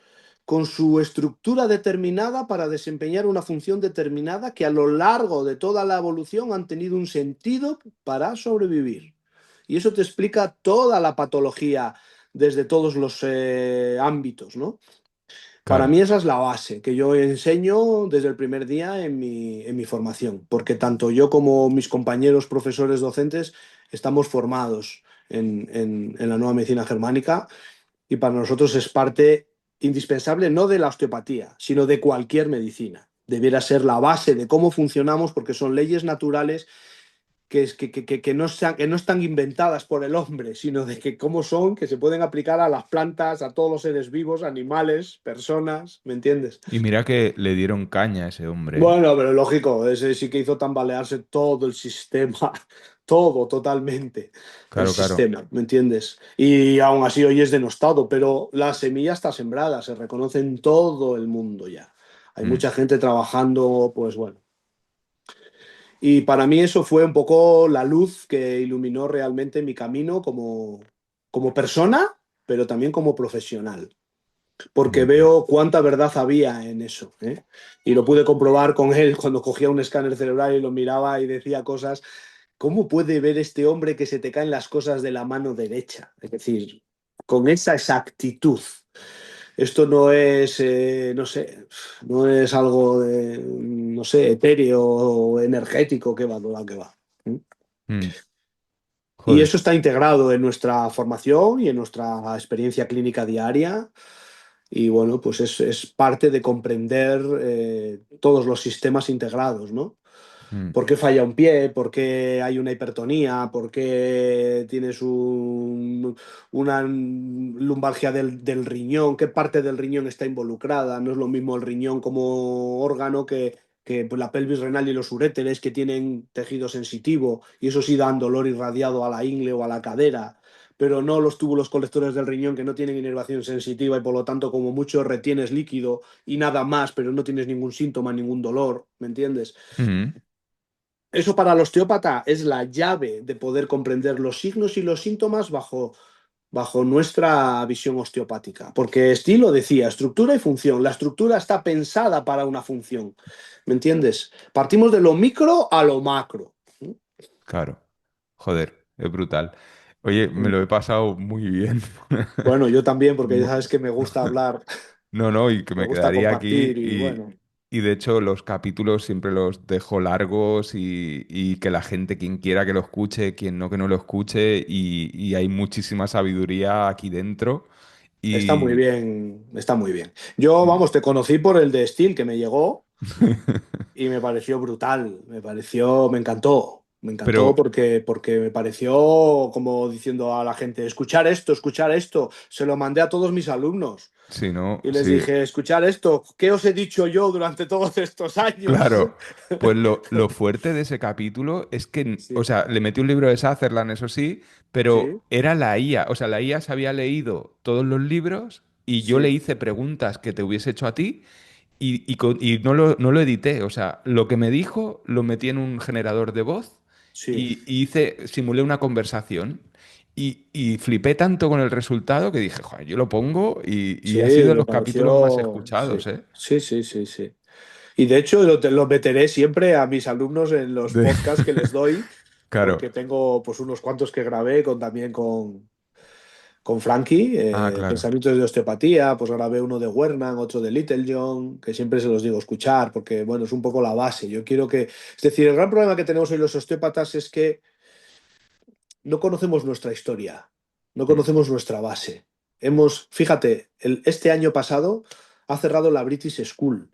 con su estructura determinada para desempeñar una función determinada que a lo largo de toda la evolución han tenido un sentido para sobrevivir. Y eso te explica toda la patología desde todos los ámbitos, ¿no? Para Claro. mí esa es la base que yo enseño desde el primer día en mi formación, porque tanto yo como mis compañeros profesores docentes estamos formados en la nueva medicina germánica y para nosotros es parte indispensable no de la osteopatía, sino de cualquier medicina. Debiera ser la base de cómo funcionamos porque son leyes naturales que no están inventadas por el hombre, sino de que cómo son, que se pueden aplicar a las plantas, a todos los seres vivos, animales, personas, ¿me entiendes? Y mira que le dieron caña a ese hombre, ¿eh? Bueno, pero lógico, ese sí que hizo tambalearse todo el sistema, todo totalmente el Claro, claro. sistema, ¿me entiendes? Y aún así hoy es denostado, pero la semilla está sembrada, se reconoce en todo el mundo ya. Hay Mm. mucha gente trabajando, pues bueno. Y para mí eso fue un poco la luz que iluminó realmente mi camino como persona, pero también como profesional porque Muy bien. veo cuánta verdad había en eso, ¿eh? Y lo pude comprobar con él cuando cogía un escáner cerebral y lo miraba y decía cosas. ¿Cómo puede ver este hombre que se te caen las cosas de la mano derecha? Es decir, con esa exactitud. Esto no es, no sé, no es algo de, no sé, etéreo o energético que va, no va, que va. ¿Eh? Mm. Y Joder. eso está integrado en nuestra formación y en nuestra experiencia clínica diaria. Y bueno, pues es parte de comprender todos los sistemas integrados, ¿no? Mm. ¿Por qué falla un pie? ¿Por qué hay una hipertonía? ¿Por qué tienes una lumbalgia del riñón? ¿Qué parte del riñón está involucrada? No es lo mismo el riñón como órgano que pues, la pelvis renal y los uréteres que tienen tejido sensitivo y eso sí dan dolor irradiado a la ingle o a la cadera, pero no los túbulos colectores del riñón que no tienen inervación sensitiva y por lo tanto como mucho retienes líquido y nada más, pero no tienes ningún síntoma, ningún dolor, ¿me entiendes? Mm. Eso para el osteópata es la llave de poder comprender los signos y los síntomas bajo nuestra visión osteopática. Porque estilo decía, estructura y función. La estructura está pensada para una función. ¿Me entiendes? Partimos de lo micro a lo macro. Claro. Joder, es brutal. Oye, me lo he pasado muy bien. Bueno, yo también, porque ya Mu- sabes que me gusta hablar, No, no, y que me me gusta quedaría compartir aquí y bueno, y de hecho los capítulos siempre los dejo largos y que la gente, quien quiera que lo escuche, quien no que no lo escuche y hay muchísima sabiduría aquí dentro está muy y... bien, está muy bien. Yo, Mm. vamos, te conocí por el de Steel que me llegó y me pareció brutal, me encantó, Me encantó Pero, porque me pareció como diciendo a la gente, escuchar esto. Se lo mandé a todos mis alumnos si no, y les sí. dije, escuchar esto. ¿Qué os he dicho yo durante todos estos años? Claro, pues lo fuerte de ese capítulo es que, o Sí, sea, le metí un libro de Sutherland, eso sí, pero sí, era la IA, o sea, la IA se había leído todos los libros y yo le sí, hice preguntas que te hubiese hecho a ti y no lo edité, o sea, lo que me dijo lo metí en un generador de voz sí, simulé una conversación y flipé tanto con el resultado que dije, joder, yo lo pongo y ha sido sí, de me los capítulos más pareció, escuchados, sí, ¿eh? sí, sí, sí, sí. Y de hecho lo meteré siempre a mis alumnos en los De- podcasts que les doy, Claro. porque tengo pues unos cuantos que grabé también con Frankie, Ah, claro. pensamientos de osteopatía, pues grabé uno de Wernan, otro de Little John, que siempre se los digo escuchar, porque bueno, es un poco la base. Yo quiero que, es decir, el gran problema que tenemos hoy los osteópatas es que no conocemos nuestra historia, no Mm. conocemos nuestra base. Fíjate, este año pasado ha cerrado la British School.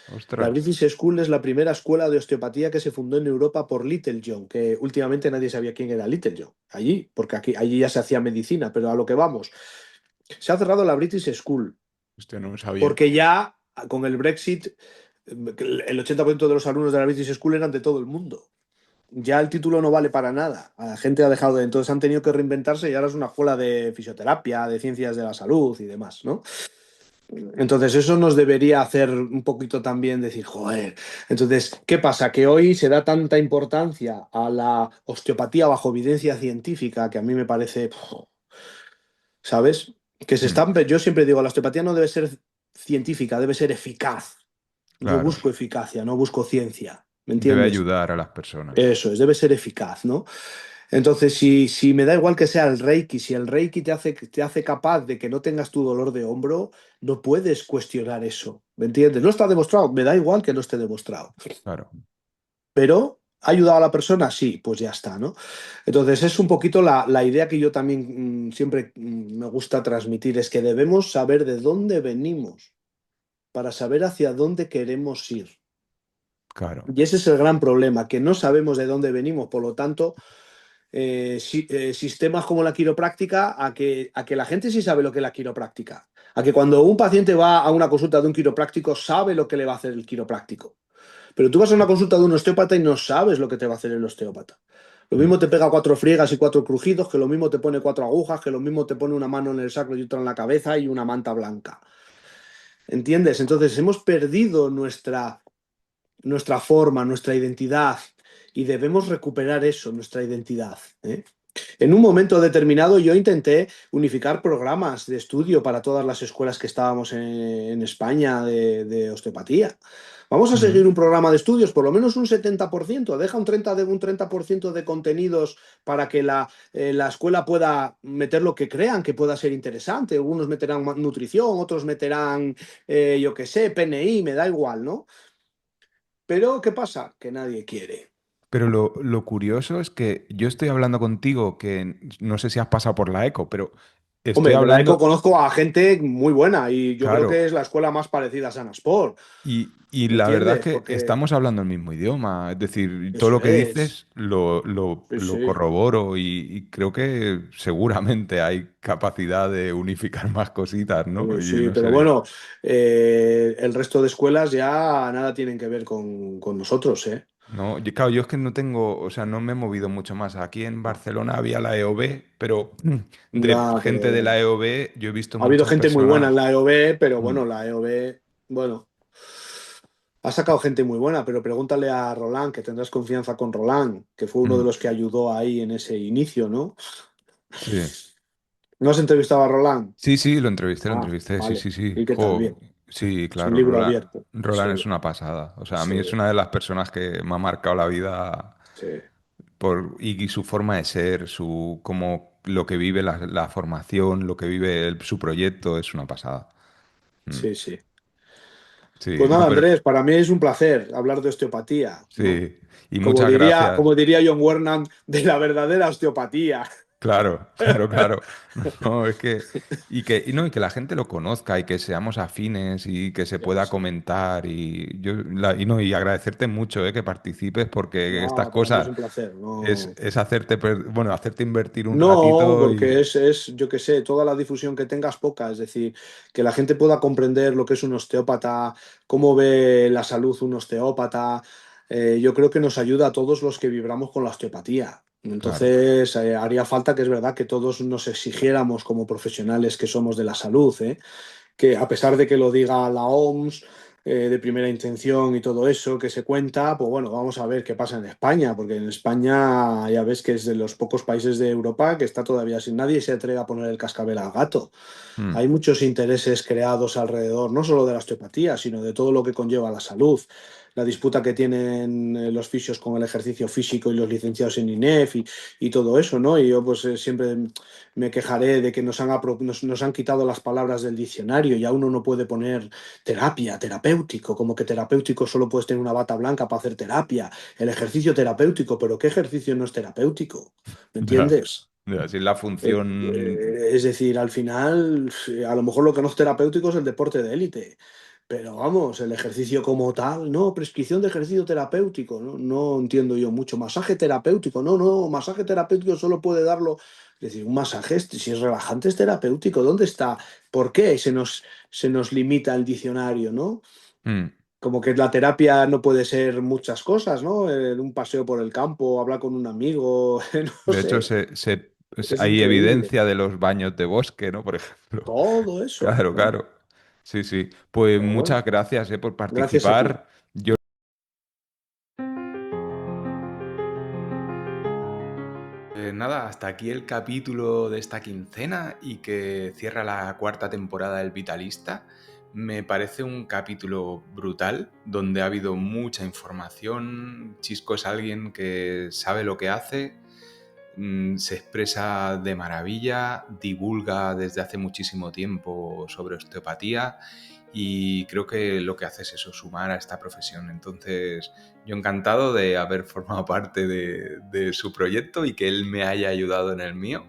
La Ostras. British School es la primera escuela de osteopatía que se fundó en Europa por Little John, que últimamente nadie sabía quién era Little John, allí, porque allí ya se hacía medicina, pero a lo que vamos. Se ha cerrado la British School Hostia, no lo sabía. porque ya con el Brexit el 80% de los alumnos de la British School eran de todo el mundo. Ya el título no vale para nada. La gente ha dejado de... Entonces han tenido que reinventarse y ahora es una escuela de fisioterapia, de ciencias de la salud y demás, ¿no? Entonces eso nos debería hacer un poquito también decir, joder. Entonces, ¿qué pasa? Que hoy se da tanta importancia a la osteopatía bajo evidencia científica que a mí me parece, ¿sabes? Que se Mm. están... Yo siempre digo, la osteopatía no debe ser científica, debe ser eficaz. Yo Claro. busco eficacia, no busco ciencia. ¿Me Debe entiendes? ayudar a las personas. Eso es, debe ser eficaz, ¿no? Entonces, si me da igual que sea el Reiki, si el Reiki te hace capaz de que no tengas tu dolor de hombro, no puedes cuestionar eso. ¿Me entiendes? No está demostrado, me da igual que no esté demostrado. Claro. Pero ¿ha ayudado a la persona? Sí, pues ya está, ¿no? Entonces, es un poquito la idea que yo también siempre me gusta transmitir, es que debemos saber de dónde venimos para saber hacia dónde queremos ir. Claro. Y ese es el gran problema, que no sabemos de dónde venimos, por lo tanto sistemas como la quiropráctica a que la gente sí sabe lo que es la quiropráctica. A que cuando un paciente va a una consulta de un quiropráctico sabe lo que le va a hacer el quiropráctico. Pero tú vas a una consulta de un osteópata y no sabes lo que te va a hacer el osteópata. Lo Mm. mismo te pega 4 friegas y 4 crujidos, que lo mismo te pone 4 agujas, que lo mismo te pone una mano en el sacro y otra en la cabeza y una manta blanca. ¿Entiendes? Entonces hemos perdido nuestra forma, nuestra identidad y debemos recuperar eso, nuestra identidad. ¿Eh? En un momento determinado yo intenté unificar programas de estudio para todas las escuelas que estábamos en España de osteopatía. Vamos a Mm. seguir un programa de estudios, por lo menos un 70%, deja un 30% de contenidos para que la escuela pueda meter lo que crean que pueda ser interesante. Algunos meterán nutrición, otros meterán, yo qué sé, PNI, me da igual, ¿no? Pero ¿qué pasa? Que nadie quiere. Pero lo curioso es que yo estoy hablando contigo, que no sé si has pasado por la eco, pero estoy Hombre, de la ECO hablando, conozco a gente muy buena y yo creo que claro, es la escuela más parecida a San Sport, y ¿me la verdad es entiendes? que Porque estamos hablando el mismo idioma, es decir, todo eso lo que es, dices lo, sí, lo sí, corroboro y creo que seguramente hay capacidad de unificar más cositas, ¿no? Y sí, no pero sé. bueno, el resto de escuelas ya nada tienen que ver con nosotros, ¿eh? No, claro, yo es que no tengo, o sea, no me he movido mucho más. Aquí en No, Barcelona había la EOB, pero de nada que gente de ver. la EOB yo he visto Ha habido muchas gente muy buena en personas. la EOB, pero Mm. bueno, la EOB, bueno, ha sacado gente muy buena, pero pregúntale a Roland, que tendrás confianza con Roland, que fue uno de Mm. los que ayudó ahí en ese inicio, ¿no? Sí, ¿No has entrevistado a Roland? sí, lo Ah, entrevisté, sí, vale. sí, sí. ¿Y qué tal? Bien. Sí, Es un claro, libro abierto. Roland es Sí, una pasada. O sea, a mí es sí, una de las personas que me ha marcado la vida sí, y su forma de ser, su como lo que vive la formación, lo que vive su proyecto, es una pasada. Mm. sí, sí. Sí, Pues no, nada, pero Andrés, para mí es un placer hablar de osteopatía, ¿no? sí, y Como muchas diría, gracias. como diría John Wernan, de la verdadera osteopatía. Claro, claro, claro. No, es que y que la gente lo conozca y que seamos afines y que se pueda Eso. comentar y agradecerte mucho, que participes porque estas No, para mí es cosas un placer. es hacerte bueno, hacerte invertir un No, ratito porque y yo qué sé, toda la difusión que tengas poca, es decir, que la gente pueda comprender lo que es un osteópata, cómo ve la salud un osteópata, yo creo que nos ayuda a todos los que vibramos con la osteopatía. claro, Entonces, haría falta que es verdad que todos nos exigiéramos como profesionales que somos de la salud, que a pesar de que lo diga la OMS, de primera intención y todo eso que se cuenta, pues bueno, vamos a ver qué pasa en España, porque en España ya ves que es de los pocos países de Europa que está todavía sin nadie y se atreve a poner el cascabel al gato. mm, Hay muchos intereses creados alrededor, no solo de la osteopatía, sino de todo lo que conlleva la salud. La disputa que tienen los fisios con el ejercicio físico y los licenciados en INEF y todo eso, ¿no? Y yo pues siempre me quejaré de que nos han quitado las palabras del diccionario. Ya uno no puede poner terapia, terapéutico, como que terapéutico solo puedes tener una bata blanca para hacer terapia. El ejercicio terapéutico, pero ¿qué ejercicio no es terapéutico? ¿Me ya, entiendes? ya, si la función, Es decir, al final, a lo mejor lo que no es terapéutico es el deporte de élite, pero vamos, el ejercicio como tal, no, prescripción de ejercicio terapéutico, no, no entiendo yo mucho. Masaje terapéutico, no, no, masaje terapéutico solo puede darlo, es decir, un masaje, si es relajante, es terapéutico, ¿dónde está? ¿Por qué se nos limita el diccionario, ¿no? mm, Como que la terapia no puede ser muchas cosas, ¿no? Un paseo por el campo, hablar con un amigo, no de hecho sé, es hay increíble. evidencia de los baños de bosque, ¿no? Por ejemplo. Todo eso. Claro, claro. Sí, sí. Pues Pero bueno, muchas gracias, por gracias a ti. participar. Yo nada, hasta aquí el capítulo de esta quincena y que cierra la cuarta temporada del Vitalista. Me parece un capítulo brutal, donde ha habido mucha información. Chisco es alguien que sabe lo que hace, se expresa de maravilla, divulga desde hace muchísimo tiempo sobre osteopatía y creo que lo que hace es eso, sumar a esta profesión. Entonces, yo encantado de haber formado parte de su proyecto y que él me haya ayudado en el mío.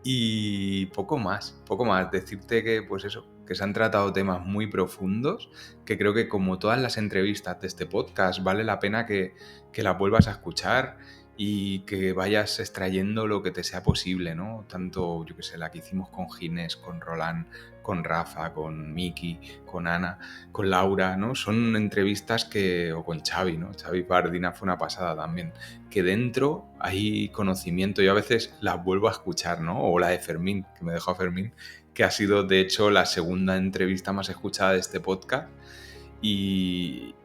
Y poco más, poco más. Decirte que, pues eso, que se han tratado temas muy profundos, que creo que como todas las entrevistas de este podcast, vale la pena que las vuelvas a escuchar y que vayas extrayendo lo que te sea posible, ¿no? Tanto, yo que sé, la que hicimos con Ginés, con Roland, con Rafa, con Miki, con Ana, con Laura, ¿no? Son entrevistas o con Xavi, ¿no? Xavi Bardina fue una pasada también, que dentro hay conocimiento. Yo a veces las vuelvo a escuchar, ¿no? O la de Fermín, que me dejó Fermín, que ha sido de hecho la segunda entrevista más escuchada de este podcast. Y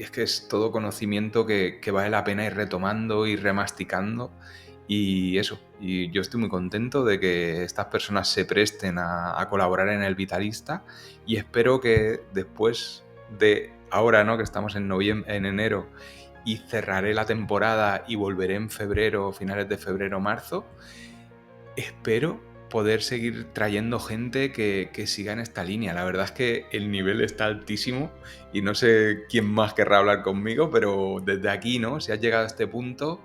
es que es todo conocimiento que vale la pena ir retomando y remasticando. Y eso, y yo estoy muy contento de que estas personas se presten a colaborar en el Vitalista y espero que después de ahora, ¿no? Que estamos en enero y cerraré la temporada y volveré en febrero, finales de febrero, marzo, espero poder seguir trayendo gente que siga en esta línea. La verdad es que el nivel está altísimo y no sé quién más querrá hablar conmigo, pero desde aquí, ¿no? Si has llegado a este punto,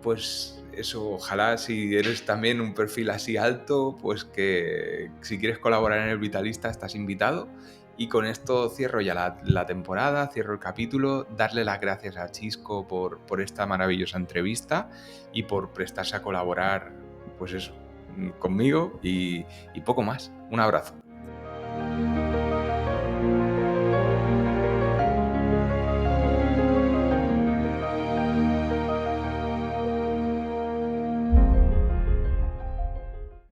pues eso, ojalá si eres también un perfil así alto, pues que si quieres colaborar en el Vitalista estás invitado. Y con esto cierro ya la temporada, cierro el capítulo, darle las gracias a Chisco por esta maravillosa entrevista y por prestarse a colaborar, pues eso, conmigo y poco más. Un abrazo.